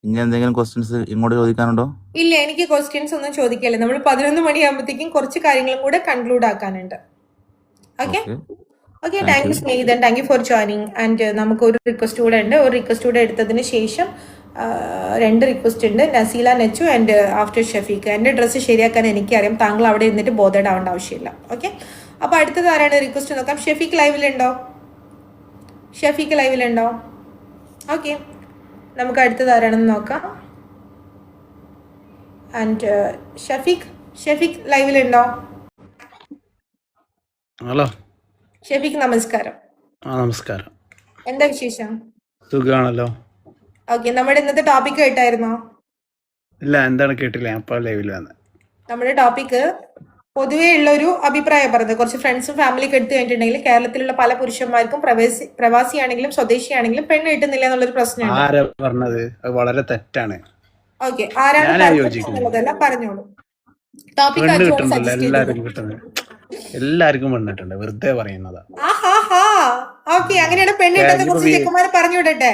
ഇനി എന്തെങ്കിലും ക്വസ്റ്റ്യൻസ് ഇങ്ങോട്ട് ചോദിക്കാനുണ്ടോ? ഇല്ല, എനിക്ക് ക്വസ്റ്റ്യൻസ് ഒന്നും ചോദിക്കല്ലേ. നമ്മൾ 11 മണിയാകുമ്പോഴത്തേക്കും കുറച്ച് കാര്യങ്ങളും കൂടെ കൺക്ലൂഡ് ആക്കാനുണ്ട്. ഓക്കെ, താങ്ക് യു സ്നേഹിതൻ, thank you for joining. And നമുക്ക് ഒരു റിക്വസ്റ്റ് കൂടെ ഉണ്ട്. ഒരു റിക്വസ്റ്റ് കൂടെ എടുത്തതിന് ശേഷം 2 റിക്വസ്റ്റ് ഉണ്ട്. Naseela, Nechu and after Shafeeq. എൻ്റെ ഡ്രസ്സ് ശരിയാക്കാൻ എനിക്കറിയാം, താങ്കൾ അവിടെ ഇരുന്നിട്ട് ബോധേഡാവേണ്ട ആവശ്യമില്ല. ഓക്കെ, അപ്പോൾ അടുത്തത് ആരാണ് റിക്വസ്റ്റ് നോക്കാം. ഷഫീഖ് ലൈവിലുണ്ടോ? ഓക്കെ, നമുക്ക് അടുത്തത് ആരാണെന്ന് നോക്കാം. ആൻഡ് ഷഫീഖ് ലൈവിലുണ്ടോ? ഹലോ ഷഫീഖ്, നമസ്കാരം. നമസ്കാരം. എന്താ വിശേഷം? സുഖാണല്ലോ. ഓക്കെ, നമ്മുടെ ഇന്നത്തെ ടോപ്പിക് കേട്ടായിരുന്നോ? ഇല്ല, എന്താണ് കേട്ടില്ല, ഞാൻ ഇപ്പോൾ ലൈവിൽ വന്നത്. നമ്മുടെ ടോപ്പിക്ക് പൊതുവേ ഉള്ള ഒരു അഭിപ്രായം പറഞ്ഞത്. കുറച്ച് ഫ്രണ്ട്സും ഫാമിലിയൊക്കെ എടുത്തു കഴിഞ്ഞിട്ടുണ്ടെങ്കിൽ കേരളത്തിലുള്ള പല പുരുഷന്മാർക്കും പ്രവാസിയാണെങ്കിലും സ്വദേശിയാണെങ്കിലും പെണ്ണ് കിട്ടുന്നില്ല എന്നുള്ളൊരു പ്രശ്നമാണ്. ആരാ പറഞ്ഞത്? അത് വളരെ തെറ്റാണ്. ഓക്കെ, ആരാണ് പറഞ്ഞോളൂ. ടോപ്പിക് എല്ലാവർക്കും പെണ്ണിട്ടുണ്ട്, വെറുതെ പറയുന്നതാ. ഓക്കെ, അങ്ങനെയാണ് പെണ്ണ് കിട്ടുന്ന കുറച്ച് ചെക്കന്മാരെ പറഞ്ഞു വിടട്ടെ.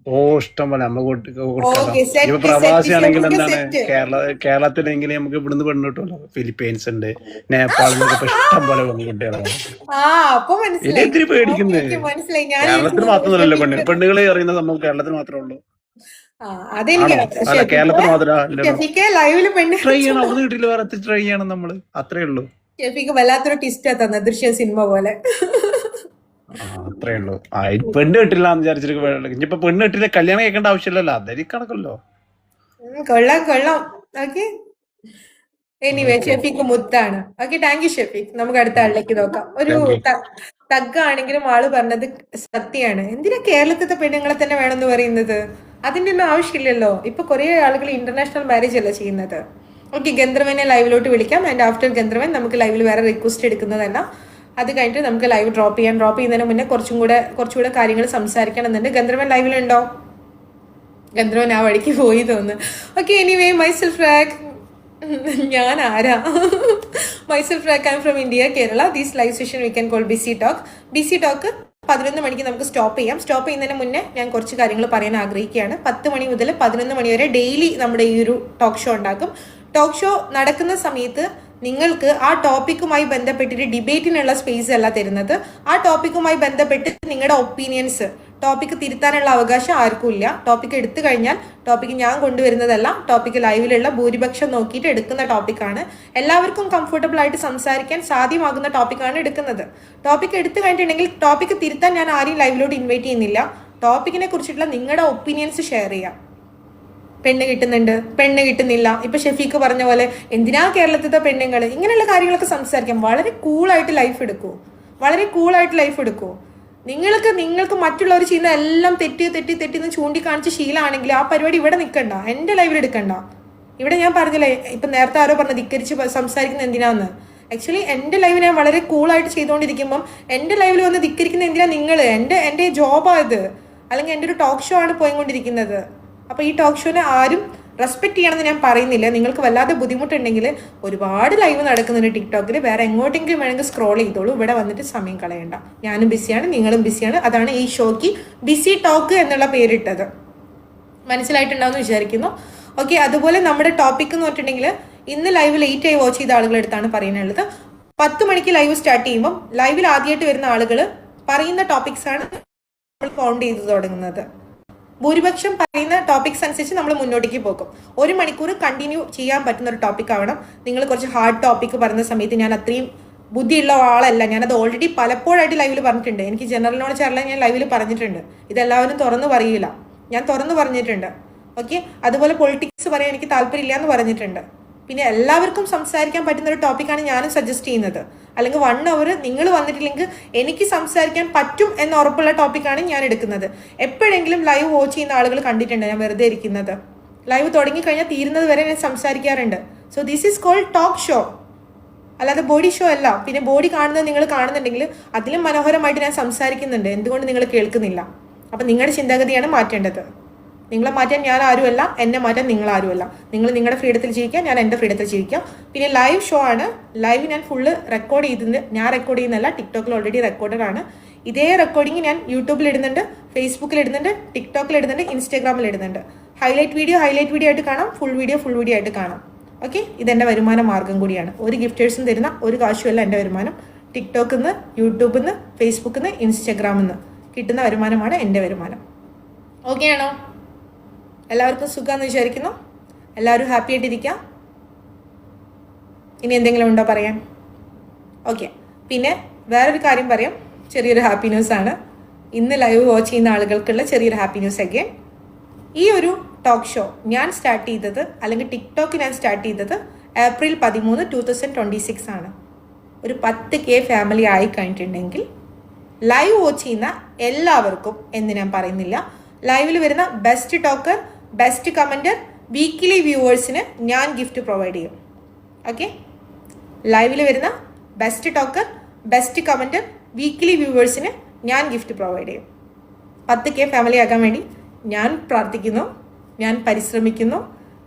ഓ ഇഷ്ടം പോലെ നമ്മൾ കൊടുക്കാലോ. ഓക്കെ, ഇപ്പൊ സെറ്റ് സെറ്റ് പ്രവാസിയാണെങ്കിൽ ഷെഫീക്ക് എന്താണ് സെറ്റ്. കേരളത്തിലെങ്കിൽ നമുക്ക് ഇവിടുന്ന് പെണ്ണ് കിട്ടുമല്ലോ. ഫിലിപ്പീൻസ് ഉണ്ട്, നേപ്പാളിൽ നിന്നൊക്കെ ഇപ്പൊ ഇഷ്ടം പോലെ പെൺകുട്ടികളാണ്. ആ, അപ്പൊ ഇനി മനസ്സിലായി. എന്തിനു ഓക്കെ പേടിക്കുന്നത്? ഓക്കെ, മനസ്സിലായി. ഞാൻ കേരളത്തിൽ മാത്രമല്ലല്ലോ ഷെഫീക്ക് പെണ്ണുകൾ അറിയുന്ന സംഭവം കേരളത്തിൽ മാത്രമേ ഉള്ളൂ. ആ അതെനിക്ക് ആണോ? അല്ല, കേരളത്തിൽ മാത്രമേ അല്ലല്ലോ. ഷെഫീക്ക് ലൈവില് പെണ്ണ് ട്രൈ ചെയ്യണം, അവിടെ വീട്ടിൽ വേറെ ട്രൈ ചെയ്യണം നമ്മള്, അത്രേ ഉള്ളൂ. ഷെഫീക്ക് വല്ലാത്തൊരു ട്വിസ്റ്റാ തന്നെ, ദൃശ്യം സിനിമ പോലെ. അത്രേ ഉള്ളൂ. പെണ്ണ് കിട്ടില്ല എന്ന് വിചാരിച്ചിട്ട് ഇനിയിപ്പൊ പെണ്ണ് കിട്ടില്ല കല്യാണം കേൾക്കേണ്ട ആവശ്യമില്ലല്ലോ, അതെനിക്ക് കണക്കല്ലോ. കൊള്ളാം കൊള്ളാം. ഓക്കെ, എനിവേ ഷെഫീക്ക് മുത്താണ്. Okay, thank you Shafeeq. നമുക്ക് അടുത്ത ആളിലേക്ക് നോക്കാം. ഒരു താങ്ക് യു. തഗ്ഗാണെങ്കിലും ആള് പറഞ്ഞത് സത്യാണ്. എന്തിനാ കേരളത്തിലത്തെ പെണ്ണുങ്ങളെ തന്നെ വേണമെന്ന് പറയുന്നത്? അതിന്റെ ഒന്നും ആവശ്യമില്ലല്ലോ. ഇപ്പൊ കുറെ ആളുകൾ ഇന്റർനാഷണൽ മാരേജ് അല്ല ചെയ്യുന്നത്. ഓക്കെ, ഗന്ധർവനെ ലൈവിലോട്ട് വിളിക്കാം. ആൻഡ് ആഫ്റ്റർ ഗന്ധർവൻ നമുക്ക് ലൈവിൽ വേറെ റിക്വസ്റ്റ് എടുക്കുന്നതല്ല. അത് കഴിഞ്ഞിട്ട് നമുക്ക് ലൈവ് ഡ്രോപ്പ് ചെയ്യുന്നതിന് മുന്നേ കുറച്ചുകൂടെ കാര്യങ്ങൾ സംസാരിക്കണമെന്നുണ്ട്. ഗന്ധർവൻ ലൈവിലുണ്ടോ? ഗന്ധർവൻ ആ വഴിക്ക് പോയി തോന്നുന്നു. ഓക്കെ, എനിവേ മൈസെൽഫ് റാക്ക്, ഞാൻ ആരാ? Myself rack, I M from India, Kerala. These live session we can call BC talk. BC talk 11 മണിക്ക് നമുക്ക് സ്റ്റോപ്പ് ചെയ്യാം. സ്റ്റോപ്പ് ചെയ്യുന്നതിന് മുന്നേ ഞാൻ കുറച്ച് കാര്യങ്ങൾ പറയാൻ ആഗ്രഹിക്കുകയാണ്. 10 മണി മുതൽ 11 മണി വരെ ഡെയിലി നമ്മുടെ ഈ ഒരു ടോക്ക് ഷോ ഉണ്ടാക്കും. ടോക്ക് ഷോ നടക്കുന്ന സമയത്ത് നിങ്ങൾക്ക് ആ ടോപ്പിക്കുമായി ബന്ധപ്പെട്ടിട്ട് ഡിബേറ്റിനുള്ള സ്പേസ് അല്ല തരുന്നത്. ആ ടോപ്പിക്കുമായി ബന്ധപ്പെട്ട് നിങ്ങളുടെ ഒപ്പീനിയൻസ്, ടോപ്പിക്ക് തിരുത്താനുള്ള അവകാശം ആർക്കും ഇല്ല. ടോപ്പിക്ക് എടുത്തു കഴിഞ്ഞാൽ ടോപ്പിക്ക് ഞാൻ കൊണ്ടുവരുന്നതല്ല, ടോപ്പിക്ക് ലൈവിലുള്ള ഭൂരിപക്ഷം നോക്കിയിട്ട് എടുക്കുന്ന ടോപ്പിക്കാണ്. എല്ലാവർക്കും കംഫർട്ടബിൾ ആയിട്ട് സംസാരിക്കാൻ സാധ്യമാകുന്ന ടോപ്പിക്കാണ് എടുക്കുന്നത്. ടോപ്പിക്ക് എടുത്തു കഴിഞ്ഞിട്ടുണ്ടെങ്കിൽ ടോപ്പിക്ക് തിരുത്താൻ ഞാൻ ആരെയും ലൈവിലോട്ട് ഇൻവൈറ്റ് ചെയ്യുന്നില്ല. ടോപ്പിക്കിനെ കുറിച്ചിട്ടുള്ള നിങ്ങളുടെ ഒപ്പീനിയൻസ് ഷെയർ ചെയ്യാം. പെണ്ണ് കിട്ടുന്നുണ്ട്, പെണ്ണ് കിട്ടുന്നില്ല, ഇപ്പൊ ഷെഫീക്ക് പറഞ്ഞ പോലെ എന്തിനാ കേരളത്തിലത്തെ പെണ്ണുങ്ങൾ, ഇങ്ങനെയുള്ള കാര്യങ്ങളൊക്കെ സംസാരിക്കാം. വളരെ കൂളായിട്ട് ലൈഫ് എടുക്കൂ, വളരെ കൂളായിട്ട് ലൈഫ് എടുക്കൂ. നിങ്ങൾക്ക് മറ്റുള്ളവർ ചെയ്യുന്ന എല്ലാം തെറ്റിന്ന് ചൂണ്ടിക്കാണിച്ച് ശീലമാണെങ്കിൽ ആ പരിപാടി ഇവിടെ നിൽക്കണ്ട, എൻ്റെ ലൈവിൽ എടുക്കണ്ട. ഇവിടെ ഞാൻ പറഞ്ഞില്ലേ, ഇപ്പൊ നേരത്തെ ആരോ പറഞ്ഞ ധിക്കരിച്ച് സംസാരിക്കുന്ന എന്തിനാന്ന്. ആക്ച്വലി എൻ്റെ ലൈവ് ഞാൻ വളരെ കൂളായിട്ട് ചെയ്തുകൊണ്ടിരിക്കുമ്പം എൻ്റെ ലൈവിൽ വന്ന് ധിക്കരിക്കുന്ന എന്തിനാ നിങ്ങൾ? എൻ്റെ ജോബാണ് ഇത്, അല്ലെങ്കിൽ എൻ്റെ ഒരു ടോക്ക് ഷോ ആണ് പോയിക്കൊണ്ടിരിക്കുന്നത്. അപ്പോൾ ഈ ടോക്ക് ഷോനെ ആരും റെസ്പെക്ട് ചെയ്യണമെന്ന് ഞാൻ പറയുന്നില്ല. നിങ്ങൾക്ക് വല്ലാതെ ബുദ്ധിമുട്ടുണ്ടെങ്കിൽ ഒരുപാട് ലൈവ് നടക്കുന്നുണ്ട് ടിക്ടോക്കിൽ, വേറെ എങ്ങോട്ടെങ്കിലും വേണമെങ്കിൽ സ്ക്രോൾ ചെയ്തോളൂ. ഇവിടെ വന്നിട്ട് സമയം കളയണ്ട. ഞാനും ബിസിയാണ്, നിങ്ങളും ബിസിയാണ്. അതാണ് ഈ ഷോയ്ക്ക് ബിസി ടോക്ക് എന്നുള്ള പേരിട്ടത്. മനസ്സിലായിട്ടുണ്ടാവുമെന്ന് വിചാരിക്കുന്നു. ഓക്കെ, അതുപോലെ നമ്മുടെ ടോപ്പിക് എന്ന് പറഞ്ഞിട്ടുണ്ടെങ്കിൽ ഇന്ന് ലൈവ് ലേറ്റ് ആയി വാച്ച് ചെയ്ത ആളുകളെടുത്താണ് പറയാനുള്ളത്. 10 മണിക്ക് ലൈവ് സ്റ്റാർട്ട് ചെയ്യുമ്പം ലൈവിൽ ആദ്യമായിട്ട് വരുന്ന ആളുകൾ പറയുന്ന ടോപ്പിക്സ് ആണ് നമ്മൾ കൗണ്ട് ചെയ്ത് തുടങ്ങുന്നത്. ഭൂരിപക്ഷം പറയുന്ന ടോപ്പിക്സ് അനുസരിച്ച് നമ്മൾ മുന്നോട്ടേക്ക് പോകും. 1 മണിക്കൂർ കണ്ടിന്യൂ ചെയ്യാൻ പറ്റുന്ന ഒരു ടോപ്പിക് ആവണം. നിങ്ങൾ കുറച്ച് ഹാർഡ് ടോപ്പിക് പറയുന്ന സമയത്ത് ഞാൻ അത്രയും ബുദ്ധിയുള്ള ആളല്ല. ഞാനത് ഓൾറെഡി പലപ്പോഴായിട്ട് ലൈവിൽ പറഞ്ഞിട്ടുണ്ട്. എനിക്ക് ജനറൽ നോളജ് അറിയാൻ ഞാൻ ലൈവിൽ പറഞ്ഞിട്ടുണ്ട്. ഇതെല്ലാവരും തുറന്നു പറയില്ല, ഞാൻ തുറന്നു പറഞ്ഞിട്ടുണ്ട്. ഓക്കെ, അതുപോലെ പൊളിറ്റിക്സ് പറയാൻ എനിക്ക് താല്പര്യമില്ല എന്ന് പറഞ്ഞിട്ടുണ്ട്. പിന്നെ എല്ലാവർക്കും സംസാരിക്കാൻ പറ്റുന്ന ഒരു ടോപ്പിക്കാണ് ഞാനും സജസ്റ്റ് ചെയ്യുന്നത്. അല്ലെങ്കിൽ 1 അവർ നിങ്ങൾ വന്നിട്ടില്ലെങ്കിൽ എനിക്ക് സംസാരിക്കാൻ പറ്റും എന്ന് ഉറപ്പുള്ള ടോപ്പിക്കാണ് ഞാൻ എടുക്കുന്നത്. എപ്പോഴെങ്കിലും ലൈവ് വാച്ച് ചെയ്യുന്ന ആളുകൾ കണ്ടിട്ടുണ്ട് ഞാൻ വെറുതെ ഇരിക്കുന്നത്. ലൈവ് തുടങ്ങിക്കഴിഞ്ഞാൽ തീരുന്നത് വരെ ഞാൻ സംസാരിക്കാറുണ്ട്. So this is called talk show, അല്ലാതെ ബോഡി ഷോ അല്ല. പിന്നെ ബോഡി കാണുന്നത് നിങ്ങൾ കാണുന്നുണ്ടെങ്കിൽ അതിലും മനോഹരമായിട്ട് ഞാൻ സംസാരിക്കുന്നുണ്ട്. എന്തുകൊണ്ട് നിങ്ങൾ കേൾക്കുന്നില്ല? അപ്പം നിങ്ങളുടെ ചിന്താഗതിയാണ് മാറ്റേണ്ടത്. നിങ്ങളെ മാറ്റാൻ ഞാൻ ആരുമല്ല, എന്നെ മാറ്റാൻ നിങ്ങൾ ആരുമല്ല. നിങ്ങൾ നിങ്ങളുടെ ഫ്രീഡത്തിൽ ജീവിക്കാം, ഞാൻ എൻ്റെ ഫ്രീഡത്തിൽ ജീവിക്കാം. പിന്നെ ലൈവ് ഷോ ആണ്. ലൈവ് ഞാൻ ഫുള്ള് റെക്കോർഡ് ചെയ്തിട്ടുണ്ട്. ഞാൻ റെക്കോർഡ് ചെയ്യുന്നതല്ല, ടിക്ടോക്കിൽ ഓൾറെഡി റെക്കോർഡഡ് ആണ്. ഇതേ റെക്കോർഡിങ് ഞാൻ യൂട്യൂബിൽ ഇടുന്നുണ്ട്, ഫേസ്ബുക്കിൽ ഇടുന്നുണ്ട്, ടിക്ടോക്കിൽ ഇടുന്നുണ്ട്, ഇൻസ്റ്റാഗ്രാമിൽ ഇടുന്നുണ്ട്. ഹൈലൈറ്റ് വീഡിയോ ആയിട്ട് കാണാം, ഫുൾ വീഡിയോ ആയിട്ട് കാണാം. ഓക്കെ, ഇതെൻ്റെ വരുമാന മാർഗം കൂടിയാണ്. ഒരു ഗിഫ്റ്റേഴ്സും തരുന്ന ഒരു കാശുമല്ല എൻ്റെ വരുമാനം. ടിക്ടോക്കിൽ നിന്ന്, യൂട്യൂബിൽ നിന്ന്, ഫേസ്ബുക്കിൽ നിന്ന്, ഇൻസ്റ്റാഗ്രാമിൽ നിന്ന് കിട്ടുന്ന വരുമാനമാണ് എൻ്റെ വരുമാനം. ഓക്കെ ആണോ? എല്ലാവർക്കും സുഖമെന്ന് വിചാരിക്കുന്നു. എല്ലാവരും ഹാപ്പി ആയിട്ടിരിക്കാം. ഇനി എന്തെങ്കിലും ഉണ്ടോ പറയാൻ? ഓക്കെ, പിന്നെ വേറൊരു കാര്യം പറയാം. ചെറിയൊരു ഹാപ്പി ന്യൂസ് ആണ്. ഇന്ന് ലൈവ് വാച്ച് ചെയ്യുന്ന ആളുകൾക്കുള്ള ചെറിയൊരു ഹാപ്പി ന്യൂസ് അഗൈൻ. ഈ ഒരു ടോക്ക് ഷോ ഞാൻ സ്റ്റാർട്ട് ചെയ്തത്, അല്ലെങ്കിൽ ടിക്ടോക്ക് ഞാൻ സ്റ്റാർട്ട് ചെയ്തത് April 13, 2026 ആണ്. ഒരു 10K ഫാമിലി ആയി കഴിഞ്ഞിട്ടുണ്ടെങ്കിൽ ലൈവ് വാച്ച് ചെയ്യുന്ന എല്ലാവർക്കും എന്ന് ഞാൻ പറയുന്നില്ല, ലൈവിൽ വരുന്ന best talker, best commentator, weekly വ്യൂവേഴ്സിന് ഞാൻ ഗിഫ്റ്റ് പ്രൊവൈഡ് ചെയ്യും. ഓക്കെ, ലൈവിൽ വരുന്ന best talker, best commentator, weekly വ്യൂവേഴ്സിന് ഞാൻ ഗിഫ്റ്റ് പ്രൊവൈഡ് ചെയ്യും. 10K ഫാമിലി ആകാൻ വേണ്ടി ഞാൻ പ്രാർത്ഥിക്കുന്നു, ഞാൻ പരിശ്രമിക്കുന്നു.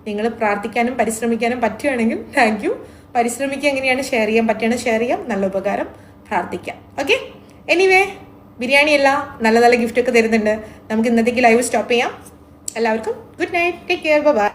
നിങ്ങൾ പ്രാർത്ഥിക്കാനും പരിശ്രമിക്കാനും പറ്റുകയാണെങ്കിൽ താങ്ക് യു. പരിശ്രമിക്കുക എങ്ങനെയാണ് ഷെയർ ചെയ്യാൻ പറ്റുകയാണ് ഷെയർ ചെയ്യാം. നല്ല ഉപകാരം. പ്രാർത്ഥിക്കാം. ഓക്കെ, എനിവേ ബിരിയാണി അല്ല, നല്ല നല്ല ഗിഫ്റ്റ് ഒക്കെ തരുന്നുണ്ട്. നമുക്ക് ഇന്നത്തേക്ക് ലൈവ് സ്റ്റോപ്പ് ചെയ്യാം. എല്ലാവർക്കും good night, take care, by.